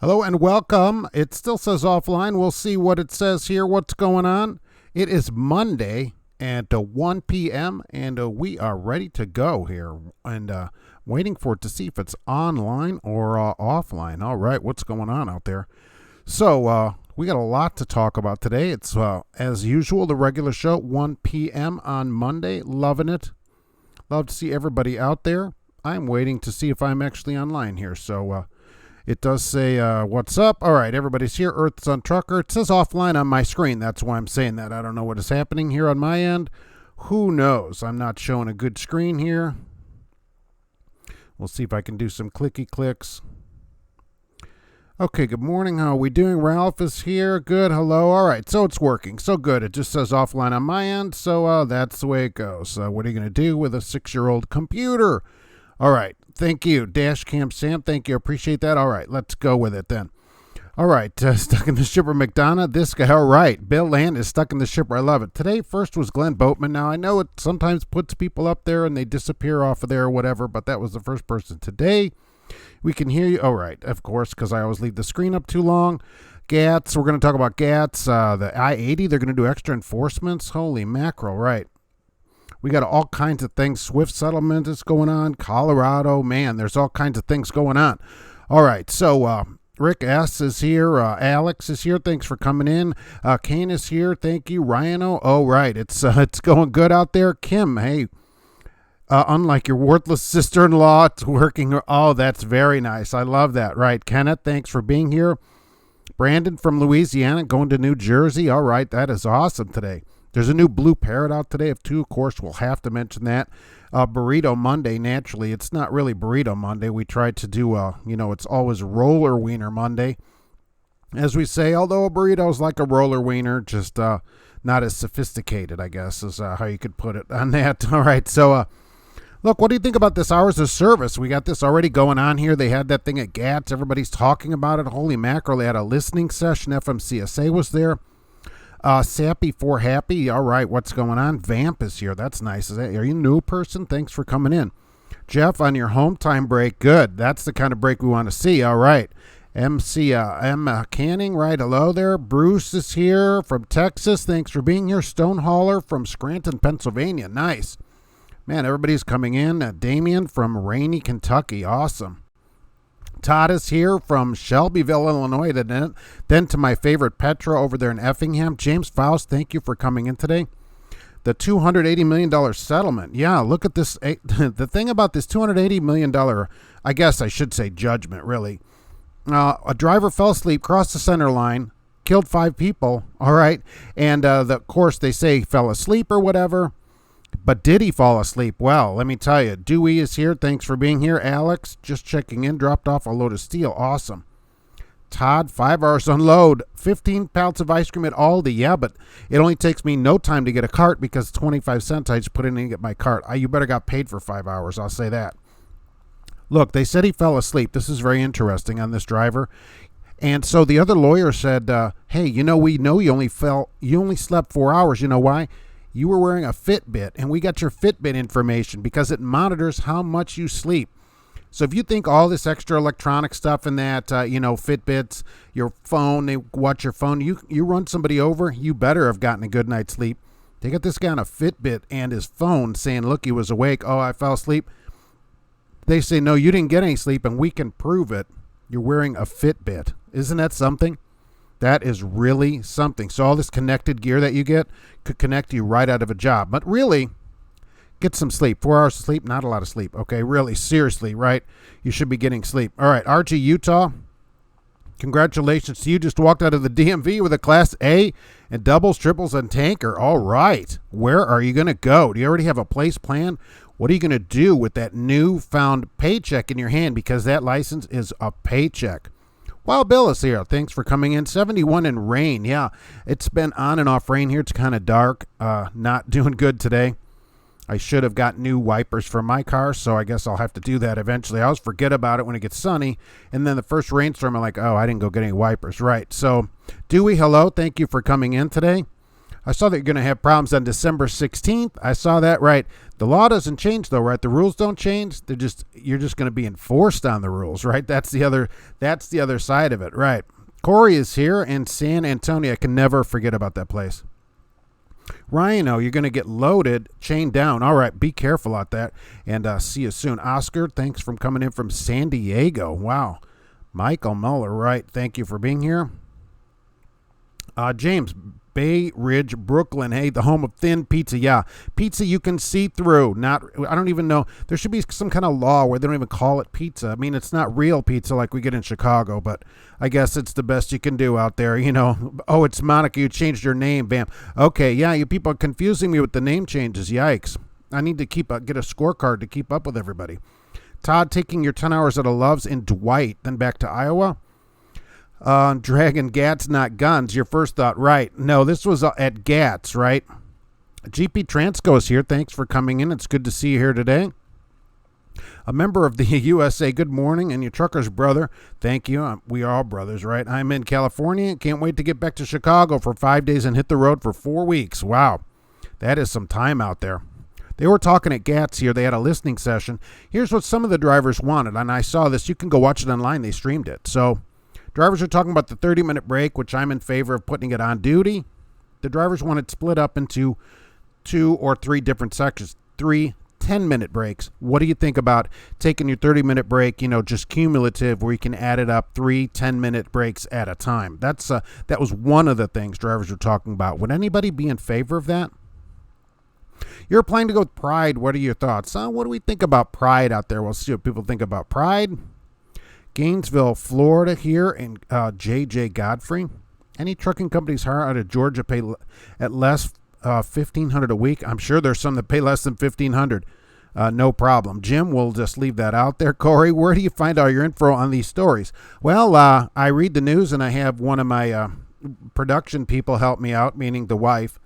Hello and welcome. It still says offline. We'll see what it says here. What's going on? It is Monday at 1 p.m. and we are ready to go here and waiting for it to see if it's online or offline. All right, what's going on out there? So we got a lot to talk about today. It's as usual, the regular show, 1 p.m. on Monday. Loving it. Love to see everybody out there. I'm waiting to see if I'm actually online here. So it does say, what's up? All right, everybody's here. Earth's on Trucker. It says offline on my screen. That's why I'm saying that. I don't know what is happening here on my end. Who knows? I'm not showing a good screen here. We'll see if I can do some clicky clicks. Okay, good morning. How are we doing? Ralph is here. Good. Hello. All right, so it's working. So good. It just says offline on my end, so that's the way it goes. What are you going to do with a 6-year-old computer? All right. Thank you. Dashcam Sam, thank you. Appreciate that. All right, let's go with it then. All right, stuck in the shipper McDonough. This guy, all right. Bill Land is stuck in the shipper. I love it. Today, first was Glenn Boatman. Now, I know it sometimes puts people up there and they disappear off of there or whatever, but that was the first person today. We can hear you. All right, of course, because I always leave the screen up too long. GATS, we're going to talk about GATS. The I-80, they're going to do extra enforcements. Holy mackerel, right. We got all kinds of things. Swift settlement is going on. Colorado, man, there's all kinds of things going on. All right, so Rick S. is here. Alex is here. Thanks for coming in. Kane is here. Thank you. Ryan, oh, right. It's going good out there. Kim, hey, unlike your worthless sister-in-law, it's working. Oh, that's very nice. I love that. Right, Kenneth, thanks for being here. Brandon from Louisiana going to New Jersey. All right, that is awesome today. There's a new blue parrot out today of 2. Of course, we'll have to mention that. Burrito Monday, naturally. It's not really Burrito Monday. We tried to do, it's always Roller Wiener Monday. As we say, although a burrito is like a roller wiener, just not as sophisticated, I guess, is how you could put it on that. All right, so look, what do you think about this hours of service? We got this already going on here. They had that thing at GATS. Everybody's talking about it. Holy mackerel. They had a listening session. FMCSA was there. Sappy for Happy. All right, what's going on? Vamp is here. That's nice. Are you a new person? Thanks for coming in. Jeff, on your home time break. Good. That's the kind of break we want to see. All right. M Canning, right? Hello there. Bruce is here from Texas. Thanks for being here. Stonehauler from Scranton, Pennsylvania. Nice. Man, everybody's coming in. Damien from Rainy, Kentucky. Awesome. Todd is here from Shelbyville, Illinois. Then to my favorite Petra over there in Effingham. James Faust, thank you for coming in today. The $280 million settlement. Yeah, look at this. The thing about this $280 million, I guess I should say judgment, really. A driver fell asleep, crossed the center line, killed 5 people. All right. And, of course, they say he fell asleep or whatever. But did he fall asleep? Well, let me tell you, Dewey is here. Thanks for being here. Alex, just checking in, dropped off a load of steel. Awesome. Todd, 5 hours unload. 15 pallets of ice cream at Aldi. Yeah, but it only takes me no time to get a cart because 25 cents I just put in and get my cart. You better got paid for 5 hours, I'll say that. Look, they said he fell asleep. This is very interesting on this driver. And so the other lawyer said, hey, we know you only slept 4 hours. You know why? You were wearing a Fitbit, and we got your Fitbit information because it monitors how much you sleep. So if you think all this extra electronic stuff and that, Fitbits, your phone, they watch your phone, you run somebody over, you better have gotten a good night's sleep. They got this guy on a Fitbit and his phone saying, look, he was awake. Oh, I fell asleep. They say, no, you didn't get any sleep, and we can prove it. You're wearing a Fitbit. Isn't that something? That is really something. So all this connected gear that you get could connect you right out of a job. But really, get some sleep. 4 hours of sleep, not a lot of sleep. Okay, really, seriously, right? You should be getting sleep. All right, RG Utah, congratulations to you. Just walked out of the DMV with a Class A and doubles, triples, and tanker. All right, where are you going to go? Do you already have a place planned? What are you going to do with that newfound paycheck in your hand? Because that license is a paycheck. Wild Bill is here. Thanks for coming in. 71 in rain. Yeah, it's been on and off rain here. It's kind of dark. Not doing good today. I should have got new wipers for my car, so I guess I'll have to do that eventually. I always forget about it when it gets sunny, and then the first rainstorm, I'm like, oh, I didn't go get any wipers. Right. So, Dewey, hello. Thank you for coming in today. I saw that you're going to have problems on December 16th. I saw that, right. The law doesn't change, though, right? The rules don't change. You're just going to be enforced on the rules, right? That's the other side of it, right? Corey is here in San Antonio. I can never forget about that place. Ryan, you're going to get loaded, chained down. All right, be careful out there, and see you soon. Oscar, thanks for coming in from San Diego. Wow. Michael Muller, right. Thank you for being here. James, Bay Ridge, Brooklyn. Hey, the home of thin pizza. Yeah, pizza you can see through. I don't even know. There should be some kind of law where they don't even call it pizza. I mean, it's not real pizza like we get in Chicago, but I guess it's the best you can do out there. Oh, it's Monica. You changed your name. Bam. Okay, yeah, you people are confusing me with the name changes. Yikes. I need to get a scorecard to keep up with everybody. Todd, taking your 10 hours out of Loves in Dwight, then back to Iowa. Dragon GATS, not guns. Your first thought, right. No, this was at GATS, right? GP Transco is here. Thanks for coming in. It's good to see you here today. A member of the USA, good morning. And your trucker's brother, thank you. We are all brothers, right? I'm in California. Can't wait to get back to Chicago for 5 days and hit the road for 4 weeks. Wow, that is some time out there. They were talking at GATS here. They had a listening session. Here's what some of the drivers wanted, and I saw this. You can go watch it online. They streamed it. So drivers are talking about the 30-minute break, which I'm in favor of putting it on duty. The drivers want it split up into 2 or 3 different sections, 3 10-minute breaks. What do you think about taking your 30-minute break, just cumulative, where you can add it up 3 10-minute breaks at a time? That was one of the things drivers were talking about. Would anybody be in favor of that? You're applying to go with Pride. What are your thoughts? What do we think about Pride out there? We'll see what people think about Pride. Gainesville, Florida here, and J.J. Godfrey. Any trucking companies hired out of Georgia pay at less $1,500 a week? I'm sure there's some that pay less than $1,500. No problem. Jim, we'll just leave that out there. Corey, where do you find all your info on these stories? Well, I read the news, and I have one of my production people help me out, meaning the wife,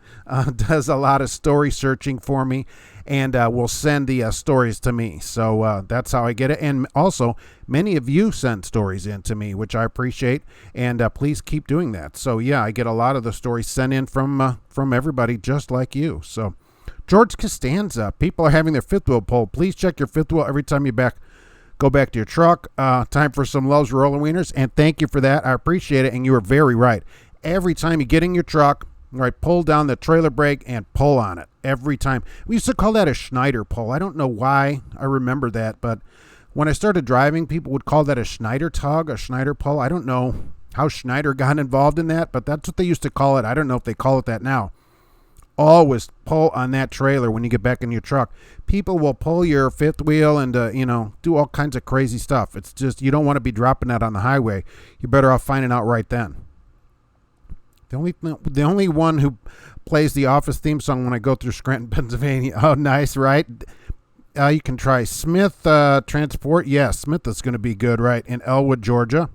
does a lot of story searching for me, and will send the stories to me. So that's how I get it. And also, many of you send stories in to me, which I appreciate, and please keep doing that. So yeah, I get a lot of the stories sent in from everybody just like you. So George Costanza, people are having their fifth wheel pulled. Please check your fifth wheel every time you go back to your truck. Time for some Love's Roller Wieners, and thank you for that. I appreciate it, and you are very right. Every time you get in your truck, right, pull down the trailer brake and pull on it. Every time. We used to call that a Schneider pull. I don't know why I remember that, but when I started driving, people would call that a Schneider tug, a Schneider pull. I don't know how Schneider got involved in that, but that's what they used to call it. I don't know if they call it that now. Always pull on that trailer when you get back in your truck. People will pull your fifth wheel and, do all kinds of crazy stuff. It's just, you don't want to be dropping that on the highway. You're better off finding out right then. The only one who plays the Office theme song when I go through Scranton, Pennsylvania. Oh, nice, right? You can try Smith Transport. Yeah, Smith is going to be good, right? In Elwood, Georgia.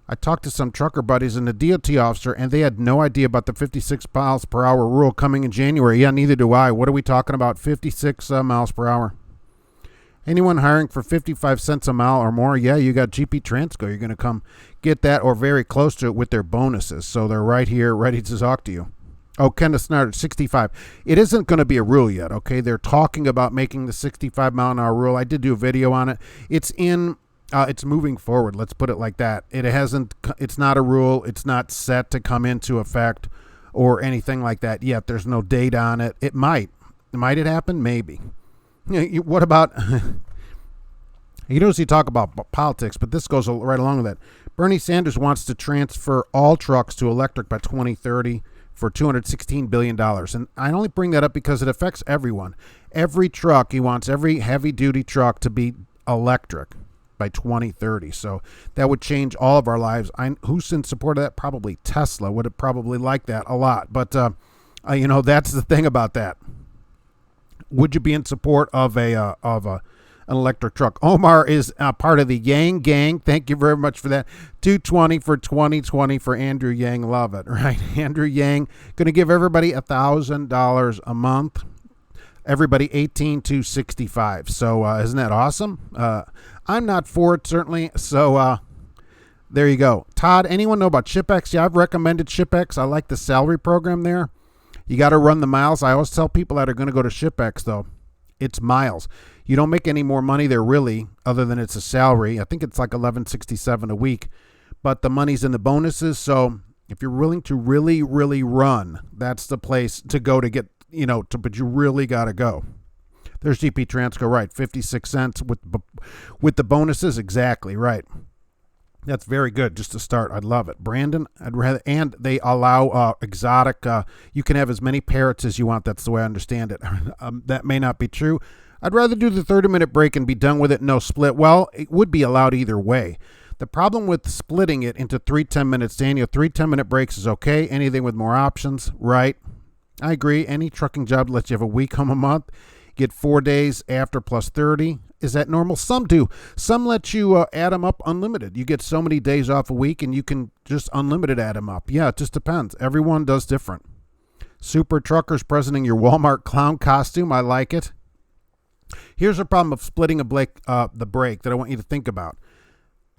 I talked to some trucker buddies and the DOT officer, and they had no idea about the 56 miles per hour rule coming in January. Yeah, neither do I. What are we talking about? 56 miles per hour. Anyone hiring for 55 cents a mile or more, yeah, you got GP Transco. You're going to come get that or very close to it with their bonuses. So they're right here ready to talk to you. Oh, Kenneth Snyder, 65. It isn't going to be a rule yet, okay? They're talking about making the 65 mile an hour rule. I did do a video on it. It's moving forward. Let's put it like that. It's not a rule. It's not set to come into effect or anything like that yet. There's no date on it. It might. Might it happen? Maybe. What about, you don't see talk about politics, but this goes right along with that. Bernie Sanders wants to transfer all trucks to electric by 2030 for $216 billion. And I only bring that up because it affects everyone. Every truck, he wants every heavy-duty truck to be electric by 2030. So that would change all of our lives. Who's in support of that? Probably Tesla would have probably liked that a lot. But, that's the thing about that. Would you be in support of an electric truck? Omar is part of the Yang gang. Thank you very much for that. 220 for 2020 for Andrew Yang. Love it, right? Andrew Yang going to give everybody $1,000 a month. Everybody 18 to 65. So isn't that awesome? I'm not for it, certainly. So there you go. Todd, anyone know about ShipX? Yeah, I've recommended ShipX. I like the salary program there. You got to run the miles. I always tell people that are going to go to ShipX, though, it's miles. You don't make any more money there really, other than it's a salary. I think it's like $11.67 a week, but the money's in the bonuses. So if you're willing to really, really run, that's the place to go to get, but you really got to go. There's GP Transco, right? 56 cents with the bonuses, exactly right. That's very good just to start. I'd love it. Brandon, I'd rather, and they allow exotic. You can have as many parrots as you want. That's the way I understand it. That may not be true. I'd rather do the 30-minute break and be done with it. No split. Well, it would be allowed either way. The problem with splitting it into 3 10-minutes, Daniel, 3 10-minute breaks is okay. Anything with more options, right? I agree. Any trucking job lets you have a week home a month. Get 4 days after plus 30. Is that normal? Some do. Some let you add them up unlimited. You get so many days off a week and you can just unlimited add them up. Yeah, it just depends. Everyone does different. Super Truckers presenting your Walmart clown costume. I like it. Here's a problem of splitting the break that I want you to think about.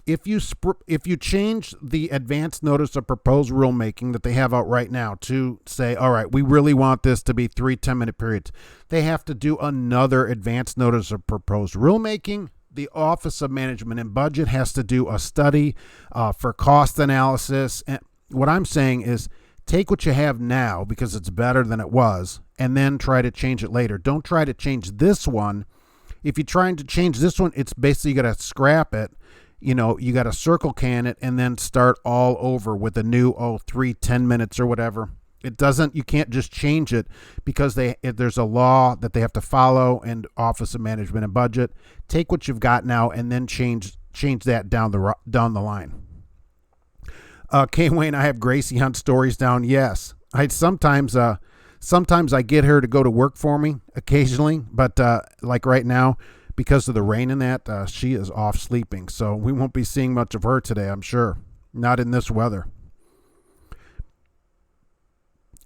If you change the advance notice of proposed rulemaking that they have out right now to say, all right, we really want this to be 3 10-minute periods, they have to do another advance notice of proposed rulemaking. The Office of Management and Budget has to do a study for cost analysis. And what I'm saying is take what you have now because it's better than it was, and then try to change it later. Don't try to change this one. If you're trying to change this one, it's basically you got to scrap it. You got to circle can it and then start all over with a new 3 10 minutes or whatever. You can't just change it because there's a law that they have to follow and Office of Management and Budget. Take what you've got now and then change that down the line. K. Wayne, I have Gracie Hunt stories down. Yes, sometimes I get her to go to work for me occasionally, but like right now, because of the rain and that, she is off sleeping. So we won't be seeing much of her today, I'm sure. Not in this weather.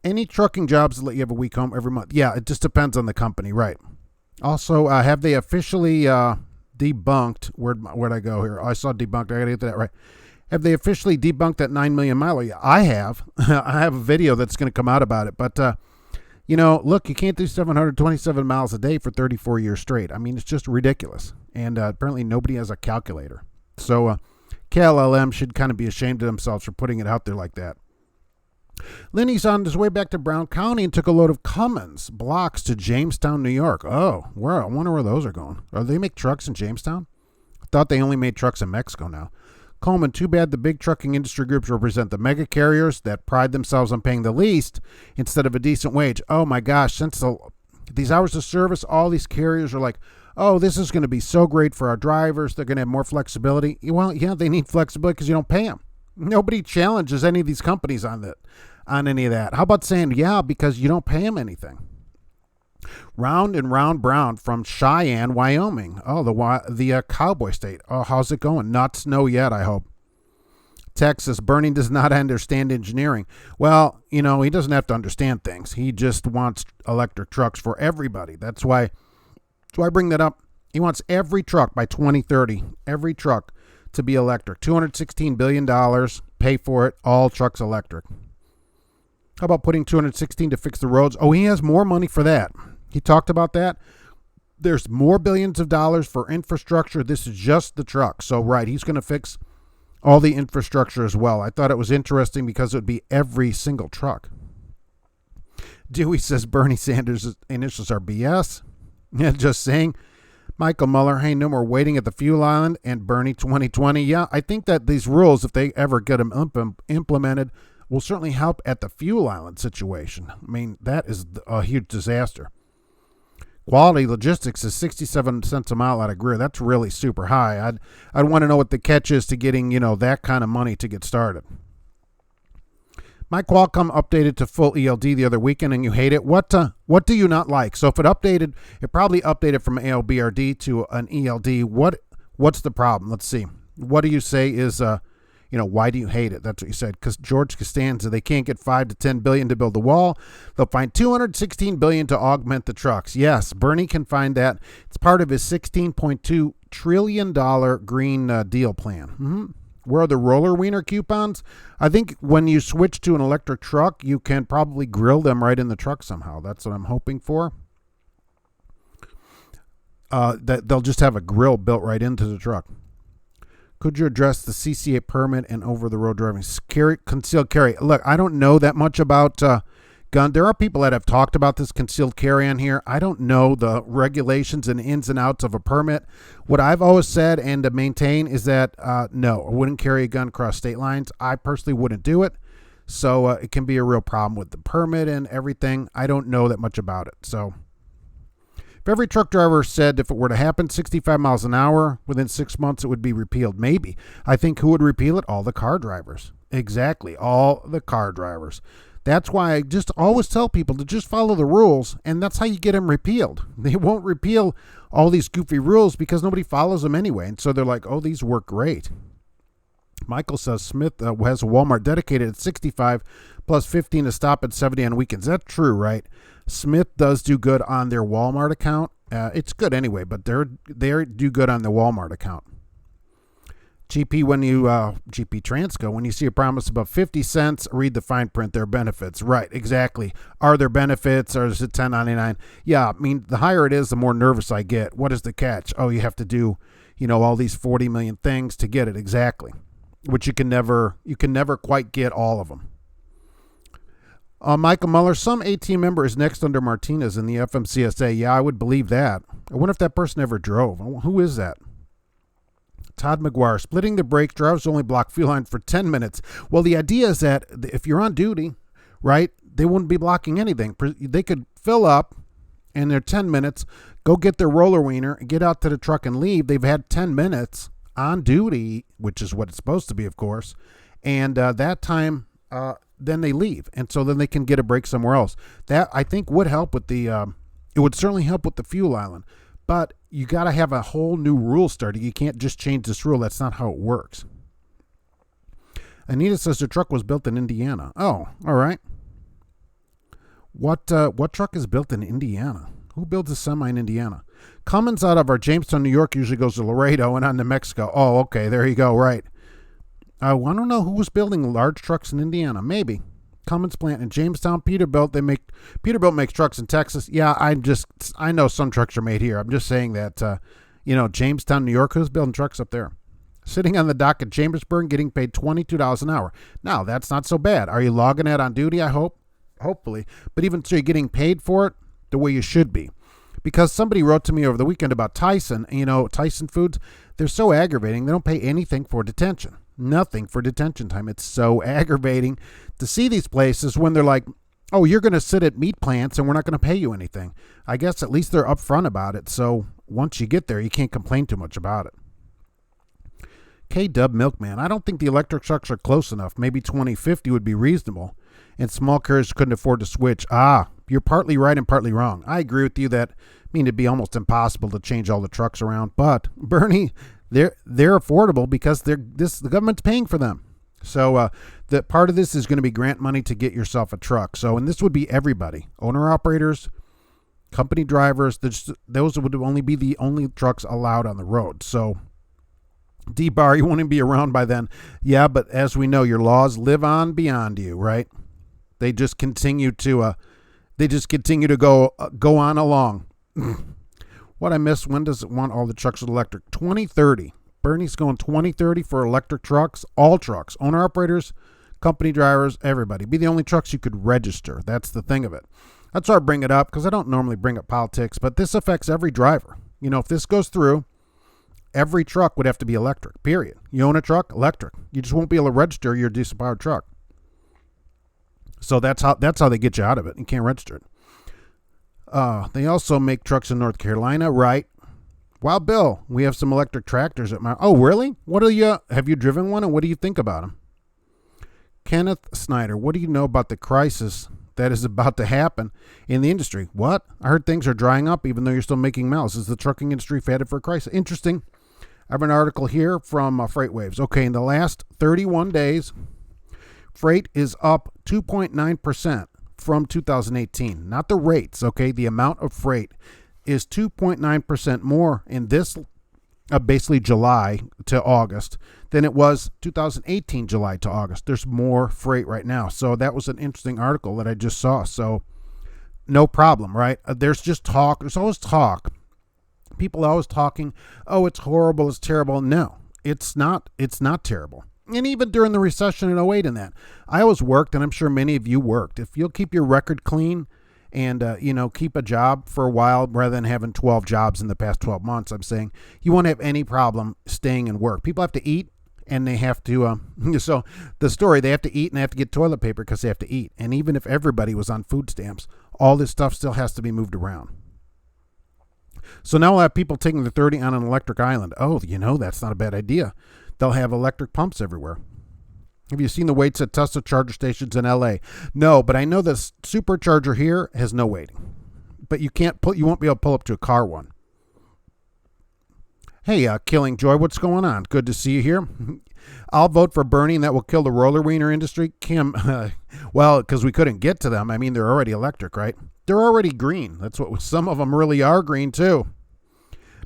Any trucking jobs that let you have a week home every month? Yeah, it just depends on the company, right? Also, have they officially debunked? Where'd I go here? I saw debunked. I got to get that right. Have they officially debunked that 9 million miler? Yeah, I have. I have a video that's going to come out about it. But, look, you can't do 727 miles a day for 34 years straight. I mean, it's just ridiculous. And apparently nobody has a calculator. So KLLM should kind of be ashamed of themselves for putting it out there like that. Lenny's on his way back to Brown County and took a load of Cummins blocks to Jamestown, New York. Oh, I wonder where those are going. They make trucks in Jamestown? I thought they only made trucks in Mexico now. Coleman, too bad the big trucking industry groups represent the mega carriers that pride themselves on paying the least instead of a decent wage. Oh my gosh, since these hours of service, all these carriers are like, oh, this is going to be so great for our drivers. They're going to have more flexibility. Well, yeah, they need flexibility because you don't pay them. Nobody challenges any of these companies on any of that. How about saying, yeah, because you don't pay them anything? Round and Round Brown from Cheyenne, Wyoming. Oh, the cowboy state. Oh, how's it going? Not snow yet, I hope. Texas, Bernie does not understand engineering. Well, he doesn't have to understand things. He just wants electric trucks for everybody. That's why I bring that up. He wants every truck by 2030, every truck to be electric. $216 billion, pay for it, all trucks electric. How about putting $216 to fix the roads? Oh, he has more money for that. He talked about that. There's more billions of dollars for infrastructure. This is just the truck. So, right, he's going to fix all the infrastructure as well. I thought it was interesting because it would be every single truck. Dewey says Bernie Sanders' initials are BS. Yeah, just saying. Michael Muller, hey, no more waiting at the fuel island and Bernie 2020. Yeah, I think that these rules, if they ever get them implemented, will certainly help at the fuel island situation. I mean, that is a huge disaster. Quality Logistics is 67 cents a mile out of Greer. That's really super high. I'd want to know what the catch is to getting, that kind of money to get started. My Qualcomm updated to full ELD the other weekend and you hate it. What do you not like? So if it updated, it probably updated from ALBRD to an ELD. What's the problem? Let's see. What do you say is why do you hate it? That's what you said. Because George Costanza, they can't get $5 to $10 billion to build the wall. They'll find $216 billion to augment the trucks. Yes, Bernie can find that. It's part of his $16.2 trillion Green Deal plan. Where are the roller wiener coupons? I think when you switch to an electric truck, you can probably grill them right in the truck somehow. That's what I'm hoping for. That they'll just have a grill built right into the truck. Could you address the CCA permit and over-the-road driving? Concealed carry. Look, I don't know that much about gun. There are people that have talked about this concealed carry on here. I don't know the regulations and ins and outs of a permit. What I've always said and to maintain is that no, I wouldn't carry a gun across state lines. I personally wouldn't do it. So it can be a real problem with the permit and everything. I don't know that much about it. So if every truck driver said if it were to happen 65 miles an hour within 6 months, it would be repealed. Maybe. I think who would repeal it? All the car drivers. Exactly. All the car drivers. That's why I just always tell people to just follow the rules, and that's how you get them repealed. They won't repeal all these goofy rules because nobody follows them anyway. And so they're like, oh, these work great. Michael says Smith has a Walmart dedicated at 65 plus 15 to stop at 70 on weekends. That's true, right? Smith does do good on their Walmart account. It's good anyway, but they do good on the Walmart account. GP Transco, when you see a promise above 50 cents, read the fine print. There are benefits. Right, exactly. Are there benefits or is it $10.99? Yeah, I mean, the higher it is, the more nervous I get. What is the catch? Oh, you have to do, all these 40 million things to get it. Exactly. Which you can never quite get all of them. Michael Muller, some AT member is next under Martinez in the FMCSA. Yeah, I would believe that. I wonder if that person ever drove. Who is that? Todd McGuire, splitting the brake, drivers only block fuel line for 10 minutes. Well, the idea is that if you're on duty, right, they wouldn't be blocking anything. They could fill up in their 10 minutes, go get their roller wiener, get out to the truck and leave. They've had 10 minutes on duty, which is what it's supposed to be, of course. And that time, then they leave. And so then they can get a break somewhere else. That, I think, would help with it would certainly help with the fuel island. But you got to have a whole new rule started. You can't just change this rule. That's not how it works. Anita says the truck was built in Indiana. Oh, all right. What truck is built in Indiana? Who builds a semi in Indiana? Cummins out of our Jamestown, New York usually goes to Laredo and on to Mexico. Oh, okay. There you go. Right. I don't know who was building large trucks in Indiana. Maybe. Cummins plant in Jamestown. Peterbilt makes trucks in Texas. Yeah, I know some trucks are made here. I'm just saying that, Jamestown, New York, who's building trucks up there? Sitting on the dock at Chambersburg, getting paid $22 an hour. Now, that's not so bad. Are you logging that on duty? I hope. Hopefully. But even so, you're getting paid for it the way you should be. Because somebody wrote to me over the weekend about Tyson, Tyson Foods. They're so aggravating. They don't pay anything for detention. Nothing for detention time. It's so aggravating to see these places when they're like, oh, you're going to sit at meat plants and we're not going to pay you anything. I guess at least they're upfront about it. So once you get there, you can't complain too much about it. K-Dub Milkman, I don't think the electric trucks are close enough. Maybe 2050 would be reasonable. And small carriers couldn't afford to switch. You're partly right and partly wrong. I agree with you that it'd be almost impossible to change all the trucks around. But Bernie, they're affordable because the government's paying for them. So the part of this is going to be grant money to get yourself a truck. So, and this would be everybody, owner operators, company drivers. Those would only be the only trucks allowed on the road. So D-Bar, you won't even be around by then. Yeah, but as we know, your laws live on beyond you, right? They just continue to go on along. What I missed, when does it want all the trucks with electric? 2030. Bernie's going 2030 for electric trucks, all trucks, owner operators, company drivers, everybody. Be the only trucks you could register. That's the thing of it. That's why I bring it up, because I don't normally bring up politics, but this affects every driver. If this goes through, every truck would have to be electric, period. You own a truck, electric. You just won't be able to register your diesel-powered truck. So that's how they get you out of it. You can't register it. They also make trucks in North Carolina, right? Wow, Bill, we have some electric tractors at my... Oh, really? Have you driven one, and what do you think about them? Kenneth Snyder, what do you know about the crisis that is about to happen in the industry? What? I heard things are drying up even though you're still making miles. Is the trucking industry headed for a crisis? Interesting. I have an article here from FreightWaves. Okay, in the last 31 days, freight is up 2.9% from 2018. Not the rates, okay? The amount of freight is 2.9% more in this basically July to August than it was 2018 July to August. There's more freight right now. So that was an interesting article that I just saw. So no problem, right? There's just talk. There's always talk. People are always talking, oh, it's horrible, it's terrible. No, it's not. It's not terrible. And even during the recession in 08 and that, I always worked, and I'm sure many of you worked. If you'll keep your record clean and, keep a job for a while rather than having 12 jobs in the past 12 months, I'm saying you won't have any problem staying in work. People have to eat, and they have to, so the story, they have to eat and they have to get toilet paper because they have to eat. And even if everybody was on food stamps, all this stuff still has to be moved around. So now we'll have people taking the 30 on an electric island. Oh, that's not a bad idea. They'll have electric pumps everywhere. Have you seen the waits at Tesla charger stations in LA? No, but I know the supercharger here has no waiting. But you won't be able to pull up to a car one. Hey, Killing Joy, what's going on? Good to see you here. I'll vote for Bernie, and that will kill the roller wiener industry. Kim, well, because we couldn't get to them. I mean, they're already electric, right? They're already green. That's what some of them really are green, too.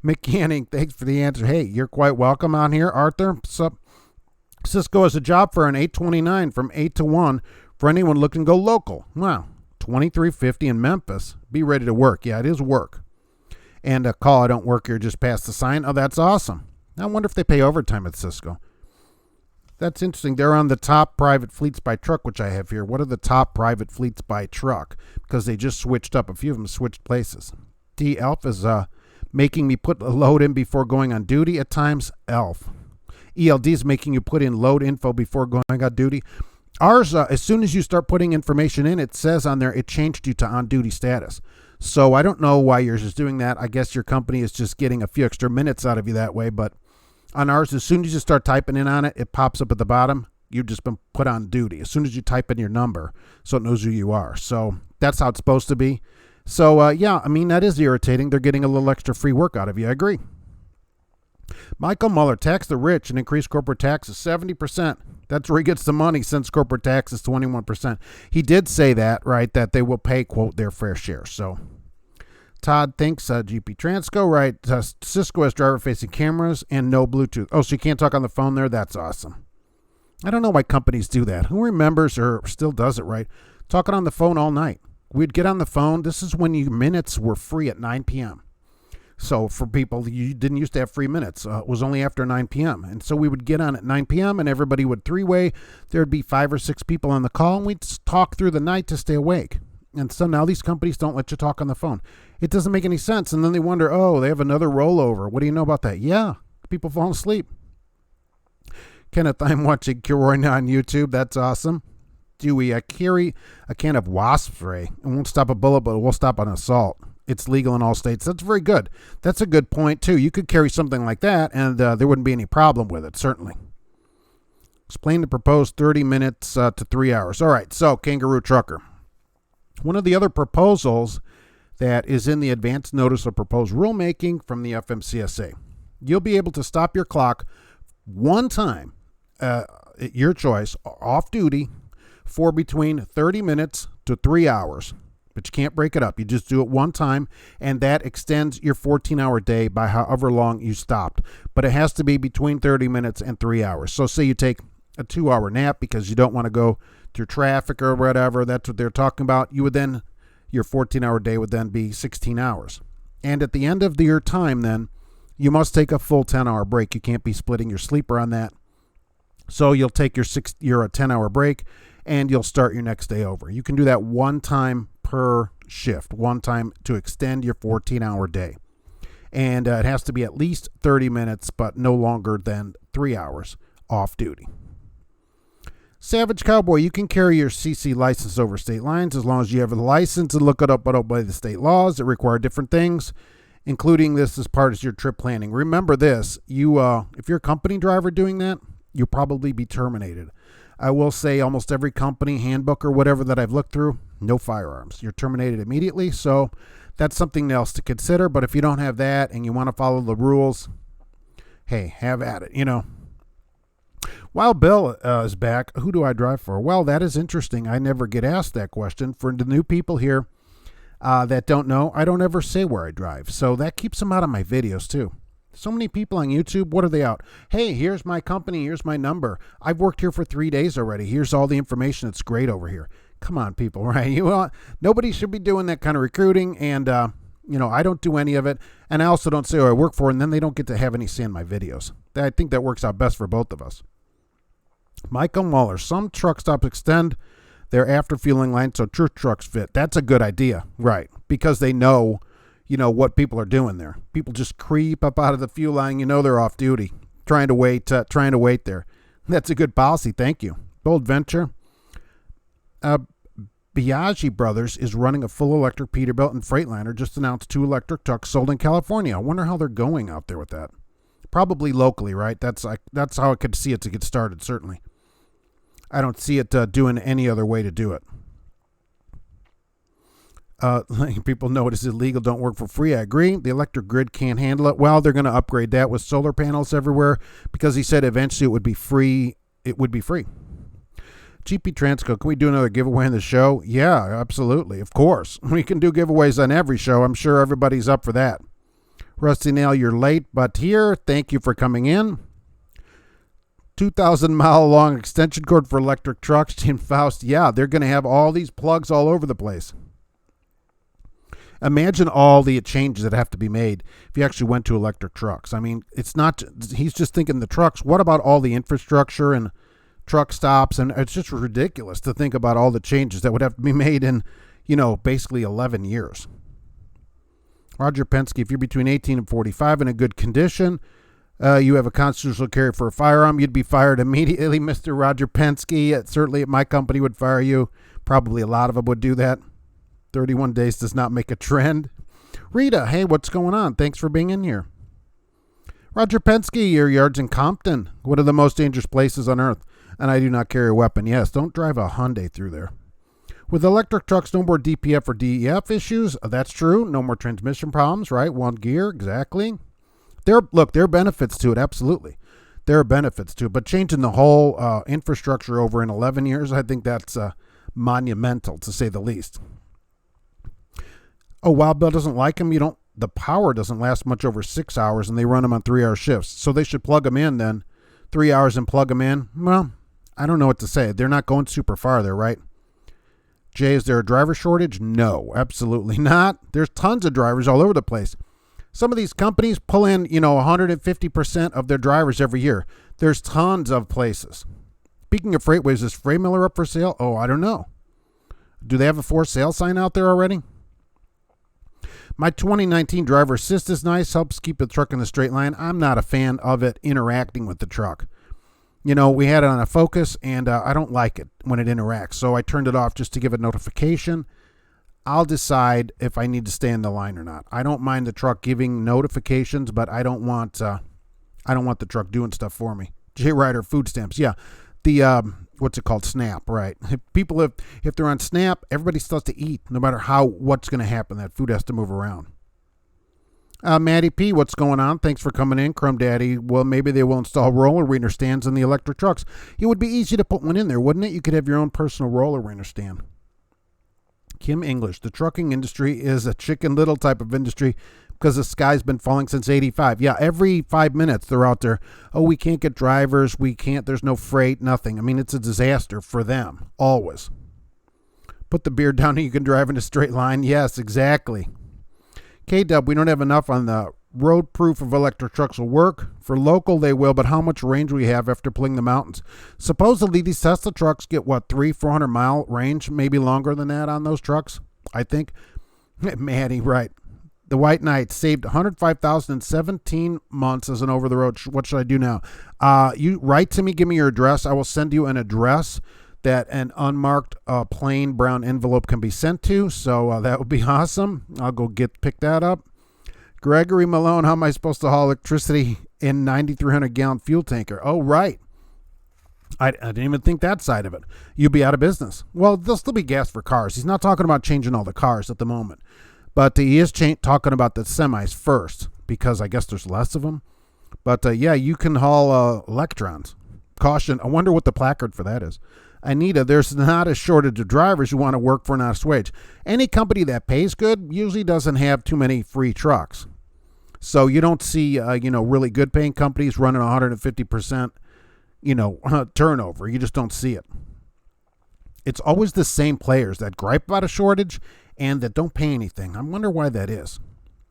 Mechanic, thanks for the answer. Hey, you're quite welcome on here, Arthur. Sup? Cisco has a job for an 829 from 8 to 1 for anyone looking to go local. Wow, $23.50 in Memphis. Be ready to work. Yeah, it is work. And a call, I don't work here, just pass the sign. Oh, that's awesome. I wonder if they pay overtime at Cisco. That's interesting. They're on the top private fleets by truck, which I have here. What are the top private fleets by truck? Because they just switched up. A few of them switched places. D. Elf is making me put a load in before going on duty at times. Elf. ELD is making you put in load info before going on duty. Ours, as soon as you start putting information in, it says on there it changed you to on-duty status. So I don't know why yours is doing that. I guess your company is just getting a few extra minutes out of you that way. But on ours, as soon as you start typing in on it, it pops up at the bottom. You've just been put on duty as soon as you type in your number, so it knows who you are. So that's how it's supposed to be. So, yeah, I mean, that is irritating. They're getting a little extra free work out of you. I agree. Michael Mueller, tax the rich and increase corporate taxes 70%. That's where he gets the money since corporate tax is 21%. He did say that, right, that they will pay, quote, their fair share. So Todd thinks GP Transco, right, Cisco has driver-facing cameras and no Bluetooth. Oh, so you can't talk on the phone there? That's awesome. I don't know why companies do that. Who remembers or still does it, right? Talking on the phone all night. We'd get on the phone. This is when your minutes were free at 9 p.m. So for people, you didn't used to have free minutes. It was only after 9 p.m. And so we would get on at 9 p.m. and everybody would three-way. There'd be 5 or 6 people on the call, and we'd talk through the night to stay awake. And so now these companies don't let you talk on the phone. It doesn't make any sense. And then they wonder, oh, they have another rollover. What do you know about that? Yeah, people fall asleep. Kenneth, I'm watching Kilroy now on YouTube. That's awesome. Dewey, I carry a can of wasp spray. It won't stop a bullet, but it will stop an assault. It's legal in all states. That's very good. That's a good point, too. You could carry something like that, and there wouldn't be any problem with it, certainly. Explain the proposed 30 minutes to 3 hours. All right, so Kangaroo Trucker. One of the other proposals that is in the advance notice of proposed rulemaking from the FMCSA. You'll be able to stop your clock one time, at your choice, off duty, for between 30 minutes to 3 hours. But you can't break it up. You just do it one time, and that extends your 14-hour day by however long you stopped. But it has to be between 30 minutes and 3 hours. So say you take a 2-hour nap because you don't want to go through traffic or whatever. That's what they're talking about. Your 14-hour day would then be 16 hours. And at the end of your time then, you must take a full 10-hour break. You can't be splitting your sleeper on that. So you'll take your 10-hour break, and you'll start your next day over. You can do that one time per shift, one time to extend your 14-hour day. And it has to be at least 30 minutes, but no longer than 3 hours off duty. Savage Cowboy, you can carry your CC license over state lines as long as you have a license and look it up, but obey the state laws that require different things, including this as part of your trip planning. Remember this, if you're a company driver doing that, you'll probably be terminated. I will say almost every company handbook or whatever that I've looked through, no firearms. You're terminated immediately, so that's something else to consider. But if you don't have that and you want to follow the rules, hey, have at it, Wild Bill is back. Who do I drive for? Well, that is interesting. I never get asked that question. For the new people here that don't know, I don't ever say where I drive. So that keeps them out of my videos too. So many people on YouTube, what are they out? Hey, here's my company. Here's my number. I've worked here for 3 days already. Here's all the information. It's great over here. Come on, people, right? Nobody should be doing that kind of recruiting. And, I don't do any of it. And I also don't say who I work for, and then they don't get to have any say in my videos. I think that works out best for both of us. Michael Muller, some truck stops extend their after fueling line so church trucks fit. That's a good idea, right? Because they know, what people are doing there. People just creep up out of the fuel line. They're off duty, trying to wait there. That's a good policy. Thank you. Bold venture. Biaggi Brothers is running a full electric Peterbilt and Freightliner. Just announced 2 electric trucks sold in California. I wonder how they're going out there with that. Probably locally, right? That's how I could see it to get started, certainly. I don't see it doing any other way to do it. Letting people know it is illegal, don't work for free. I agree. The electric grid can't handle it. Well, they're going to upgrade that with solar panels everywhere because he said eventually it would be free. It would be free. GP Transco, can we do another giveaway on the show? Yeah, absolutely. Of course. We can do giveaways on every show. I'm sure everybody's up for that. Rusty Nail, you're late, but here. Thank you for coming in. 2,000-mile long extension cord for electric trucks. Jim Faust, yeah, they're going to have all these plugs all over the place. Imagine all the changes that have to be made if you actually went to electric trucks. I mean, it's not, he's just thinking the trucks. What about all the infrastructure and truck stops? And it's just ridiculous to think about all the changes that would have to be made in, basically 11 years. Roger Penske, if you're between 18 and 45 in a good condition, you have a constitutional carry for a firearm, you'd be fired immediately, Mr. Roger Penske. Certainly my company would fire you. Probably a lot of them would do that. 31 days does not make a trend. Rita, hey, what's going on? Thanks for being in here. Roger Penske, your yard's in Compton, one of the most dangerous places on earth, and I do not carry a weapon. Yes, don't drive a Hyundai through there. With electric trucks, no more DPF or DEF issues. That's true. No more transmission problems, right? One gear, exactly. There are benefits to it, absolutely. There are benefits to it, but changing the whole infrastructure over in 11 years, I think that's monumental, to say the least. Oh, Wild Bill doesn't like them. The power doesn't last much over 6 hours, and they run them on 3-hour shifts. So they should plug them in then. 3 hours and plug them in. Well, I don't know what to say. They're not going super far there, right? Jay, is there a driver shortage? No, absolutely not. There's tons of drivers all over the place. Some of these companies pull in, 150% of their drivers every year. There's tons of places. Speaking of freightways, is Freight Miller up for sale? Oh, I don't know. Do they have a for sale sign out there already? My 2019 driver assist is nice, helps keep the truck in the straight line. I'm not a fan of it interacting with the truck. We had it on a Focus, and I don't like it when it interacts, so I turned it off just to give it notification. I'll decide if I need to stay in the line or not. I don't mind the truck giving notifications, but I don't want the truck doing stuff for me. J Ryder food stamps, yeah. The what's it called? SNAP, right? If they're on SNAP, everybody still has to eat, no matter what's going to happen. That food has to move around. Maddie P, what's going on? Thanks for coming in, Chrome Daddy. Well, maybe they will install roller reader stands in the electric trucks. It would be easy to put one in there, wouldn't it? You could have your own personal roller reader stand. Kim English, the trucking industry is a Chicken Little type of industry because the sky's been falling since 85. Yeah, every 5 minutes they're out there. Oh, we can't get drivers. There's no freight, nothing. I mean, it's a disaster for them, always. Put the beer down and you can drive in a straight line. Yes, exactly. K-Dub, we don't have enough on the road proof of electric trucks will work. For local, they will, but how much range we have after pulling the mountains? Supposedly, these Tesla trucks get, 300-400 mile range, maybe longer than that on those trucks, I think. Maddie, right. The White Knight saved $105,000 in 17 months as an over-the-road. What should I do now? You write to me, give me your address. I will send you an address that an unmarked plain brown envelope can be sent to, so that would be awesome. I'll go pick that up. Gregory Malone, how am I supposed to haul electricity in 9,300-gallon fuel tanker? Oh, right. I didn't even think that side of it. You'd be out of business. Well, there'll still be gas for cars. He's not talking about changing all the cars at the moment. But he is talking about the semis first because I guess there's less of them. But, yeah, you can haul electrons. Caution. I wonder what the placard for that is. Anita, there's not a shortage of drivers who want to work for an honest wage. Any company that pays good usually doesn't have too many free trucks. So you don't see, really good paying companies running 150%, turnover. You just don't see it. It's always the same players that gripe about a shortage and that don't pay anything. I wonder why that is.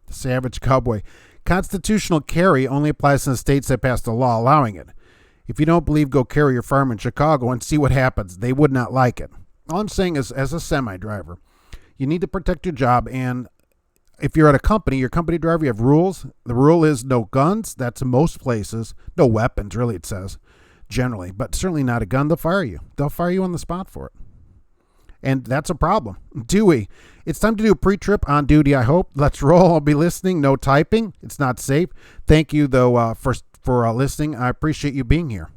The Savage Cowboy. Constitutional carry only applies in the states that passed a law allowing it. If you don't believe, go carry your farm in Chicago and see what happens. They would not like it. All I'm saying is, as a semi-driver, you need to protect your job. And if you're at a company, your company driver, you have rules. The rule is no guns. That's in most places. No weapons, really, it says, generally. But certainly not a gun. They'll fire you. They'll fire you on the spot for it. And that's a problem. Dewey, it's time to do a pre-trip on duty, I hope. Let's roll. I'll be listening. No typing. It's not safe. Thank you, though, for listening. I appreciate you being here.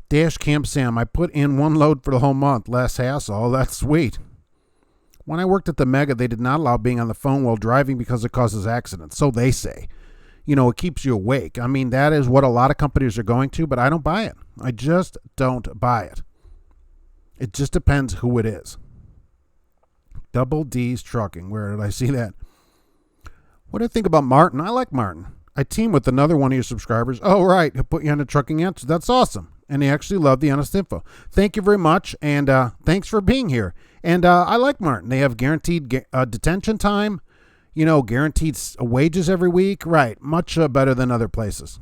Dash Cam Sam, I put in one load for the whole month. Less hassle. Oh, that's sweet. When I worked at the Mega, they did not allow being on the phone while driving because it causes accidents. So they say. It keeps you awake. I mean, that is what a lot of companies are going to, but I don't buy it. I just don't buy it. It just depends who it is. Double D's Trucking. Where did I see that? What do I think about Martin? I like Martin. I team with another one of your subscribers. Oh, right. He'll put you on the trucking answer. That's awesome. And they actually love the honest info. Thank you very much. And thanks for being here. And I like Martin. They have guaranteed detention time, guaranteed wages every week. Right. Much better than other places.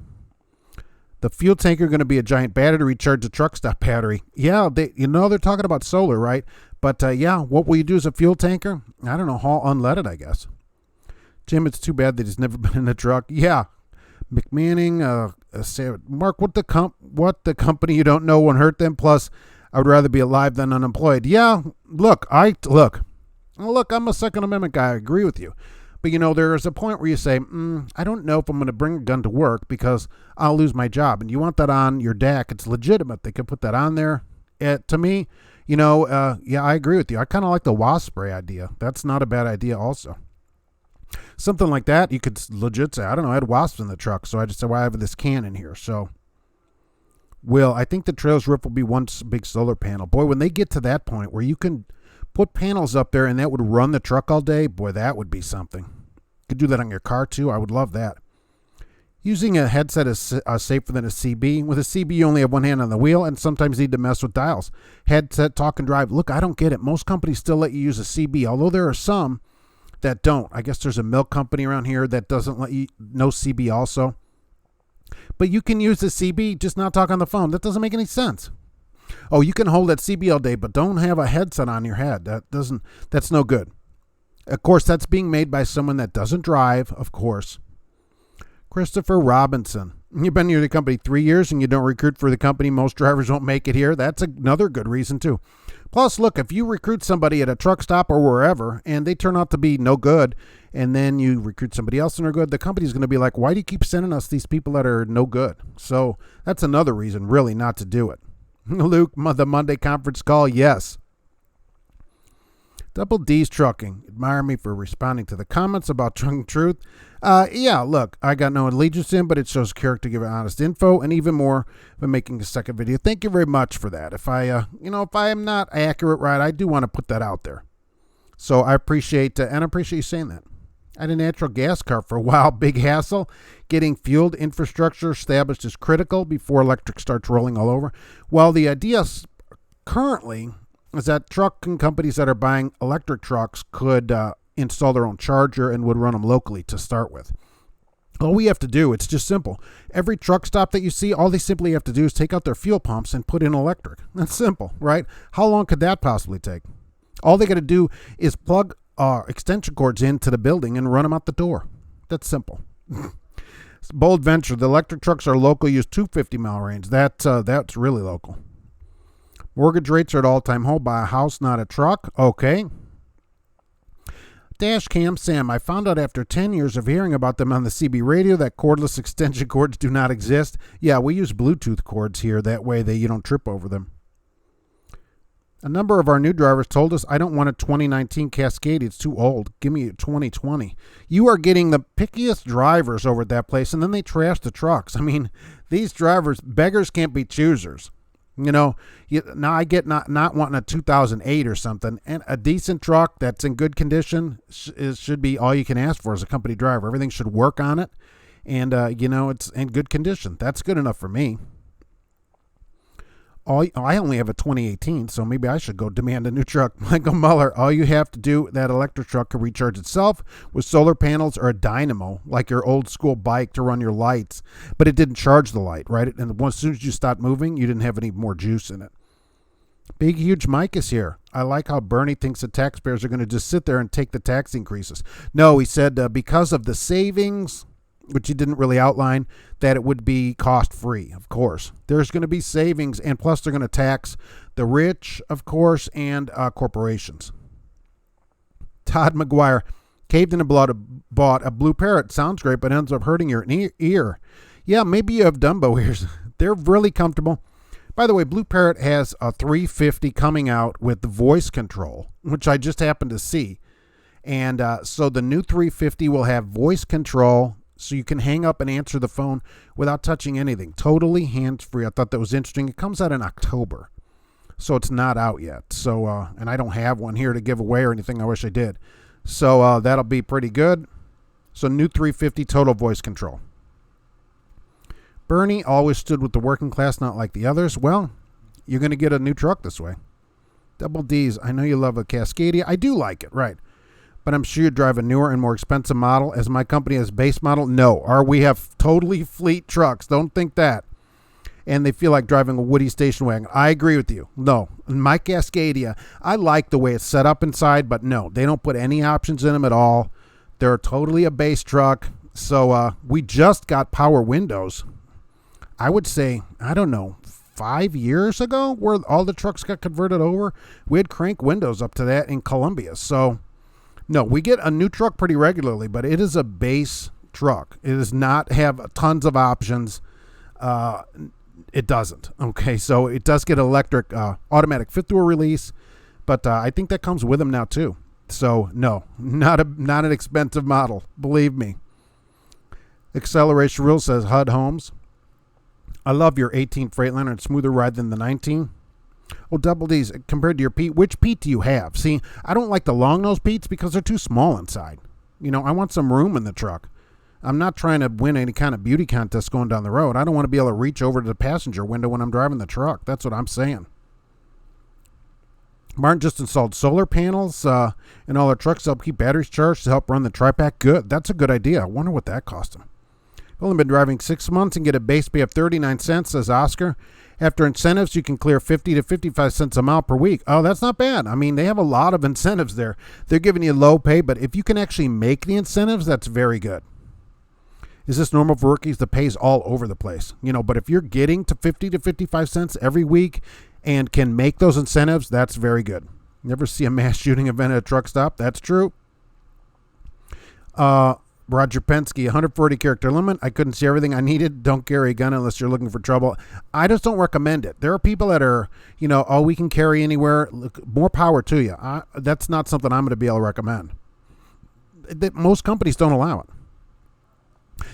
The fuel tanker going to be a giant battery to recharge the truck stop battery. Yeah, they're talking about solar, right? But what will you do as a fuel tanker? I don't know, haul unleaded, I guess. Jim, it's too bad that he's never been in a truck. Yeah, McManning, Mark, what the company you don't know won't hurt them. Plus, I would rather be alive than unemployed. Yeah, look, I'm a Second Amendment guy. I agree with you. But, there is a point where you say, I don't know if I'm going to bring a gun to work because I'll lose my job. And you want that on your DAC. It's legitimate. They can put that on there. To me, I agree with you. I kind of like the wasp spray idea. That's not a bad idea also. Something like that, you could legit say, I don't know, I had wasps in the truck. So I just said, well, I have this can in here. So, I think the Trails roof will be one big solar panel. Boy, when they get to that point where you can put panels up there and that would run the truck all day, boy, that would be something. You could do that on your car too. I would love that. Using a headset is safer than a CB. With a CB, you only have one hand on the wheel and sometimes need to mess with dials. Headset, talk and drive. Look, I don't get it. Most companies still let you use a CB, although there are some that don't. I guess there's a milk company around here that doesn't let you, no CB also. But you can use the CB, just not talk on the phone. That doesn't make any sense. Oh, you can hold that CB all day, but don't have a headset on your head. That's no good. Of course, that's being made by someone that doesn't drive, of course. Christopher Robinson. You've been near the company 3 years and you don't recruit for the company. Most drivers won't make it here. That's another good reason, too. Plus, look, if you recruit somebody at a truck stop or wherever and they turn out to be no good and then you recruit somebody else and they're good, the company's going to be like, why do you keep sending us these people that are no good? So that's another reason really not to do it. Luke, the Monday conference call, yes. Double D's Trucking. Admire me for responding to the comments about Trucking Truth. Look, I got no allegiance to him, but it shows character, give honest info, and even more when making a second video. Thank you very much for that. If I am not accurate, right, I do want to put that out there. So I appreciate, and I appreciate you saying that. I had a natural gas car for a while. Big hassle. Getting fueled infrastructure established is critical before electric starts rolling all over. Well, the idea currently is that trucking companies that are buying electric trucks could install their own charger and would run them locally to start with. All we have to do, it's just simple. Every truck stop that you see, all they simply have to do is take out their fuel pumps and put in electric. That's simple, right? How long could that possibly take? All they got to do is plug extension cords into the building and run them out the door. That's simple. Bold venture. The electric trucks are local, use 250-mile range. That's really local. Mortgage rates are at all-time low. Buy a house, not a truck. Okay. Dash Cam Sam, I found out after 10 years of hearing about them on the CB radio that cordless extension cords do not exist. Yeah, we use Bluetooth cords here. That way you don't trip over them. A number of our new drivers told us, I don't want a 2019 Cascade. It's too old. Give me a 2020. You are getting the pickiest drivers over at that place, and then they trash the trucks. I mean, these drivers, beggars can't be choosers. Now I get not wanting a 2008 or something, and a decent truck that's in good condition should be all you can ask for as a company driver. Everything should work on it, and it's in good condition. That's good enough for me. I only have a 2018, so maybe I should go demand a new truck. Michael Muller, all you have to do, that electric truck can recharge itself with solar panels or a dynamo, like your old school bike, to run your lights, but it didn't charge the light, right? And as soon as you stopped moving, you didn't have any more juice in it. Big, huge Mike is here. I like how Bernie thinks the taxpayers are going to just sit there and take the tax increases. No, he said because of the savings, which he didn't really outline, that it would be cost-free, of course. There's going to be savings, and plus they're going to tax the rich, of course, and corporations. Todd McGuire, caved in and bought a blue parrot. Sounds great, but ends up hurting your ear. Yeah, maybe you have Dumbo ears. They're really comfortable. By the way, Blue Parrot has a 350 coming out with voice control, which I just happened to see. And so the new 350 will have voice control, so you can hang up and answer the phone without touching anything. Totally hands-free. I thought that was interesting. It comes out in October, so it's not out yet. So, and I don't have one here to give away or anything. I wish I did. So that'll be pretty good. So new 350 total voice control. Bernie always stood with the working class, not like the others. Well, you're going to get a new truck this way. Double D's, I know you love a Cascadia. I do like it, right. But I'm sure you drive a newer and more expensive model. As my company has base model, no. Or we have totally fleet trucks. Don't think that. And they feel like driving a Woody station wagon. I agree with you. No. My Cascadia, I like the way it's set up inside, but no. They don't put any options in them at all. They're totally a base truck. So we just got power windows. I would say, I don't know, 5 years ago, where all the trucks got converted over. We had crank windows up to that in Columbia. So no, we get a new truck pretty regularly, but it is a base truck. It does not have tons of options. It doesn't. Okay, so it does get electric automatic fifth wheel release, but I think that comes with them now too. So no, not an expensive model. Believe me. Acceleration Rule says HUD Homes. I love your 18 Freightliner and smoother ride than the 19. Oh, Double D's, compared to your Pete, which Pete do you have? See, I don't like the long nose Pete's because they're too small inside. I want some room in the truck. I'm not trying to win any kind of beauty contest going down the road. I don't want to be able to reach over to the passenger window when I'm driving the truck. That's what I'm saying. Martin just installed solar panels in all their trucks to help keep batteries charged to help run the tri-pack. Good. That's a good idea. I wonder what that cost him. I've only been driving 6 months and get a base pay of 39 cents, says Oscar. After incentives, you can clear 50 to 55 cents a mile per week. Oh, that's not bad. I mean, they have a lot of incentives there. They're giving you low pay, but if you can actually make the incentives, that's very good. Is this normal for rookies? The pay's all over the place. But if you're getting to 50 to 55 cents every week and can make those incentives, that's very good. Never see a mass shooting event at a truck stop. That's true. Roger Penske, 140 character limit. I couldn't see everything I needed. Don't carry a gun unless you're looking for trouble. I just don't recommend it. There are people that are, oh, we can carry anywhere. Look, more power to you. That's not something I'm going to be able to recommend. Most companies don't allow it.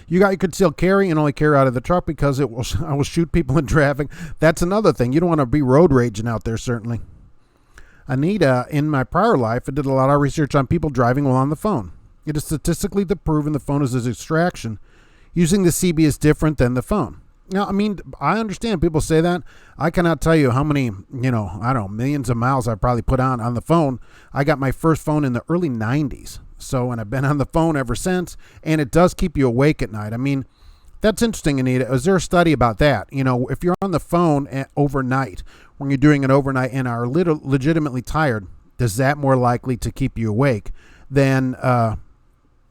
You could still carry and only carry out of the truck because I will shoot people in traffic. That's another thing. You don't want to be road raging out there, certainly. Anita, in my prior life, I did a lot of research on people driving while on the phone. It is statistically proven the phone is a distraction. Using the CB is different than the phone. Now, I mean, I understand people say that. I cannot tell you how many, millions of miles I've probably put on the phone. I got my first phone in the early 90s. So, and I've been on the phone ever since, and it does keep you awake at night. I mean, that's interesting, Anita. Is there a study about that? If you're on the phone overnight, when you're doing it overnight and are legitimately tired, is that more likely to keep you awake than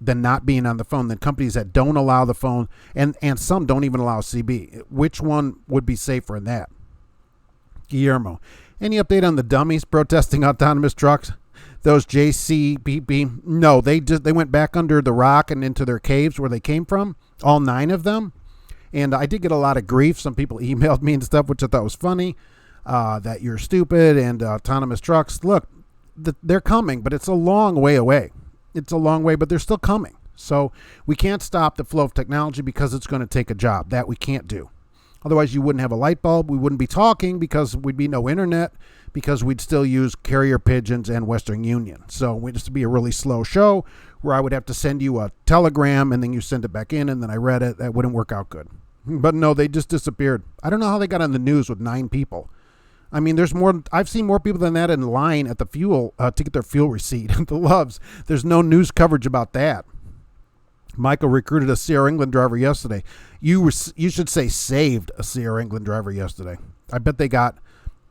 not being on the phone? Than companies that don't allow the phone, and some don't even allow CB. Which one would be safer in that? Guillermo, any update on the dummies protesting autonomous trucks? Those JCBB? No, they went back under the rock and into their caves where they came from, all 9 of them. And I did get a lot of grief. Some people emailed me and stuff, which I thought was funny, that you're stupid and autonomous trucks. Look, they're coming, but it's a long way away. It's a long way, but they're still coming. So we can't stop the flow of technology because it's going to take a job. That we can't do. Otherwise, you wouldn't have a light bulb. We wouldn't be talking because we'd be no internet, because we'd still use carrier pigeons and Western Union. So we'd just be a really slow show where I would have to send you a telegram and then you send it back in and then I read it. That wouldn't work out good. But no, they just disappeared. I don't know how they got on the news with 9 people. I mean, there's more. I've seen more people than that in line at the fuel to get their fuel receipt at the Loves. There's no news coverage about that. Michael recruited a Sierra England driver yesterday. You should say saved a Sierra England driver yesterday. I bet they got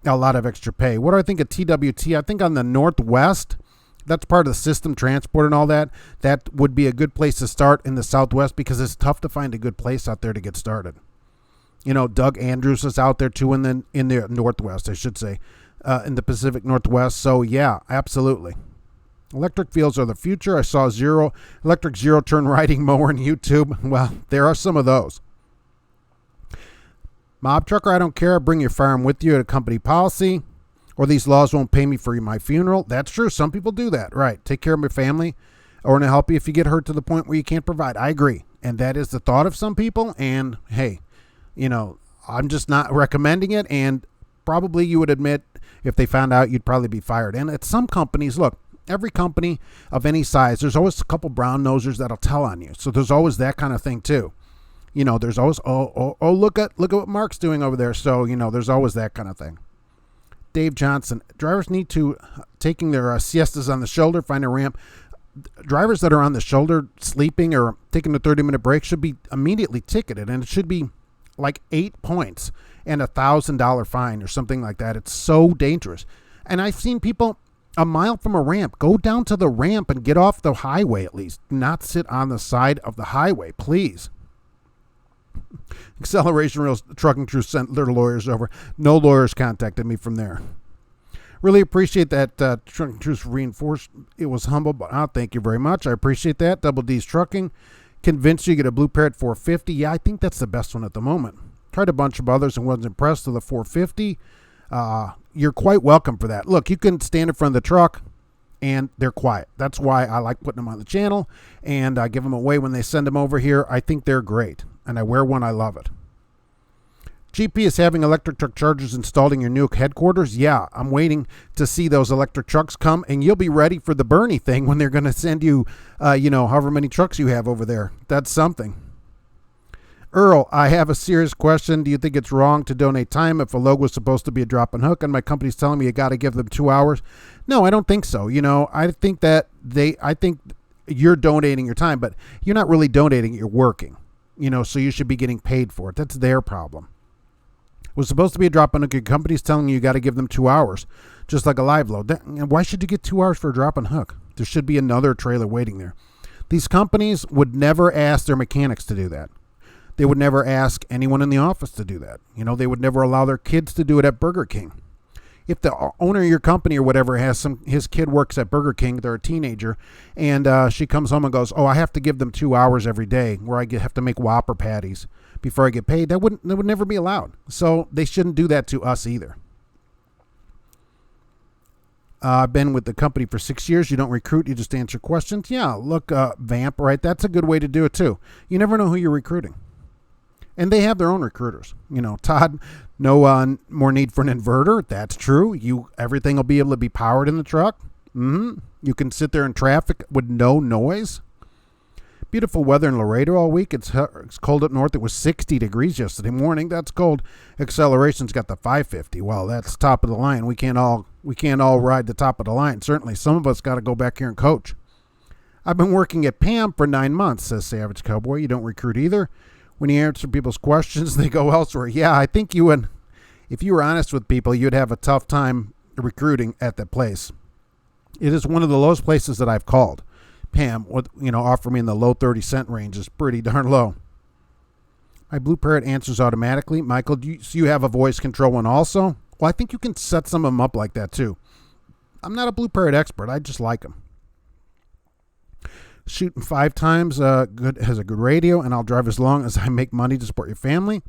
a lot of extra pay. What do I think of TWT? I think on the Northwest, that's part of the system transport and all that. That would be a good place to start in the Southwest because it's tough to find a good place out there to get started. You know, Doug Andrews is out there too in the Northwest, I should say, in the Pacific Northwest. So yeah, absolutely. Electric fields are the future. I saw electric zero-turn riding mower on YouTube. Well, there are some of those. Mob trucker, I don't care. Bring your firearm with you at a company policy, or these laws won't pay me for my funeral. That's true. Some people do that. Right. Take care of my family, or to help you if you get hurt to the point where you can't provide. I agree. And that is the thought of some people. And hey, you know, I'm just not recommending it. And probably you would admit if they found out, you'd probably be fired. And at some companies, look, every company of any size, there's always a couple brown nosers that'll tell on you. So there's always that kind of thing too. You know, there's always, look at what Mark's doing over there. So, you know, there's always that kind of thing. Dave Johnson, drivers need to taking their siestas on the shoulder, find a ramp. Drivers that are on the shoulder sleeping or taking a 30-minute break should be immediately ticketed, and it should be like 8 points and $1,000 fine or something like that. It's so dangerous. And I've seen people a mile from a ramp go down to the ramp and get off the highway at least. Do not sit on the side of the highway, please. Acceleration Rails Trucking Crew sent their lawyers over. No lawyers contacted me from there. Really appreciate that. Trucking Crew's reinforced. It was humble, but thank you very much. I appreciate that. Double D's Trucking. Convinced you get a Blue Parrot 450. Yeah, I think that's the best one at the moment. Tried a bunch of others and wasn't impressed with the 450. You're quite welcome for that. Look, you can stand in front of the truck and they're quiet. That's why I like putting them on the channel, and I give them away when they send them over here. I think they're great, and I wear one. I love it. GP is having electric truck chargers installed in your new headquarters. Yeah, I'm waiting to see those electric trucks come, and you'll be ready for the Bernie thing when they're going to send you, however many trucks you have over there. That's something. Earl, I have a serious question. Do you think it's wrong to donate time if a logo is supposed to be a drop and hook and my company's telling me you got to give them 2 hours? No, I don't think so. You know, I think you're donating your time, but you're not really donating. You're working, so you should be getting paid for it. That's their problem. It was supposed to be a drop and hook. Your company's telling you got to give them 2 hours, just like a live load. Why should you get 2 hours for a drop and hook? There should be another trailer waiting there. These companies would never ask their mechanics to do that. They would never ask anyone in the office to do that. They would never allow their kids to do it at Burger King. If the owner of your company or whatever his kid works at Burger King, they're a teenager, and she comes home and goes, I have to give them 2 hours every day where I have to make Whopper patties before I get paid. That would never be allowed. So they shouldn't do that to us either. I've been with the company for 6 years. You don't recruit, you just answer questions. Yeah, look, Vamp, right? That's a good way to do it too. You never know who you're recruiting. And they have their own recruiters. Todd, no more need for an inverter. That's true. Everything will be able to be powered in the truck. You can sit there in traffic with no noise. Beautiful weather in Laredo all week. It's cold up north. It was 60 degrees yesterday morning. That's cold. Acceleration's got the 550. Well, that's top of the line. We can't all ride the top of the line. Certainly, some of us got to go back here and coach. I've been working at PAM for 9 months, says Savage Cowboy. You don't recruit either. When you answer people's questions, they go elsewhere. Yeah, I think if you were honest with people, you'd have a tough time recruiting at that place. It is one of the lowest places that I've called. Pam, offer me in the low 30-cent range is pretty darn low. My Blue Parrot answers automatically. Michael, do you have a voice control one also? Well, I think you can set some of them up like that too. I'm not a Blue Parrot expert. I just like them. Shooting 5 times has a good radio, and I'll drive as long as I make money to support your family.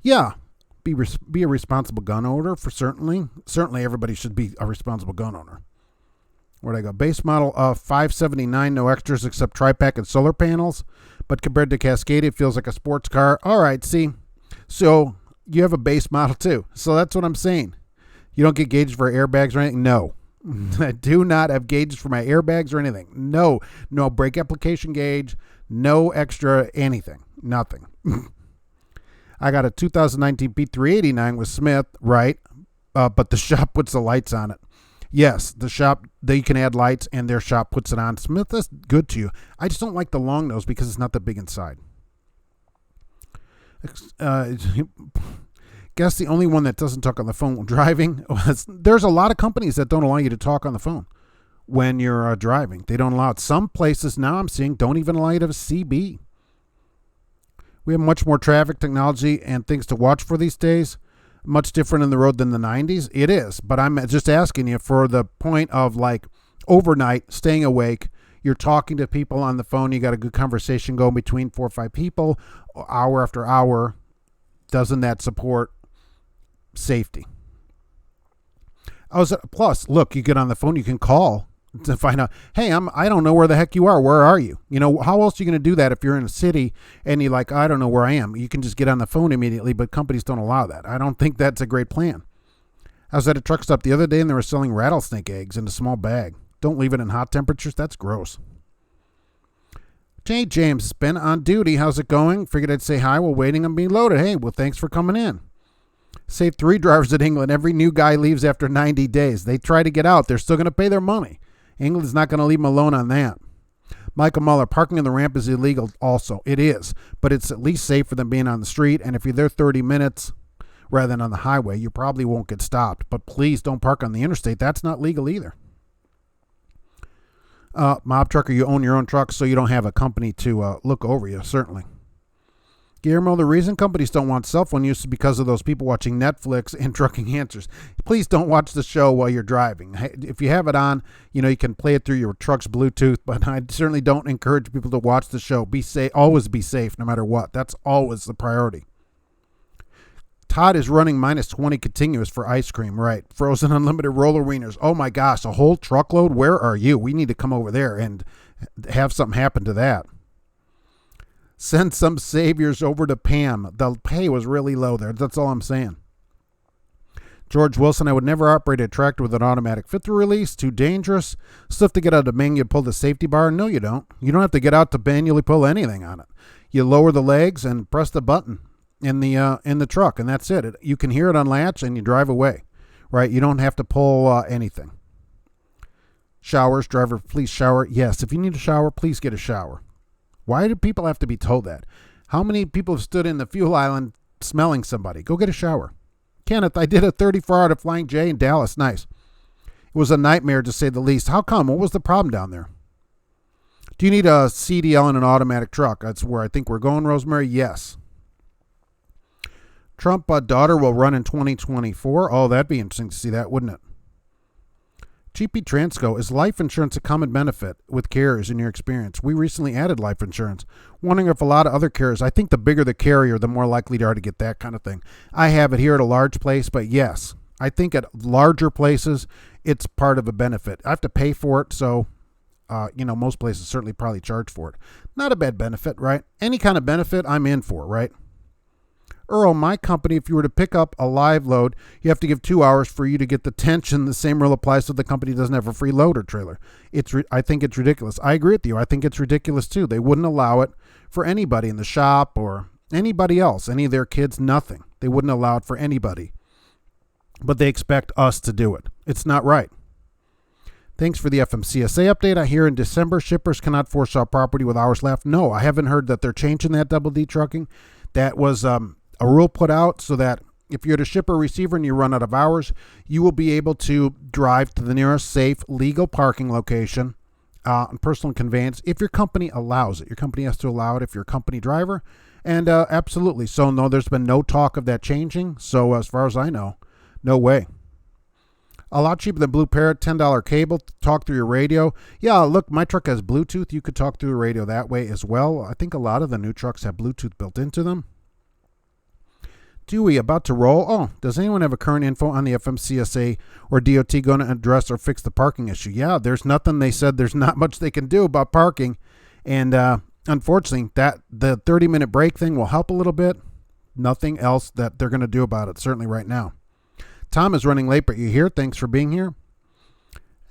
Yeah, be a responsible gun owner for certainly everybody should be a responsible gun owner. Where'd I go? Base model 579, no extras except tri-pack and solar panels, but compared to Cascade, it feels like a sports car. All right, see, so you have a base model too. So that's what I'm saying. You don't get gauges for airbags or anything? No. I do not have gauges for my airbags or anything. No brake application gauge, no extra anything, nothing. I got a 2019 P389 with Smith, right? But the shop puts the lights on it. Yes, the shop, they can add lights and their shop puts it on. Smith is good to you. I just don't like the long nose because it's not that big inside. Guess the only one that doesn't talk on the phone while driving. There's a lot of companies that don't allow you to talk on the phone when you're driving. They don't allow it. Some places now I'm seeing don't even allow you to have a CB. We have much more traffic technology and things to watch for these days. Much different in the road than the 90s. It is, but I'm just asking you for the point of like overnight, staying awake. You're talking to people on the phone. You got a good conversation going between 4 or 5 people, hour after hour. Doesn't that support safety? Plus, look, you get on the phone, you can call to find out, hey, I don't know where the heck you are. Where are you? You know, how else are you going to do that if you're in a city and you're like, I don't know where I am? You can just get on the phone immediately, but companies don't allow that. I don't think that's a great plan. I was at a truck stop the other day and they were selling rattlesnake eggs in a small bag. Don't leave it in hot temperatures. That's gross. Hey, James, it's been on duty. How's it going? Figured I'd say hi while waiting on being loaded. Hey, well, thanks for coming in. Saved 3 drivers at England. Every new guy leaves after 90 days. They try to get out. They're still going to pay their money. England's not going to leave them alone on that. Michael Muller, parking on the ramp is illegal also. It is, but it's at least safer than being on the street. And if you're there 30 minutes rather than on the highway, you probably won't get stopped. But please don't park on the interstate. That's not legal either. Mob trucker, you own your own truck, so you don't have a company to look over you, certainly. Guillermo, the reason companies don't want cell phone use is because of those people watching Netflix and Trucking Answers. Please don't watch the show while you're driving. If you have it on, you know, you can play it through your truck's Bluetooth, but I certainly don't encourage people to watch the show. Be safe. Always be safe, no matter what. That's always the priority. Todd is running -20 continuous for ice cream, right? Frozen unlimited roller wieners. Oh my gosh, a whole truckload? Where are you? We need to come over there and have something happen to that. Send some saviors over to Pam. The pay was really low there. That's all I'm saying. George Wilson, I would never operate a tractor with an automatic fifth-through release. Too dangerous. Still have to get out of manually pull the safety bar. No, you don't. You don't have to get out to manually pull anything on it. You lower the legs and press the button in the truck, and that's it. You can hear it unlatch, and you drive away. Right? You don't have to pull anything. Showers, driver, please shower. Yes, if you need a shower, please get a shower. Why do people have to be told that? How many people have stood in the fuel island smelling somebody? Go get a shower. Kenneth, I did a 34-hour to Flying J in Dallas. Nice. It was a nightmare to say the least. How come? What was the problem down there? Do you need a CDL in an automatic truck? That's where I think we're going, Rosemary. Yes. Trump daughter will run in 2024. Oh, that'd be interesting to see that, wouldn't it? GP Transco, is life insurance a common benefit with carriers in your experience? We recently added life insurance. Wondering if a lot of other carriers, I think the bigger the carrier, the more likely they are to get that kind of thing. I have it here at a large place, but yes, I think at larger places, it's part of a benefit. I have to pay for it, so, most places certainly probably charge for it. Not a bad benefit, right? Any kind of benefit I'm in for, right? Earl, my company, if you were to pick up a live load, you have to give 2 hours for you to get the detention. The same rule applies to the company doesn't have a free loader trailer. I think it's ridiculous. I agree with you. I think it's ridiculous too. They wouldn't allow it for anybody in the shop or anybody else, any of their kids, nothing. They wouldn't allow it for anybody. But they expect us to do it. It's not right. Thanks for the FMCSA update. I hear in December shippers cannot force out property with hours left. No, I haven't heard that they're changing that double D trucking. That was a rule put out so that if you're at a shipper receiver and you run out of hours, you will be able to drive to the nearest safe legal parking location on personal conveyance if your company allows it. Your company has to allow it if you're a company driver. And absolutely. So no, there's been no talk of that changing. So as far as I know, no way. A lot cheaper than Blue Parrot, $10 cable, talk through your radio. Yeah, look, my truck has Bluetooth. You could talk through the radio that way as well. I think a lot of the new trucks have Bluetooth built into them. Dewey, about to roll. Oh, does anyone have a current info on the FMCSA or DOT going to address or fix the parking issue? Yeah, there's nothing. They said there's not much they can do about parking. And unfortunately, that the 30-minute break thing will help a little bit. nothing else that they're going to do about it, certainly right now. Tom is running late, but you're here. Thanks for being here.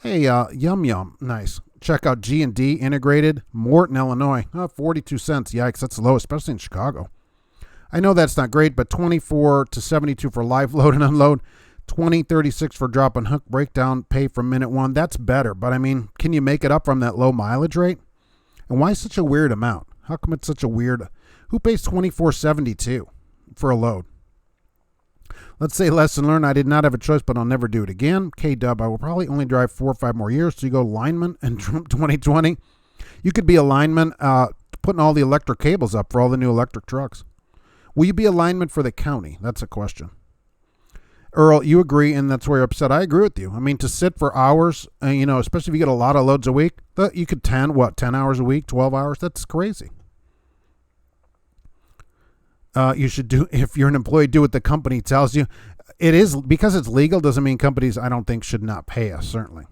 Hey, Yum Yum. Nice. Check out G&D Integrated, Morton, Illinois. 42 cents. Yikes, that's low, especially in Chicago. I know that's not great, but 24 to 72 for live load and unload. 20.36 for drop and hook breakdown pay from minute one. That's better, but I mean, can you make it up from that low mileage rate? And why such a weird amount? How come it's such a weird? Who pays 24.72 for a load? Let's say lesson learned. I did not have a choice, but I'll never do it again. K-Dub, I will probably only drive 4 or 5 more years. So you go lineman in 2020. You could be a lineman putting all the electric cables up for all the new electric trucks. Will you be a lineman for the county? That's a question. Earl, you agree, and that's where you're upset. I agree with you. I mean, to sit for hours, especially if you get a lot of loads a week, you could 10 hours a week, 12 hours? That's crazy. You should do, if you're an employee, do what the company tells you. It is, because it's legal, doesn't mean companies, I don't think, should not pay us, certainly.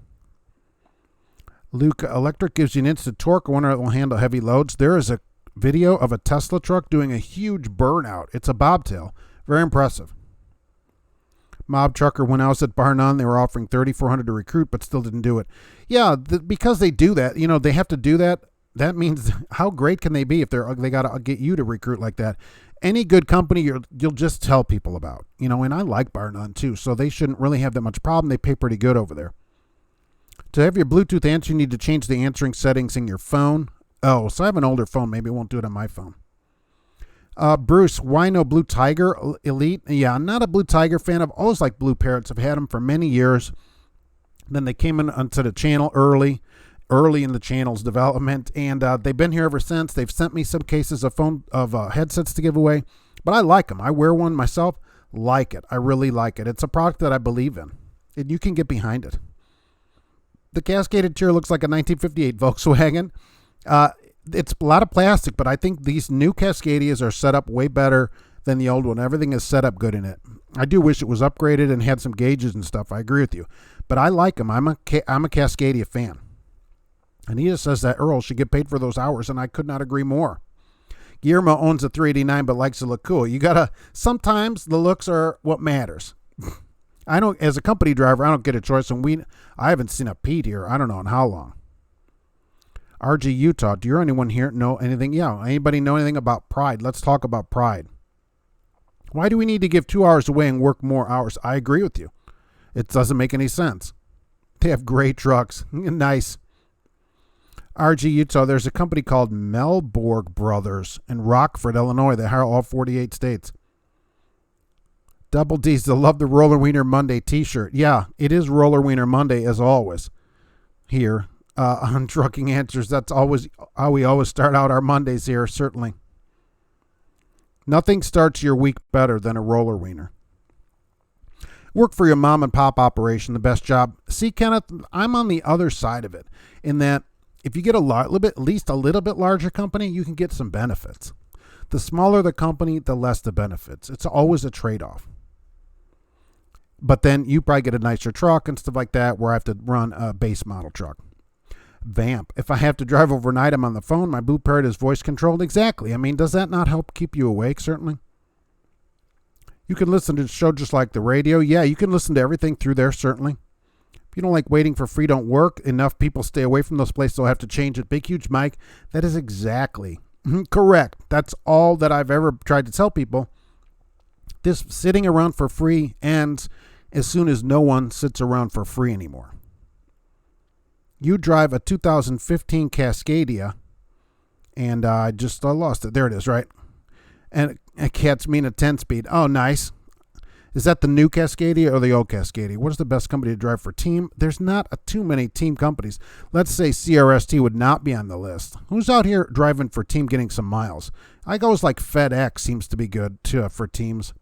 Luke, electric gives you an instant torque. I wonder if it will handle heavy loads. There is a video of a Tesla truck doing a huge burnout. It's a bobtail. Very impressive. Mob trucker, when I was at Bar None, they were offering $3,400 to recruit, but still didn't do it. Yeah, because they do that, they have to do that. That means how great can they be if they got to get you to recruit like that? Any good company you'll just tell people about, and I like Bar None too, so they shouldn't really have that much problem. They pay pretty good over there. To have your Bluetooth answer, you need to change the answering settings in your phone. Oh, so I have an older phone. Maybe it won't do it on my phone. Bruce, why no Blue Tiger Elite? Yeah, I'm not a Blue Tiger fan. I've always liked Blue Parrots. I've had them for many years. Then they came in onto the channel early in the channel's development, and they've been here ever since. They've sent me some cases of headsets to give away, but I like them. I wear one myself. Like it. I really like it. It's a product that I believe in, and you can get behind it. The cascaded tier looks like a 1958 Volkswagen. It's a lot of plastic, but I think these new Cascadias are set up way better than the old one. Everything is set up good in it. I do wish it was upgraded and had some gauges and stuff. I agree with you, but I like them. I'm a Cascadia fan. Anita says that Earl should get paid for those hours, and I could not agree more. Guillermo owns a 389 but likes to look cool. Sometimes the looks are what matters. As a company driver, I don't get a choice, and I haven't seen a Pete here. I don't know in how long. RG Utah, do anyone here know anything? Yeah, anybody know anything about Pride? Let's talk about Pride. Why do we need to give 2 hours away and work more hours? I agree with you. It doesn't make any sense. They have great trucks. Nice. RG Utah, there's a company called Melborg Brothers in Rockford, Illinois. They hire all 48 states. Double D's, they love the Roller Wiener Monday t-shirt. Yeah, it is Roller Wiener Monday as always here. On Trucking Answers, that's always how we always start out our Mondays here, certainly. Nothing starts your week better than a roller wiener. Work for your mom and pop operation, the best job. See, Kenneth, I'm on the other side of it, in that if you get at least a little bit larger company, you can get some benefits. The smaller the company, the less the benefits. It's always a trade-off. But then you probably get a nicer truck and stuff like that, where I have to run a base model truck. Vamp. If I have to drive overnight, I'm on the phone. My Blue Parrot is voice controlled. Exactly. I mean, does that not help keep you awake? Certainly. You can listen to the show just like the radio. Yeah, you can listen to everything through there, certainly. If you don't like waiting for free, don't work. Enough people stay away from those places, they'll have to change it. Big, huge Mike. That is exactly correct. That's all that I've ever tried to tell people. This sitting around for free ends as soon as no one sits around for free anymore. You drive a 2015 Cascadia, and I just lost it. There it is, right? And a cat's mean a 10-speed. Oh, nice. Is that the new Cascadia or the old Cascadia? What is the best company to drive for team? There's not too many team companies. Let's say CRST would not be on the list. Who's out here driving for team getting some miles? I goes like FedEx seems to be good too, for teams.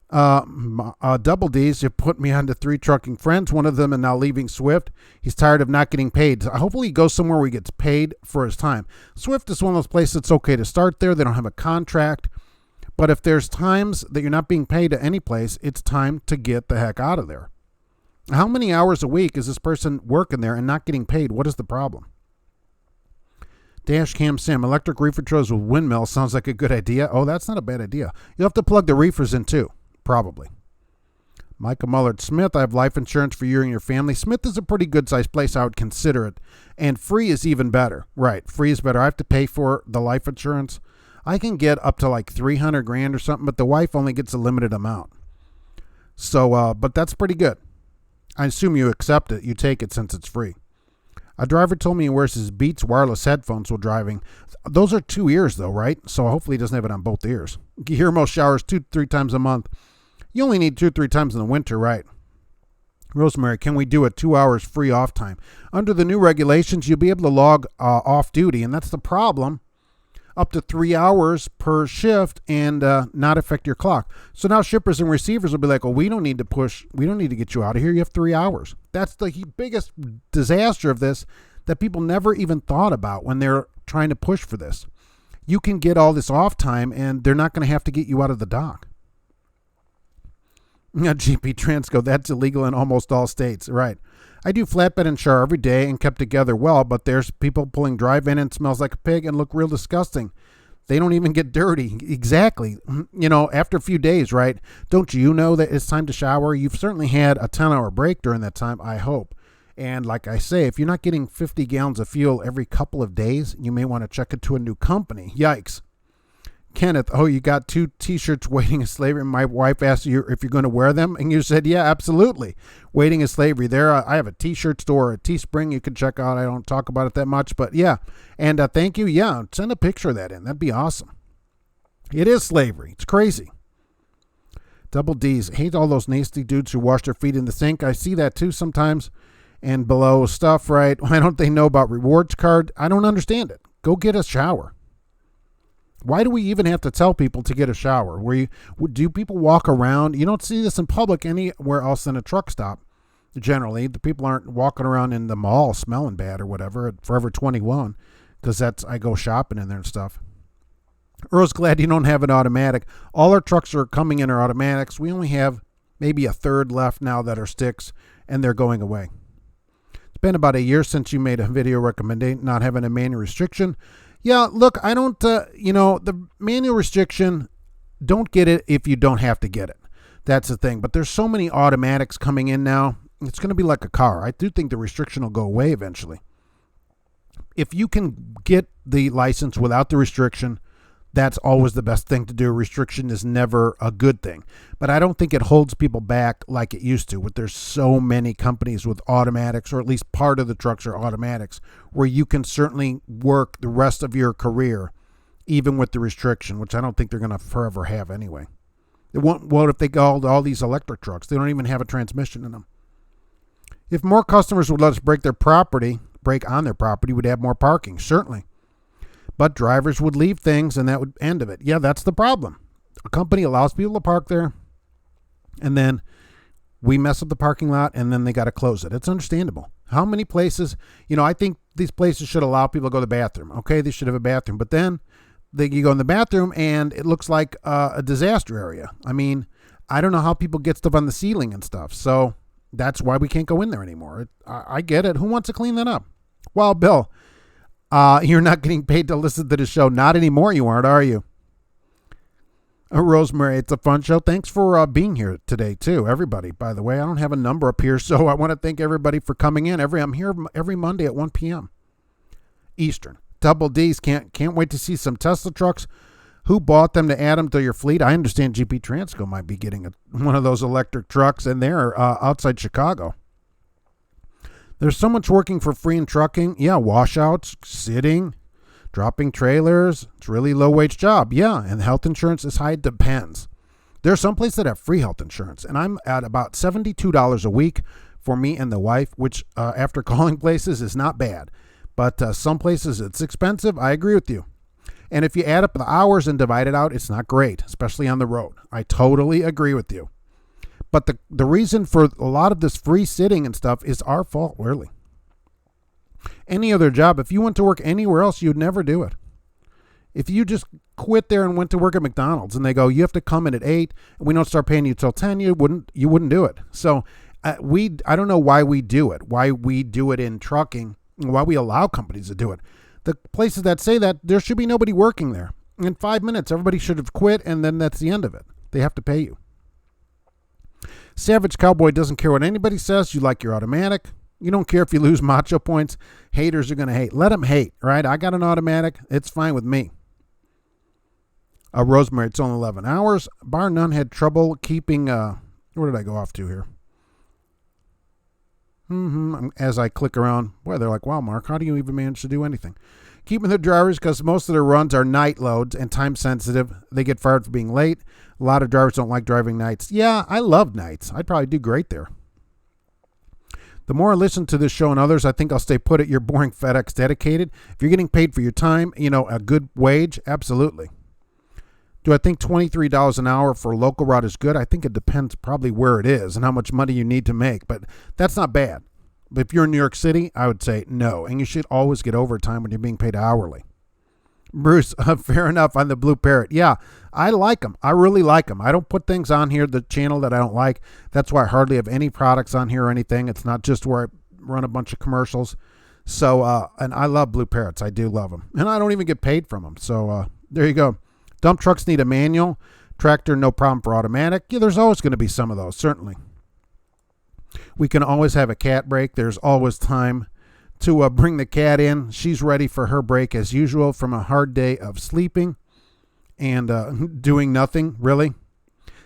Double D's, you put me on to 3 trucking friends. One of them is now leaving Swift. He's tired of not getting paid. Hopefully he goes somewhere where he gets paid for his time. Swift is one of those places it's okay to start there. They don't have a contract. But if there's times that you're not being paid at any place, it's time to get the heck out of there. How many hours a week is this person working there and not getting paid? What is the problem? Dash Cam Sam, electric reefer trailers with windmills sounds like a good idea. Oh, that's not a bad idea. You'll have to plug the reefers in too, probably. Micah Mullard Smith, I have life insurance for you and your family. Smith is a pretty good sized place. I would consider it. And free is even better. Right, free is better. I have to pay for the life insurance. I can get up to like $300,000 or something, but the wife only gets a limited amount. So, but that's pretty good. I assume you accept it. You take it since it's free. A driver told me he wears his Beats wireless headphones while driving. Those are 2 ears though, right? So hopefully he doesn't have it on both ears. Guillermo showers 2-3 times a month. You only need 2-3 times in the winter, right? Rosemary, can we do a 2 hours free off time? Under the new regulations, you'll be able to log off duty, and that's the problem. Up to 3 hours per shift and not affect your clock. So now shippers and receivers will be like, well, we don't need to get you out of here. You have 3 hours. That's the biggest disaster of this that people never even thought about when they're trying to push for this. You can get all this off time, and they're not going to have to get you out of the dock. GP Transco, that's illegal in almost all states. Right. I do flatbed and shower every day and kept together well, but there's people pulling drive-in and smells like a pig and look real disgusting. They don't even get dirty. Exactly. You know, after a few days, right? Don't you know that it's time to shower? You've certainly had a 10-hour break during that time, I hope. And like I say, if you're not getting 50 gallons of fuel every couple of days, you may want to check into a new company. Yikes. Kenneth, oh, you got 2 T-shirts, Waiting is Slavery. My wife asked you if you're going to wear them, and you said, yeah, absolutely. Waiting is Slavery. There, I have a T-shirt store, a Teespring you can check out. I don't talk about it that much, but yeah. And thank you. Yeah, send a picture of that in. That'd be awesome. It is slavery. It's crazy. Double D's. Hate all those nasty dudes who wash their feet in the sink. I see that too sometimes. And below stuff, right? Why don't they know about rewards card? I don't understand it. Go get a shower. Why do we even have to tell people to get a shower? Do people walk around? You don't see this in public anywhere else than a truck stop. Generally, the people aren't walking around in the mall smelling bad or whatever at Forever 21, because I go shopping in there and stuff. Earl's glad you don't have an automatic. All our trucks are coming in are automatics. We only have maybe a third left now that are sticks, and they're going away. It's been about a year since you made a video recommending not having a manual restriction. Yeah, look, I don't, the manual restriction, don't get it if you don't have to get it. That's the thing. But there's so many automatics coming in now. It's going to be like a car. I do think the restriction will go away eventually. If you can get the license without the restriction, that's always the best thing to do. Restriction is never a good thing. But I don't think it holds people back like it used to. There's so many companies with automatics, or at least part of the trucks are automatics, where you can certainly work the rest of your career, even with the restriction, which I don't think they're going to forever have anyway. What if they go all these electric trucks? They don't even have a transmission in them. If more customers would let us break on their property, we'd have more parking, certainly. But drivers would leave things, and that would end of it. Yeah, that's the problem. A company allows people to park there, and then we mess up the parking lot, and then they got to close it. It's understandable. How many places, I think these places should allow people to go to the bathroom. Okay, they should have a bathroom. But then you go in the bathroom, and it looks like a disaster area. I mean, I don't know how people get stuff on the ceiling and stuff. So that's why we can't go in there anymore. I get it. Who wants to clean that up? Well, Bill, you're not getting paid to listen to the show. Not anymore, you aren't, are you? Rosemary, it's a fun show. Thanks for being here today, too, everybody. By the way, I don't have a number up here, so I want to thank everybody for coming in. I'm here every Monday at 1 p.m. Eastern. Double D's, can't wait to see some Tesla trucks. Who bought them to add them to your fleet? I understand GP Transco might be getting one of those electric trucks, and they're outside Chicago. There's so much working for free in trucking. Yeah, washouts, sitting, dropping trailers. It's a really low-wage job. Yeah, and health insurance is high. It depends. There are some places that have free health insurance, and I'm at about $72 a week for me and the wife, which after calling places is not bad. But some places it's expensive. I agree with you. And if you add up the hours and divide it out, it's not great, especially on the road. I totally agree with you. But the reason for a lot of this free sitting and stuff is our fault, really. Any other job, if you went to work anywhere else, you'd never do it. If you just quit there and went to work at McDonald's and they go, you have to come in at 8 and we don't start paying you till 10, you wouldn't do it. So I don't know why we do it, why we do it in trucking, why we allow companies to do it. The places that say that, there should be nobody working there. In 5 minutes, everybody should have quit, and then that's the end of it. They have to pay you. Savage Cowboy doesn't care what anybody says. You like your automatic. You don't care if you lose macho points. Haters are going to hate. Let them hate, right? I got an automatic. It's fine with me. Rosemary, it's only 11 hours. Bar none had trouble keeping, where did I go off to here? As I click around, boy, they're like, wow, Mark, how do you even manage to do anything? Keeping the drivers, because most of their runs are night loads and time sensitive. They get fired for being late. A lot of drivers don't like driving nights. Yeah, I love nights. I'd probably do great there. The more I listen to this show and others, I think I'll stay put at your boring FedEx dedicated. If you're getting paid for your time, a good wage, absolutely. Do I think $23 an hour for a local route is good? I think it depends probably where it is and how much money you need to make, but that's not bad. But if you're in New York City, I would say no, and you should always get overtime when you're being paid hourly. Bruce, fair enough on the Blue Parrot. Yeah, I like them. I really like them. I don't put things on here, the channel that I don't like. That's why I hardly have any products on here or anything. It's not just where I run a bunch of commercials. So, and I love Blue Parrots. I do love them. And I don't even get paid from them. So, there you go. Dump trucks need a manual. Tractor, no problem for automatic. Yeah, there's always going to be some of those, certainly. We can always have a cat break. There's always time to bring the cat in. She's ready for her break as usual from a hard day of sleeping and doing nothing, really.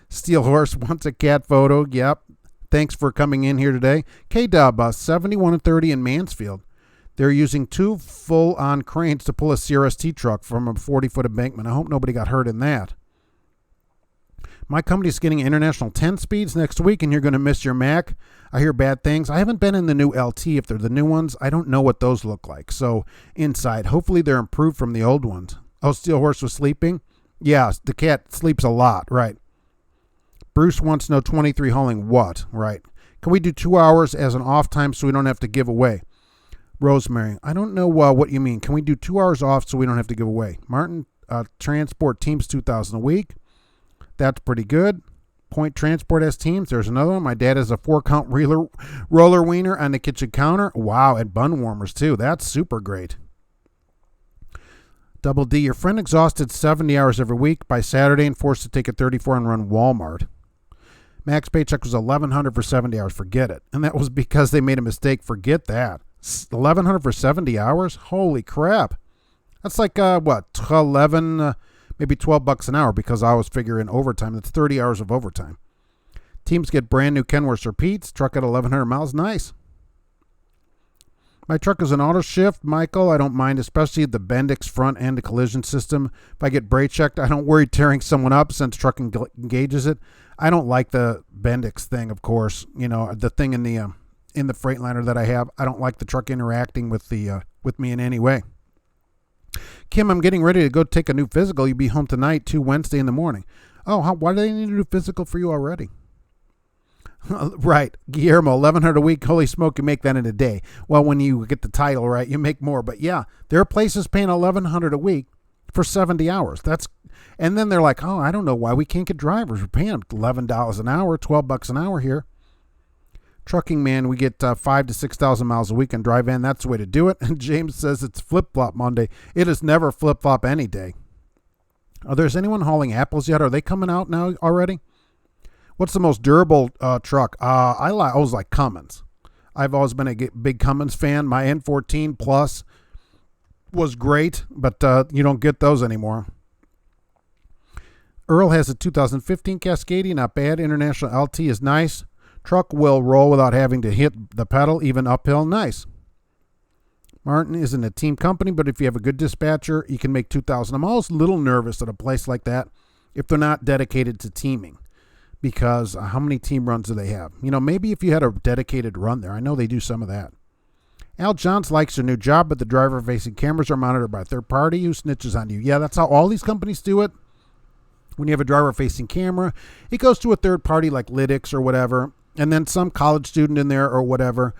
Steel Horse wants a cat photo. Yep. Thanks for coming in here today. K-Dub, 71 and 30 in Mansfield. They're using 2 full-on cranes to pull a CRST truck from a 40-foot embankment. I hope nobody got hurt in that. My company's getting international 10 speeds next week, and you're going to miss your Mac. I hear bad things. I haven't been in the new LT. If they're the new ones, I don't know what those look like. So inside, hopefully they're improved from the old ones. Oh, Steel Horse was sleeping? Yeah, the cat sleeps a lot, right. Bruce wants to know 23 hauling what, right. Can we do 2 hours as an off time so we don't have to give away? Rosemary, I don't know what you mean. Can we do 2 hours off so we don't have to give away? Martin, transport teams 2,000 a week. That's pretty good. Point Transport has teams. There's another one. My dad has a 4-count roller wiener on the kitchen counter. Wow, and bun warmers too. That's super great. Double D, your friend exhausted 70 hours every week by Saturday and forced to take a 34 and run Walmart. Max paycheck was $1,100 for 70 hours. Forget it. And that was because they made a mistake. Forget that. $1,100 for 70 hours? Holy crap. That's like, what, 11, maybe $12 an hour because I was figuring overtime. That's 30 hours of overtime. Teams get brand new Kenworth repeats. Truck at 1,100 miles. Nice. My truck is an auto shift, Michael. I don't mind, especially the Bendix front end collision system. If I get brake checked, I don't worry tearing someone up since truck engages it. I don't like the Bendix thing, of course. The thing in the Freightliner that I have. I don't like the truck interacting with me in any way. Kim, I'm getting ready to go take a new physical. You'll be home tonight, Wednesday in the morning. Oh, why do they need a new physical for you already? Right. Guillermo, 1,100 a week. Holy smoke, you make that in a day. Well, when you get the title, right, you make more. But yeah, there are places paying 1,100 a week for 70 hours. And then they're like, oh, I don't know why we can't get drivers. We're paying them $11 an hour, $12 an hour here. Trucking man, we get 5,000 to 6,000 miles a week and drive in. That's the way to do it. And James says it's flip-flop Monday. It is never flip-flop any day. Are there anyone hauling apples yet? Are they coming out now already? What's the most durable truck? I always like Cummins. I've always been a big Cummins fan. My N14 Plus was great, but you don't get those anymore. Earl has a 2015 Cascadia, not bad. International LT is nice. Truck will roll without having to hit the pedal, even uphill. Nice. Martin isn't a team company, but if you have a good dispatcher, you can make 2,000. I'm always a little nervous at a place like that if they're not dedicated to teaming, because how many team runs do they have? Maybe if you had a dedicated run there. I know they do some of that. Al Johns likes their new job, but the driver-facing cameras are monitored by a third party who snitches on you. Yeah, that's how all these companies do it. When you have a driver-facing camera, it goes to a third party like Lytix or whatever, and then some college student in there or whatever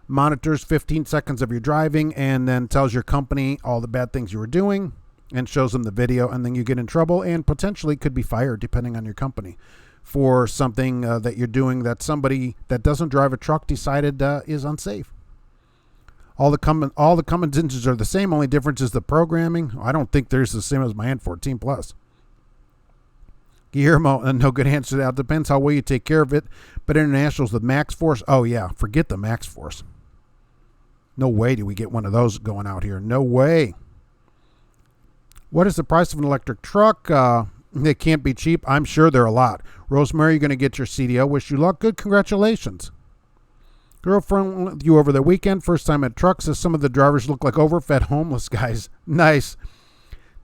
monitors 15 seconds of your driving and then tells your company all the bad things you were doing and shows them the video, and then you get in trouble and potentially could be fired depending on your company for something that you're doing that somebody that doesn't drive a truck decided is unsafe. All the Cummins engines are the same. Only difference is the programming. I don't think there's the same as my N14 Plus. Guillermo, no good answer to that. Depends how well you take care of it. But internationals with Max Force, oh yeah, forget the Max Force. No way do we get one of those going out here. No way. What is the price of an electric truck? They can't be cheap. I'm sure they're a lot. Rosemary, you're going to get your CDL. Wish you luck. Good. Congratulations. Girlfriend with you over the weekend. First time at truck. Says some of the drivers look like overfed homeless guys. Nice.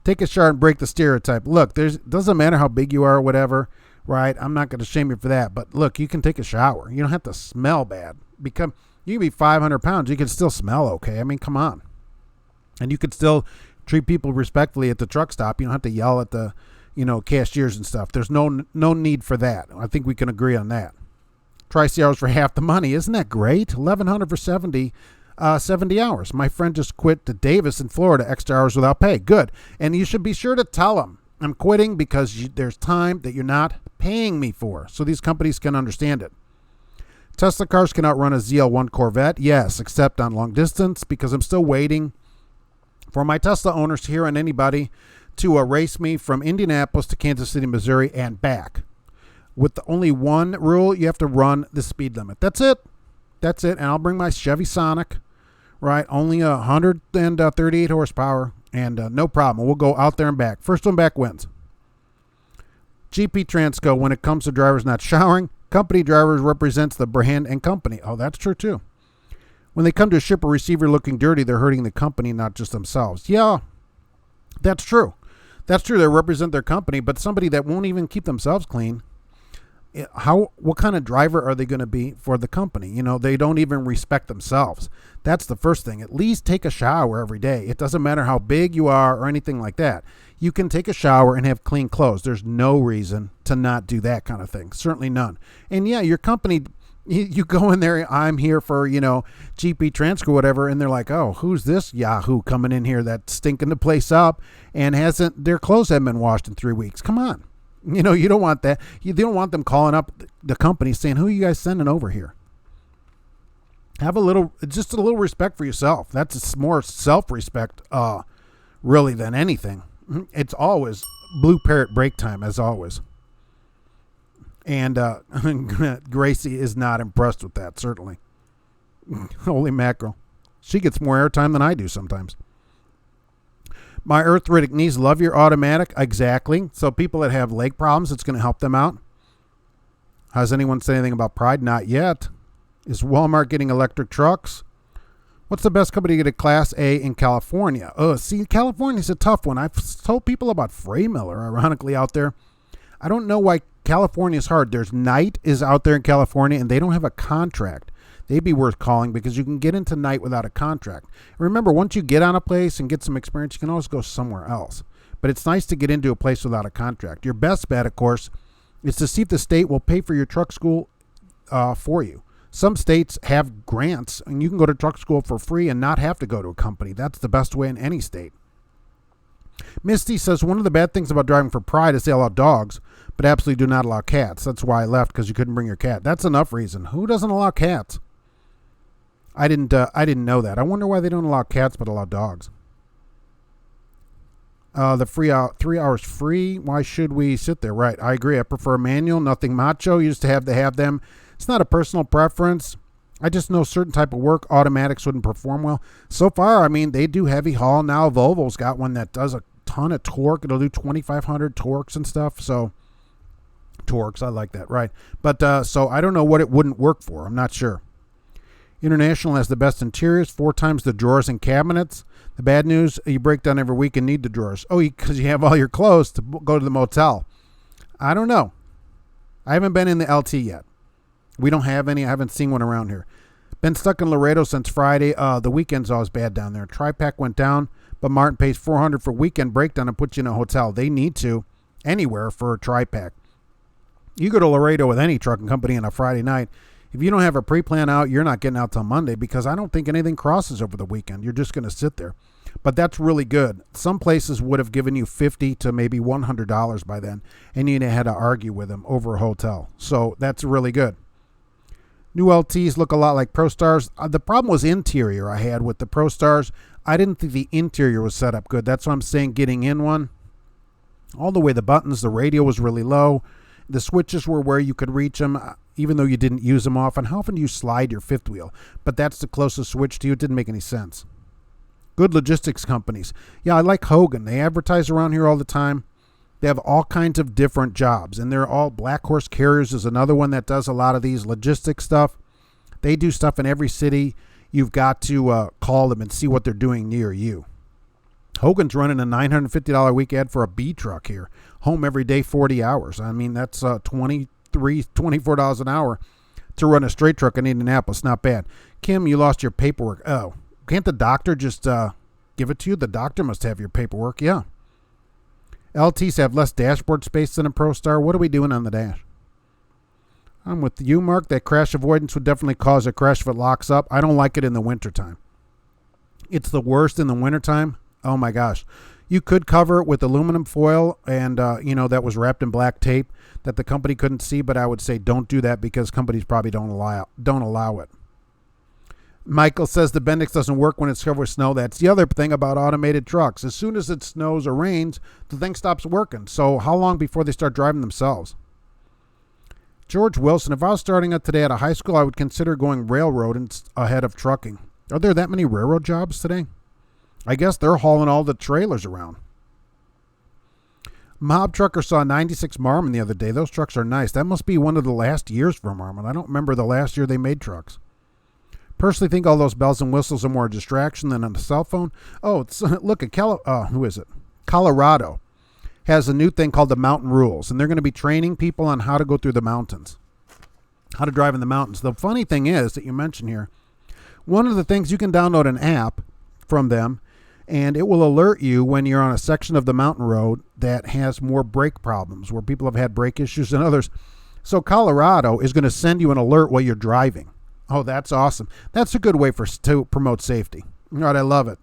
Take a shower and break the stereotype. Look, doesn't matter how big you are or whatever, right? I'm not going to shame you for that. But look, you can take a shower. You don't have to smell bad. You can be 500 pounds. You can still smell okay. I mean, come on. And you could still treat people respectfully at the truck stop. You don't have to yell at the, cashiers and stuff. There's no need for that. I think we can agree on that. Try hours for half the money. Isn't that great? $1,100 for 70 hours. My friend just quit to Davis in Florida, extra hours without pay. Good. And you should be sure to tell them, I'm quitting because there's time that you're not paying me for. So these companies can understand it. Tesla cars can outrun a ZL1 Corvette. Yes, except on long distance, because I'm still waiting for my Tesla owners here and anybody to race me from Indianapolis to Kansas City, Missouri and back. With the only one rule, you have to run the speed limit. That's it. And I'll bring my Chevy Sonic, right? Only 138 horsepower and no problem. We'll go out there and back. First one back wins. GP Transco, when it comes to drivers not showering, company drivers represents the brand and company. Oh, that's true too. When they come to ship a receiver looking dirty, they're hurting the company, not just themselves. Yeah, that's true. That's true. They represent their company, but somebody that won't even keep themselves clean, what kind of driver are they going to be for the company? They don't even respect themselves. That's the first thing. At least take a shower every day. It doesn't matter how big you are or anything like that. You can take a shower and have clean clothes. There's no reason to not do that kind of thing. Certainly none. And yeah, your company, you go in there, I'm here for, GP Transco or whatever, and they're like, oh, who's this Yahoo coming in here that's stinking the place up and their clothes haven't been washed in 3 weeks. Come on. You don't want that. You don't want them calling up the company saying, who are you guys sending over here? Have just a little respect for yourself. That's more self-respect, really, than anything. It's always Blue Parrot break time, as always. And Gracie is not impressed with that, certainly. Holy mackerel. She gets more airtime than I do sometimes. My arthritic knees love your automatic. Exactly. So people that have leg problems, it's going to help them out. Has anyone said anything about Pride? Not yet. Is Walmart getting electric trucks? What's the best company to get a Class A in California? Oh, see, California's a tough one. I've told people about Freymiller, ironically, out there. I don't know why California is hard. There's Knight is out there in California, and they don't have a contract. They'd be worth calling because you can get into Knight without a contract. Remember, once you get on a place and get some experience, you can always go somewhere else. But it's nice to get into a place without a contract. Your best bet, of course, is to see if the state will pay for your truck school for you. Some states have grants, and you can go to truck school for free and not have to go to a company. That's the best way in any state. Misty says, one of the bad things about driving for Pride is they allow dogs, but absolutely do not allow cats. That's why I left, because you couldn't bring your cat. That's enough reason. Who doesn't allow cats? I didn't know that. I wonder why they don't allow cats but allow dogs. The 3 hours free. Why should we sit there? Right. I agree. I prefer manual. Nothing macho. You just have to have them. It's not a personal preference. I just know certain type of work automatics wouldn't perform well. So far, I mean, they do heavy haul now. Volvo's got one that does a ton of torque. It'll do 2,500 torques and stuff. So torques, I like that. Right. But so I don't know what it wouldn't work for. I'm not sure. International has the best interiors, 4 times the drawers and cabinets. The bad news, you break down every week and need the drawers. Oh, because you have all your clothes to go to the motel. I don't know. I haven't been in the LT yet. We don't have any. I haven't seen one around here. Been stuck in Laredo since Friday. The weekend's always bad down there. Tri-Pack went down, but Martin pays $400 for weekend breakdown and puts you in a hotel. They need to anywhere for a Tri-Pack. You go to Laredo with any trucking company on a Friday night. If you don't have a pre-plan out, you're not getting out till Monday because I don't think anything crosses over the weekend. You're just going to sit there. But that's really good. Some places would have given you $50 to maybe $100 by then, and you had to argue with them over a hotel. So that's really good. New LTs look a lot like Pro Stars. The problem was interior I had with the Pro Stars. I didn't think the interior was set up good. That's what I'm saying, getting in one. All the way the buttons, the radio was really low. The switches were where you could reach them, even though you didn't use them often. How often do you slide your fifth wheel? But that's the closest switch to you. It didn't make any sense. Good logistics companies. Yeah, I like Hogan. They advertise around here all the time. They have all kinds of different jobs, and they're all Black Horse Carriers is another one that does a lot of these logistics stuff. They do stuff in every city. You've got to call them and see what they're doing near you. Hogan's running a $950 a week ad for a B truck here. Home every day, 40 hours. I mean, that's $23, $24 an hour to run a straight truck in Indianapolis. Not bad. Kim, you lost your paperwork. Oh, can't the doctor just give it to you? The doctor must have your paperwork. Yeah. LTs have less dashboard space than a Pro Star. What are we doing on the dash? I'm with you, Mark. That crash avoidance would definitely cause a crash if it locks up. I don't like it in the wintertime. It's the worst in the wintertime. Oh, my gosh. You could cover it with aluminum foil and, that was wrapped in black tape that the company couldn't see, but I would say don't do that because companies probably don't allow it. Michael says the Bendix doesn't work when it's covered with snow. That's the other thing about automated trucks. As soon as it snows or rains, the thing stops working. So how long before they start driving themselves? George Wilson, if I was starting out today at a high school, I would consider going railroad ahead of trucking. Are there that many railroad jobs today? I guess they're hauling all the trailers around. Mob Trucker saw 96 Marmon the other day. Those trucks are nice. That must be one of the last years for Marmon. I don't remember the last year they made trucks. Personally think all those bells and whistles are more a distraction than on a cell phone. Oh, look at who is it? Colorado has a new thing called the Mountain Rules, and they're going to be training people on how to go through the mountains, how to drive in the mountains. The funny thing is that you mentioned here, one of the things you can download an app from them, and it will alert you when you're on a section of the mountain road that has more brake problems, where people have had brake issues than others. So Colorado is going to send you an alert while you're driving. Oh, that's awesome. That's a good way to promote safety. All right, I love it.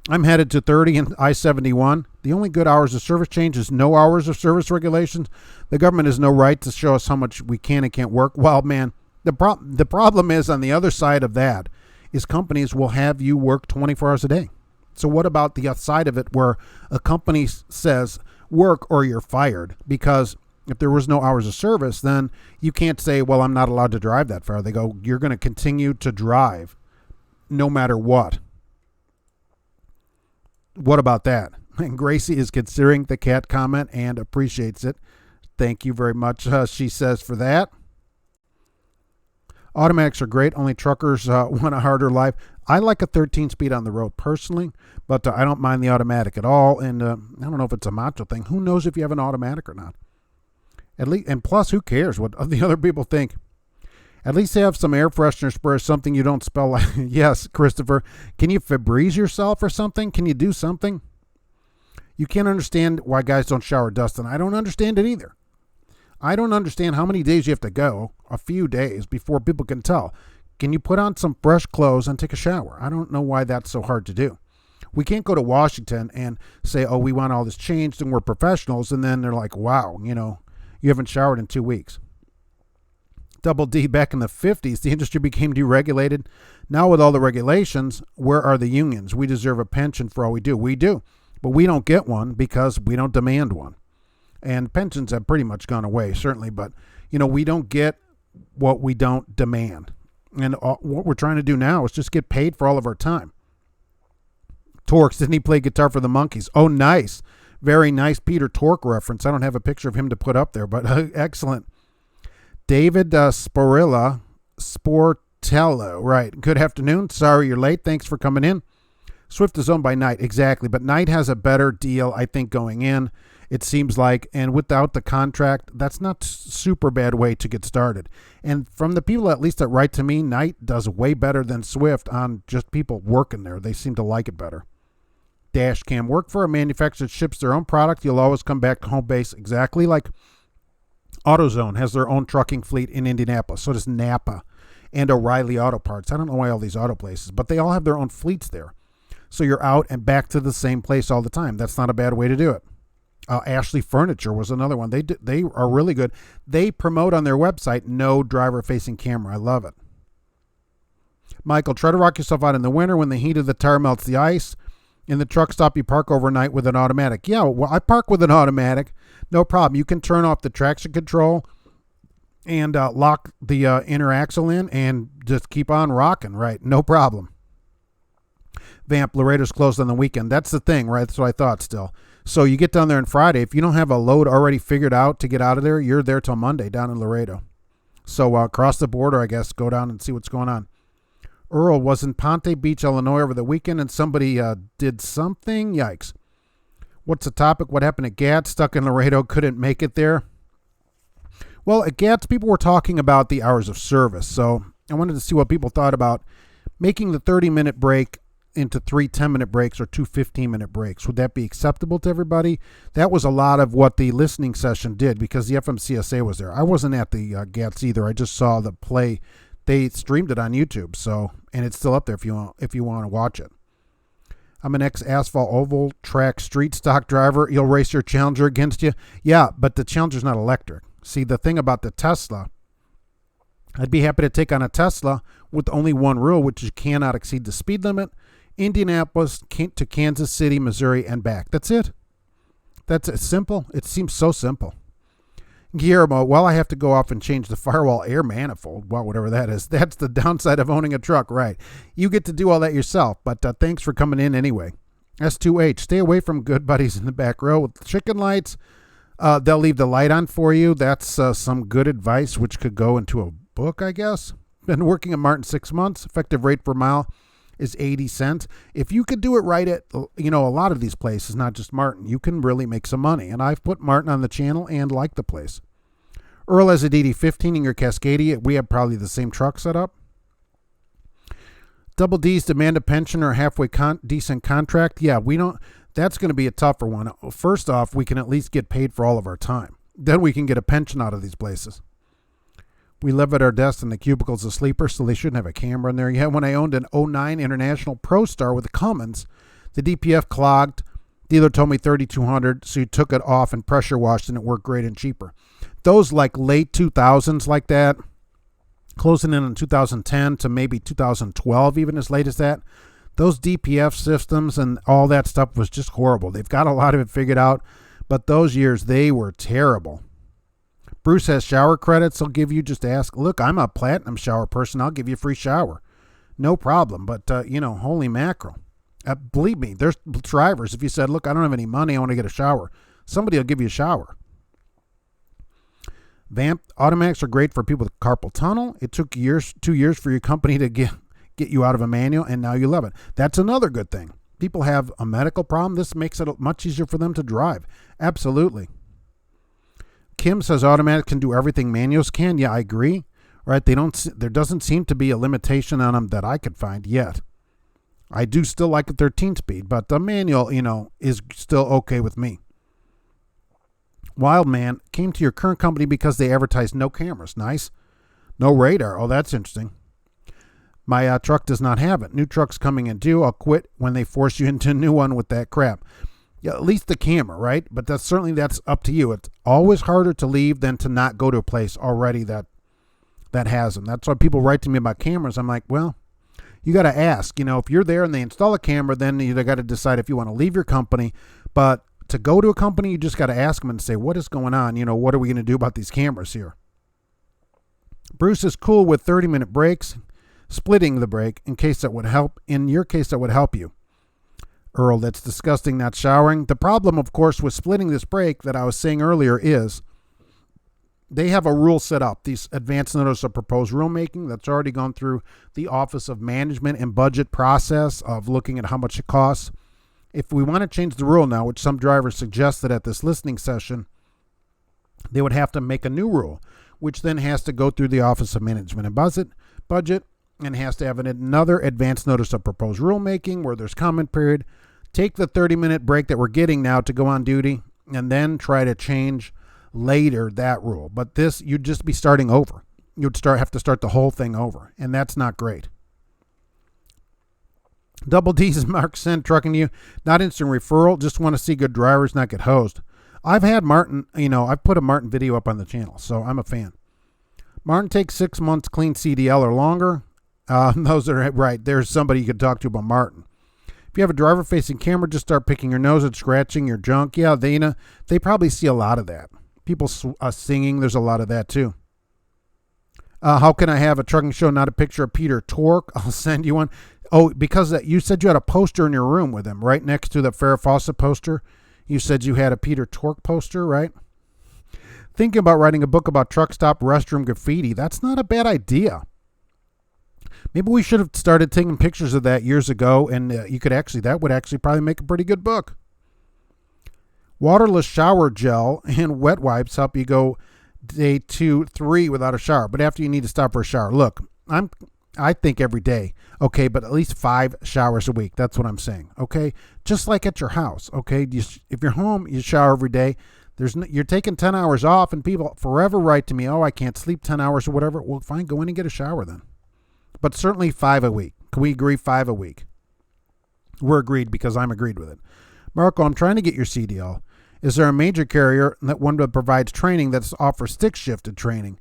I'm headed to 30 and I-71. The only good hours of service change is no hours of service regulations. The government has no right to show us how much we can and can't work. Well, man, the problem is on the other side of that is companies will have you work 24 hours a day. So what about the other side of it where a company says work or you're fired? Because if there was no hours of service, then you can't say, well, I'm not allowed to drive that far. They go, you're going to continue to drive no matter what. What about that? And Gracie is considering the cat comment and appreciates it. Thank you very much, she says, for that. Automatics are great. Only truckers want a harder life. I like a 13-speed on the road personally, but I don't mind the automatic at all. And I don't know if it's a macho thing. Who knows if you have an automatic or not? At least, and plus, who cares what the other people think? At least have some air freshener spray, something you don't smell like. Yes, Christopher. Can you Febreze yourself or something? Can you do something? You can't understand why guys don't shower dust, and I don't understand it either. I don't understand how many days you have to go, a few days, before people can tell. Can you put on some fresh clothes and take a shower? I don't know why that's so hard to do. We can't go to Washington and say, oh, we want all this changed and we're professionals, and then they're like, wow, you haven't showered in 2 weeks. Double D, back in the 50s, the industry became deregulated. Now with all the regulations, where are the unions? We deserve a pension for all we do. We do, but we don't get one because we don't demand one. And pensions have pretty much gone away, certainly, but, we don't get what we don't demand. And what we're trying to do now is just get paid for all of our time. Torx, didn't he play guitar for the Monkees? Oh, nice. Very nice Peter Tork reference. I don't have a picture of him to put up there, but excellent. David Sportello, right. Good afternoon. Sorry you're late. Thanks for coming in. Swift is owned by Knight, exactly. But Knight has a better deal, I think, going in, it seems like. And without the contract, that's not super bad way to get started. And from the people, at least that write to me, Knight does way better than Swift on just people working there. They seem to like it better. Dashcam, work for a manufacturer that ships their own product. You'll always come back to home base, exactly like AutoZone has their own trucking fleet in Indianapolis. So does Napa and O'Reilly Auto Parts. I don't know why all these auto places, but they all have their own fleets there. So you're out and back to the same place all the time. That's not a bad way to do it. Ashley Furniture was another one. They are really good. They promote on their website no driver-facing camera. I love it. Michael, try to rock yourself out in the winter when the heat of the tire melts the ice. In the truck stop, you park overnight with an automatic. Yeah, well, I park with an automatic. No problem. You can turn off the traction control and lock the inner axle in and just keep on rocking, right? No problem. Vamp, Laredo's closed on the weekend. That's the thing, right? That's what I thought still. So you get down there on Friday. If you don't have a load already figured out to get out of there, you're there till Monday down in Laredo. So cross the border, I guess, go down and see what's going on. Earl was in Ponte Beach, Illinois over the weekend, and somebody did something. Yikes. What's the topic? What happened at GATS? Stuck in Laredo, couldn't make it there. Well, at GATS, people were talking about the hours of service. So I wanted to see what people thought about making the 30-minute break into 3 10-minute breaks or 2 15-minute breaks. Would that be acceptable to everybody? That was a lot of what the listening session did because the FMCSA was there. I wasn't at the GATS either. I just saw the play. They streamed it on YouTube, so and it's still up there if you want to watch it. I'm an ex-asphalt oval track street stock driver. You'll race your Challenger against you. Yeah, but the Challenger's not electric. See, the thing about the Tesla, I'd be happy to take on a Tesla with only one rule, which is you cannot exceed the speed limit. Indianapolis to Kansas City, Missouri, and back. That's it. That's simple. It seems so simple. Guillermo, well, I have to go off and change the firewall air manifold. Well, whatever that is. That's the downside of owning a truck, right? You get to do all that yourself, but thanks for coming in anyway. S2H, stay away from good buddies in the back row with chicken lights. They'll leave the light on for you. That's some good advice, which could go into a book, I guess. Been working at Martin 6 months. Effective rate per mile is 80 cents. If you could do it right at, a lot of these places, not just Martin, you can really make some money. And I've put Martin on the channel and like the place. Earl has a DD15 in your Cascadia. We have probably the same truck set up. Double D's demand a pension or a halfway decent contract. Yeah, we don't. That's going to be a tougher one. First off, we can at least get paid for all of our time. Then we can get a pension out of these places. We live at our desk and the cubicle's a sleeper, so they shouldn't have a camera in there. Yeah, when I owned an '09 International Pro Star with a Cummins, the DPF clogged. Dealer told me $3,200, so you took it off and pressure washed, and it worked great and cheaper. Those like late 2000s like that, closing in on 2010 to maybe 2012, even as late as that, those DPF systems and all that stuff was just horrible. They've got a lot of it figured out, but those years, they were terrible. Bruce has shower credits. He'll give you, just ask, look, I'm a platinum shower person. I'll give you a free shower. No problem. But, holy mackerel. Believe me, there's drivers. If you said, look, I don't have any money, I want to get a shower, somebody will give you a shower. Vamp, automatics are great for people with carpal tunnel. It took 2 years for your company to get you out of a manual, and now you love it. That's another good thing. People have a medical problem. This makes it much easier for them to drive. Absolutely. Kim says automatics can do everything manuals can. Yeah, I agree. Right? There doesn't seem to be a limitation on them that I could find yet. I do still like a 13-speed, but the manual, is still okay with me. Wildman came to your current company because they advertised no cameras. Nice. No radar. Oh, that's interesting. My truck does not have it. New trucks coming in due. I'll quit when they force you into a new one with that crap. Yeah, at least the camera, right? But that's up to you. It's always harder to leave than to not go to a place already that has them. That's why people write to me about cameras. I'm like, well, you got to ask. If you're there and they install a camera, then you got to decide if you want to leave your company. But to go to a company, you just got to ask them and say, what is going on? What are we going to do about these cameras here? Bruce is cool with 30-minute breaks, splitting the break in case that would help. In your case, that would help you. Earl, that's disgusting, not showering. The problem, of course, with splitting this break that I was saying earlier is they have a rule set up, these advance notice of proposed rulemaking that's already gone through the Office of Management and Budget process of looking at how much it costs. If we want to change the rule now, which some drivers suggested at this listening session, they would have to make a new rule, which then has to go through the Office of Management and Budget and has to have another advance notice of proposed rulemaking where there's comment period. Take the 30-minute break that we're getting now to go on duty and then try to change later that rule. But this, you'd just be starting over. You'd have to start the whole thing over, and that's not great. Double D's Mark sent trucking you. Not instant referral. Just want to see good drivers, not get hosed. I've had Martin, I've put a Martin video up on the channel, so I'm a fan. Martin takes 6 months clean CDL or longer. Those are right. There's somebody you could talk to about Martin. If you have a driver-facing camera, just start picking your nose and scratching your junk. Yeah, they probably see a lot of that. People singing, there's a lot of that too. How can I have a trucking show, not a picture of Peter Tork? I'll send you one. Oh, because you said you had a poster in your room with him, right next to the Farrah Fawcett poster. You said you had a Peter Tork poster, right? Thinking about writing a book about truck stop restroom graffiti. That's not a bad idea. Maybe we should have started taking pictures of that years ago, and that would actually probably make a pretty good book. Waterless shower gel and wet wipes help you go day 2, 3 without a shower, but after you need to stop for a shower. Look, I think every day, okay, but at least 5 showers a week. That's what I'm saying, okay? Just like at your house, okay? If you're home, you shower every day. You're taking 10 hours off, and people forever write to me, oh, I can't sleep 10 hours or whatever. Well, fine, go in and get a shower then. But certainly 5 a week. Can we agree 5 a week? We're agreed because I'm agreed with it. Marco, I'm trying to get your CDL. Is there a major carrier that provides training that offers stick-shifted training?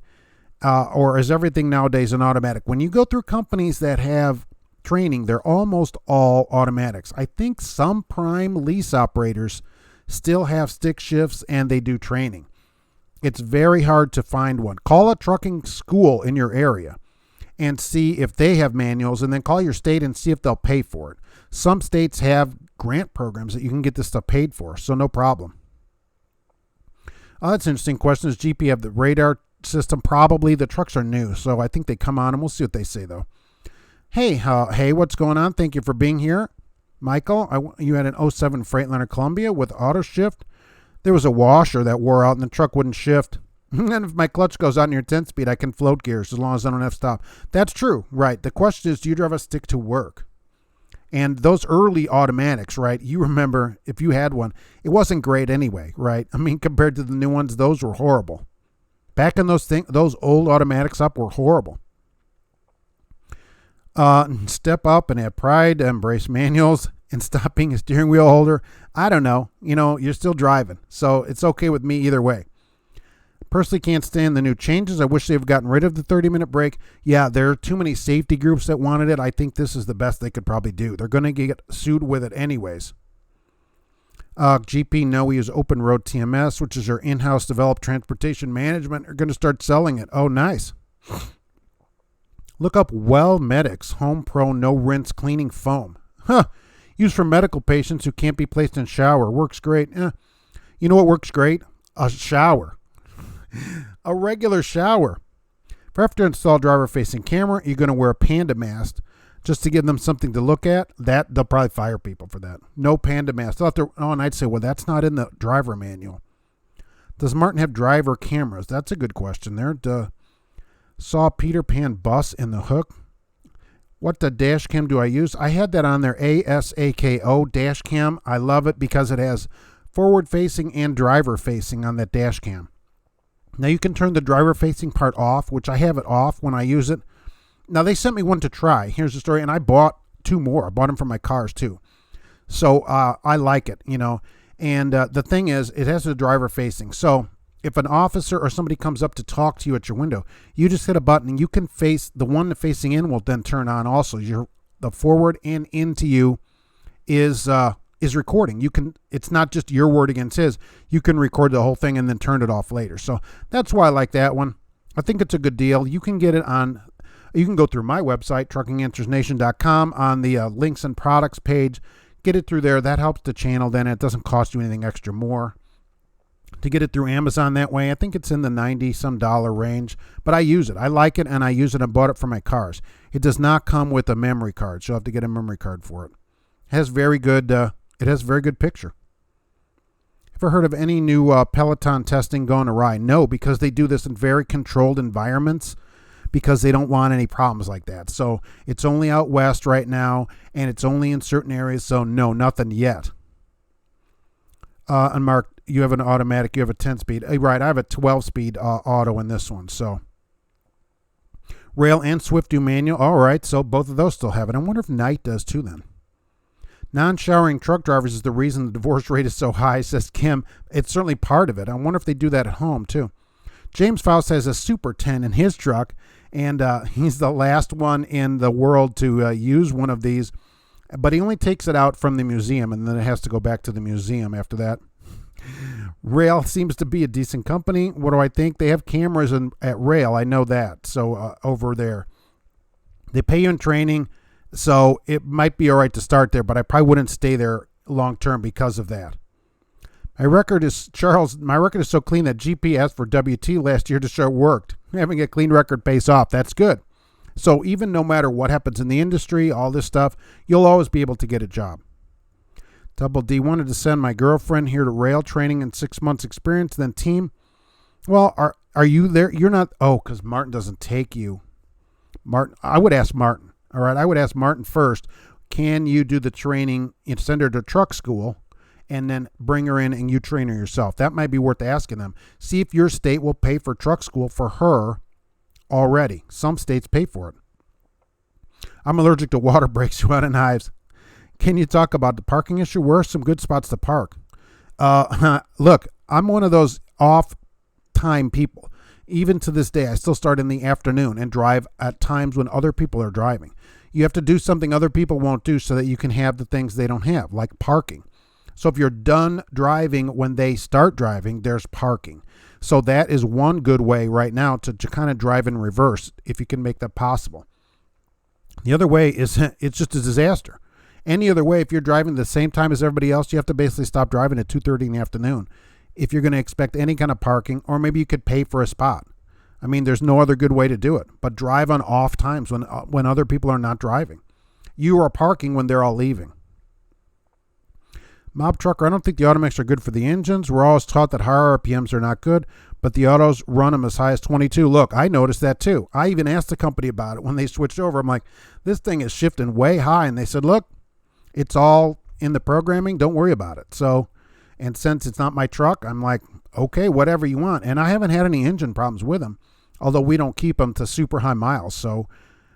Or is everything nowadays an automatic? When you go through companies that have training, they're almost all automatics. I think some prime lease operators still have stick shifts and they do training. It's very hard to find one. Call a trucking school in your area and see if they have manuals, and then call your state and see if they'll pay for it. Some states have grant programs that you can get this stuff paid for, so no problem. That's an interesting question. Does GP have the radar system? Probably. The trucks are new, so I think they come on, and we'll see what they say, though. Hey, what's going on? Thank you for being here. Michael, you had an 07 Freightliner Columbia with auto shift. There was a washer that wore out, and the truck wouldn't shift. And if my clutch goes out in your 10-speed, I can float gears as long as I don't have to stop. That's true, right? The question is, do you drive a stick to work? And those early automatics, right? You remember if you had one, it wasn't great anyway, right? I mean, compared to the new ones, those were horrible. Back in those old automatics were horrible. Step up and have pride, embrace manuals, and stop being a steering wheel holder. I don't know. You're still driving, so it's okay with me either way. Personally can't stand the new changes. I wish they've gotten rid of the 30-minute break. Yeah, there are too many safety groups that wanted it. I think this is the best they could probably do. They're going to get sued with it anyways. GP, no, we use Open Road TMS, which is our in-house developed transportation management. Are going to start selling it. Oh, nice. Look up Well Medics Home Pro No Rinse Cleaning Foam. Used for medical patients who can't be placed in shower. Works great. You know what works great? A shower. A regular shower. If you have to install driver-facing camera, you're going to wear a Panda mask just to give them something to look at. That they'll probably fire people for that. No Panda mask. And I'd say, well, that's not in the driver manual. Does Martin have driver cameras? That's a good question there. Saw Peter Pan bus in the hook. What the dash cam do I use? I had that on there, ASAKO dash cam. I love it because it has forward-facing and driver-facing on that dash cam. Now you can turn the driver-facing part off, which I have it off when I use it. Now they sent me one to try. Here's the story, and I bought 2 more. I bought them for my cars too. So I like it, And the thing is, it has the driver-facing. So if an officer or somebody comes up to talk to you at your window, you just hit a button, and you can face the one facing in will then turn on also. The forward and into you is recording. It's not just your word against his. You can record the whole thing and then turn it off later. So that's why I like that one. I think it's a good deal. You can get it you can go through my website, truckinganswersnation.com, on the links and products page. Get it through there. That helps the channel. Then it doesn't cost you anything extra more. To get it through Amazon that way, I think it's in the $90-some range, but I use it. I like it, and I use it. I bought it for my cars. It does not come with a memory card, so you'll have to get a memory card for it. It has very good picture. Ever heard of any new Peloton testing going awry? No, because they do this in very controlled environments because they don't want any problems like that. So it's only out west right now, and it's only in certain areas, so no, nothing yet. And Mark, you have an automatic, you have a 10-speed. Right, I have a 12-speed auto in this one. So Rail and Swift do manual. All right, so both of those still have it. I wonder if Knight does too then. Non-showering truck drivers is the reason the divorce rate is so high, says Kim. It's certainly part of it. I wonder if they do that at home, too. James Faust has a Super 10 in his truck, and he's the last one in the world to use one of these, but he only takes it out from the museum, and then it has to go back to the museum after that. Rail seems to be a decent company. What do I think? They have cameras at Rail. I know that. So over there, they pay you in training, so it might be all right to start there, but I probably wouldn't stay there long term because of that. My record is so clean that GP asked for WT last year to show it worked. Having a clean record pays off. That's good. So even no matter what happens in the industry, all this stuff, you'll always be able to get a job. Double D wanted to send my girlfriend here to Rail training and 6 months experience, then team. Well, are you there? You're not. Oh, because Martin doesn't take you. Martin, I would ask Martin. All right, I would ask Martin first. Can you do the training and send her to truck school and then bring her in and you train her yourself? That might be worth asking them. See if your state will pay for truck school for her already. Some states pay for it. I'm allergic to water breaks, Joanna and Hives. Can you talk about the parking issue? Where are some good spots to park? Look, I'm one of those off-time people. Even to this day, I still start in the afternoon and drive at times when other people are driving. You have to do something other people won't do so that you can have the things they don't have, like parking. So if you're done driving when they start driving, there's parking. So that is one good way right now to kind of drive in reverse if you can make that possible. The other way is it's just a disaster. Any other way, if you're driving the same time as everybody else, you have to basically stop driving at 2:30 in the afternoon if you're going to expect any kind of parking, or maybe you could pay for a spot. I mean, there's no other good way to do it, but drive on off times when other people are not driving. You are parking when they're all leaving. Mob Trucker, I don't think the automatics are good for the engines. We're always taught that higher RPMs are not good, but the autos run them as high as 22. Look, I noticed that too. I even asked the company about it when they switched over. I'm like, this thing is shifting way high. And they said, look, it's all in the programming. Don't worry about it. So, and since it's not my truck, I'm like, okay, whatever you want. And I haven't had any engine problems with them, although we don't keep them to super high miles. So,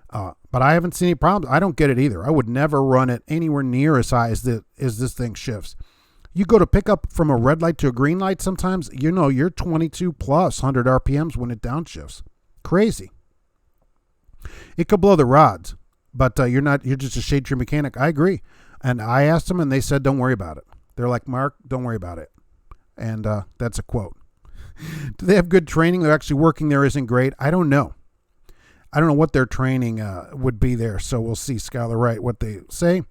but I haven't seen any problems. I don't get it either. I would never run it anywhere near as high as this thing shifts. You go to pick up from a red light to a green light sometimes, you're 22 plus 100 RPMs when it downshifts. Crazy. It could blow the rods, but you're just a shade tree mechanic. I agree. And I asked them and they said, don't worry about it. They're like, Mark, don't worry about it. And that's a quote. Do they have good training? They're actually working there isn't great. I don't know. I don't know what their training would be there. So we'll see, Skylar Wright, what they say.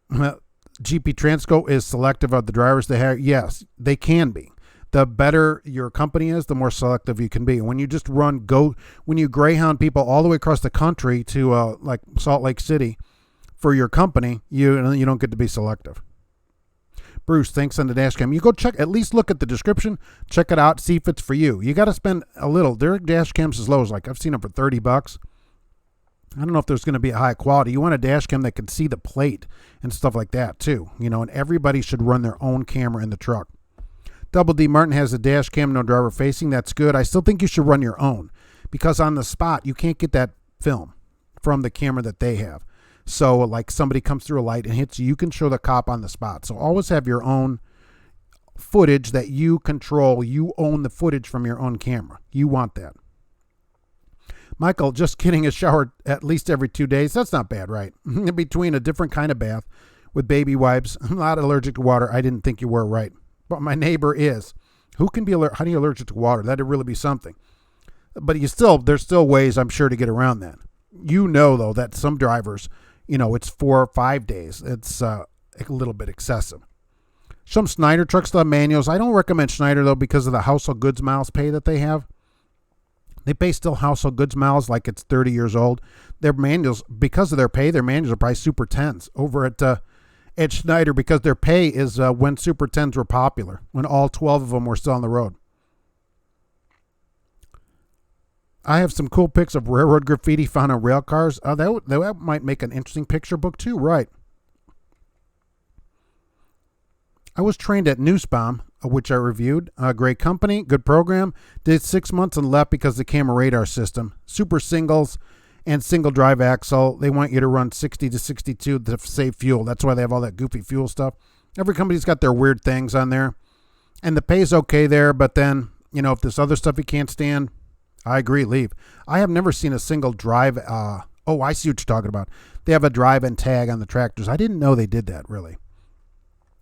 GP Transco is selective of the drivers they have. Yes, they can be. The better your company is, the more selective you can be. When you just when you Greyhound people all the way across the country to like Salt Lake City for your company, you don't get to be selective. Bruce, thanks on the dash cam. You go check, at least look at the description, check it out, see if it's for you. You got to spend a little. Their dash cams as low as I've seen them for $30. I don't know if there's going to be a high quality. You want a dash cam that can see the plate and stuff like that too. And everybody should run their own camera in the truck. Double D Martin has a dash cam, no driver facing. That's good. I still think you should run your own because on the spot, you can't get that film from the camera that they have. So like somebody comes through a light and hits you, you can show the cop on the spot. So always have your own footage that you control. You own the footage from your own camera. You want that. Michael, just kidding, a shower at least every 2 days. That's not bad, right? In between a different kind of bath with baby wipes. I'm not allergic to water. I didn't think you were, right. But my neighbor is. How do you allergic to water? That'd really be something. But there's still ways, I'm sure, to get around that. Though, that some drivers, it's 4 or 5 days. It's a little bit excessive. Some Schneider trucks still have manuals. I don't recommend Schneider, though, because of the household goods miles pay that they have. They pay still household goods miles like it's 30 years old. Their manuals, because of their pay, their manuals are probably Super 10s over at Schneider because their pay is when Super 10s were popular, when all 12 of them were still on the road. I have some cool pics of railroad graffiti found on rail cars. That might make an interesting picture book too, right? I was trained at Nussbaum, which I reviewed. A great company, good program. Did 6 months and left because of the camera radar system. Super singles and single drive axle. They want you to run 60 to 62 to save fuel. That's why they have all that goofy fuel stuff. Every company's got their weird things on there. And the pay's okay there, but then, if this other stuff you can't stand, I agree, leave. I have never seen a single drive. I see what you're talking about. They have a drive and tag on the tractors. I didn't know they did that, really.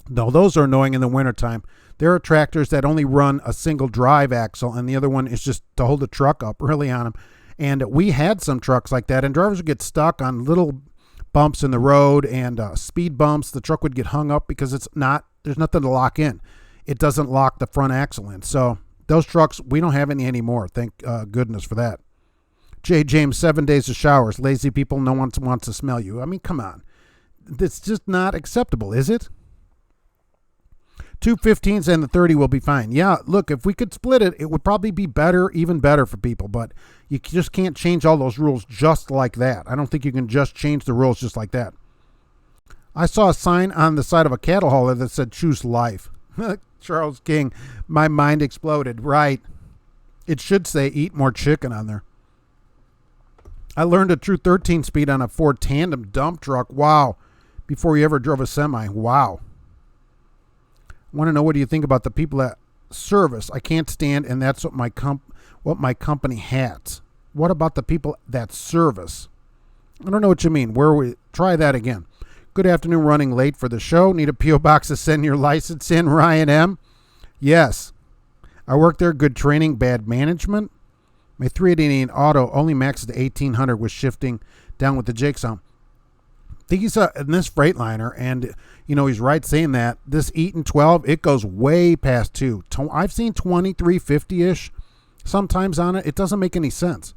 No, those are annoying in the wintertime. There are tractors that only run a single drive axle, and the other one is just to hold the truck up really on them. And we had some trucks like that, and drivers would get stuck on little bumps in the road and speed bumps. The truck would get hung up because there's nothing to lock in. It doesn't lock the front axle in. So those trucks, we don't have any anymore. Thank goodness for that. J. James, 7 days of showers. Lazy people, no one wants to smell you. I mean, come on. It's just not acceptable, is it? 2 15s and the 30 will be fine. Yeah, look, if we could split it, it would probably be better, even better for people. But you just can't change all those rules just like that. I don't think you can just change the rules just like that. I saw a sign on the side of a cattle hauler that said, choose life. Charles King, my mind exploded. Right. It should say eat more chicken on there. I learned a true 13 speed on a Ford tandem dump truck. Wow. Before you ever drove a semi. Wow. I want to know, what do you think about the people that service? I can't stand, and that's what my company has. What about the people that service? I don't know what you mean. Try that again. Good afternoon, running late for the show. Need a P.O. box to send your license in, Ryan M. Yes. I work there. Good training, bad management. My 388 auto only maxes to 1800 with shifting down with the Jake sound. I think he's in this Freightliner, and he's right saying that this Eaton 12, it goes way past 2. I've seen 2350-ish sometimes on it. It doesn't make any sense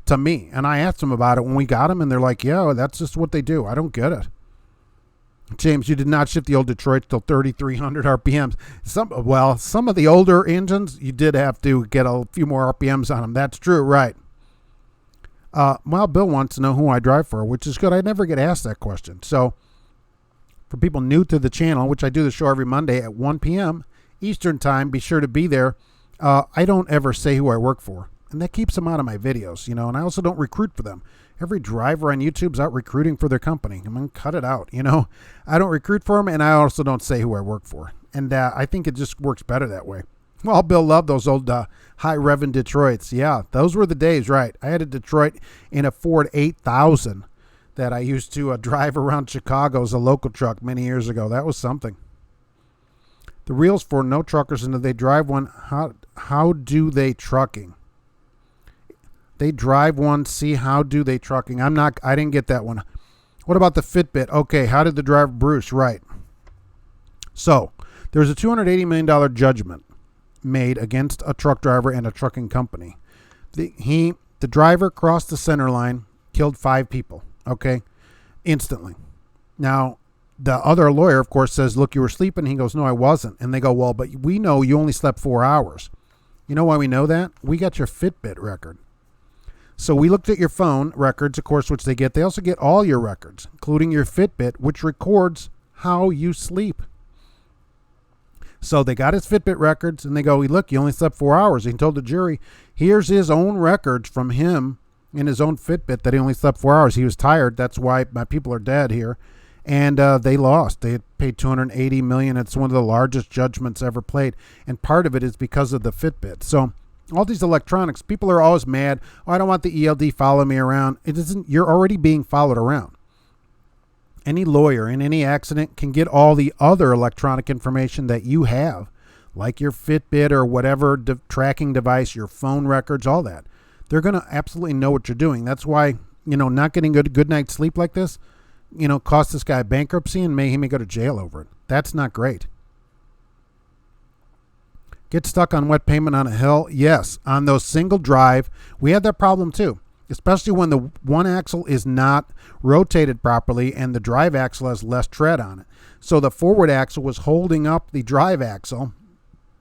to me. And I asked them about it when we got them, and they're like, yeah, that's just what they do. I don't get it. James, you did not shift the old Detroit till 3,300 RPMs. Some of the older engines, you did have to get a few more RPMs on them. That's true, right. Bill wants to know who I drive for, which is good. I never get asked that question. So for people new to the channel, which I do the show every Monday at 1 p.m. Eastern time, be sure to be there. I don't ever say who I work for, and that keeps them out of my videos, and I also don't recruit for them. Every driver on YouTube's out recruiting for their company. I'm going to cut it out, I don't recruit for them, and I also don't say who I work for. And I think it just works better that way. Well, Bill loved those old high-revving Detroits. Yeah, those were the days, right? I had a Detroit in a Ford 8000 that I used to drive around Chicago as a local truck many years ago. That was something. The reels for no truckers, and if they drive one, how do they trucking? They drive one, see how do they trucking? I didn't get that one. What about the Fitbit? Okay, how did the driver, Bruce? Right. So, there's a $280 million judgment made against a truck driver and a trucking company. The driver crossed the center line, killed 5 people, okay, instantly. Now, the other lawyer, of course, says, look, you were sleeping. He goes, no, I wasn't. And they go, well, but we know you only slept 4 hours. You know why we know that? We got your Fitbit record. So we looked at your phone records, of course, which they get. They also get all your records, including your Fitbit, which records how you sleep. So they got his Fitbit records, and they go, look, you only slept 4 hours. He told the jury, here's his own records from him in his own Fitbit that he only slept 4 hours. He was tired. That's why my people are dead here. And they lost. They had paid $280 million. It's one of the largest judgments ever played. And part of it is because of the Fitbit. So all these electronics, people are always mad. Oh, I don't want the ELD following me around. It isn't. You're already being followed around. Any lawyer in any accident can get all the other electronic information that you have, like your Fitbit or whatever tracking device, your phone records, all that. They're going to absolutely know what you're doing. That's why, not getting good night's sleep like this, cost this guy bankruptcy and he may go to jail over it. That's not great. Get stuck on wet pavement on a hill? Yes. On those single drive, we had that problem too, especially when the one axle is not rotated properly and the drive axle has less tread on it. So the forward axle was holding up the drive axle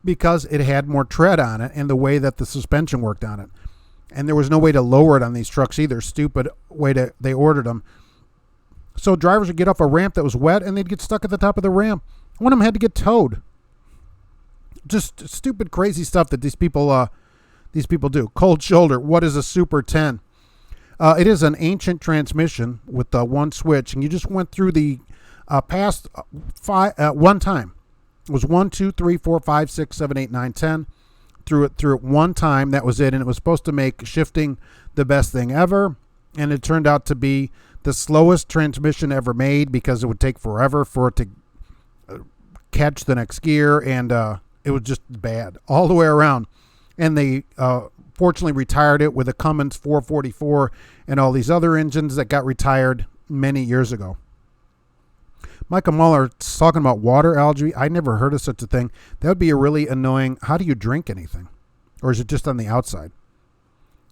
because it had more tread on it and the way that the suspension worked on it. And there was no way to lower it on these trucks either. Stupid way they ordered them. So drivers would get off a ramp that was wet and they'd get stuck at the top of the ramp. One of them had to get towed. Just stupid, crazy stuff that these people do. Cold shoulder. What is a Super 10? It is an ancient transmission with one switch, and you just went through the past one time. It was 1, 2, 3, 4, 5, 6, 7, 8, 9, 10. Through it one time. That was it, and it was supposed to make shifting the best thing ever. And it turned out to be the slowest transmission ever made because it would take forever for it to catch the next gear, and it was just bad all the way around. And they fortunately retired it with a Cummins 444 and all these other engines that got retired many years ago. Michael Muller talking about water algae. I never heard of such a thing. That would be a really annoying. How do you drink anything? Or is it just on the outside?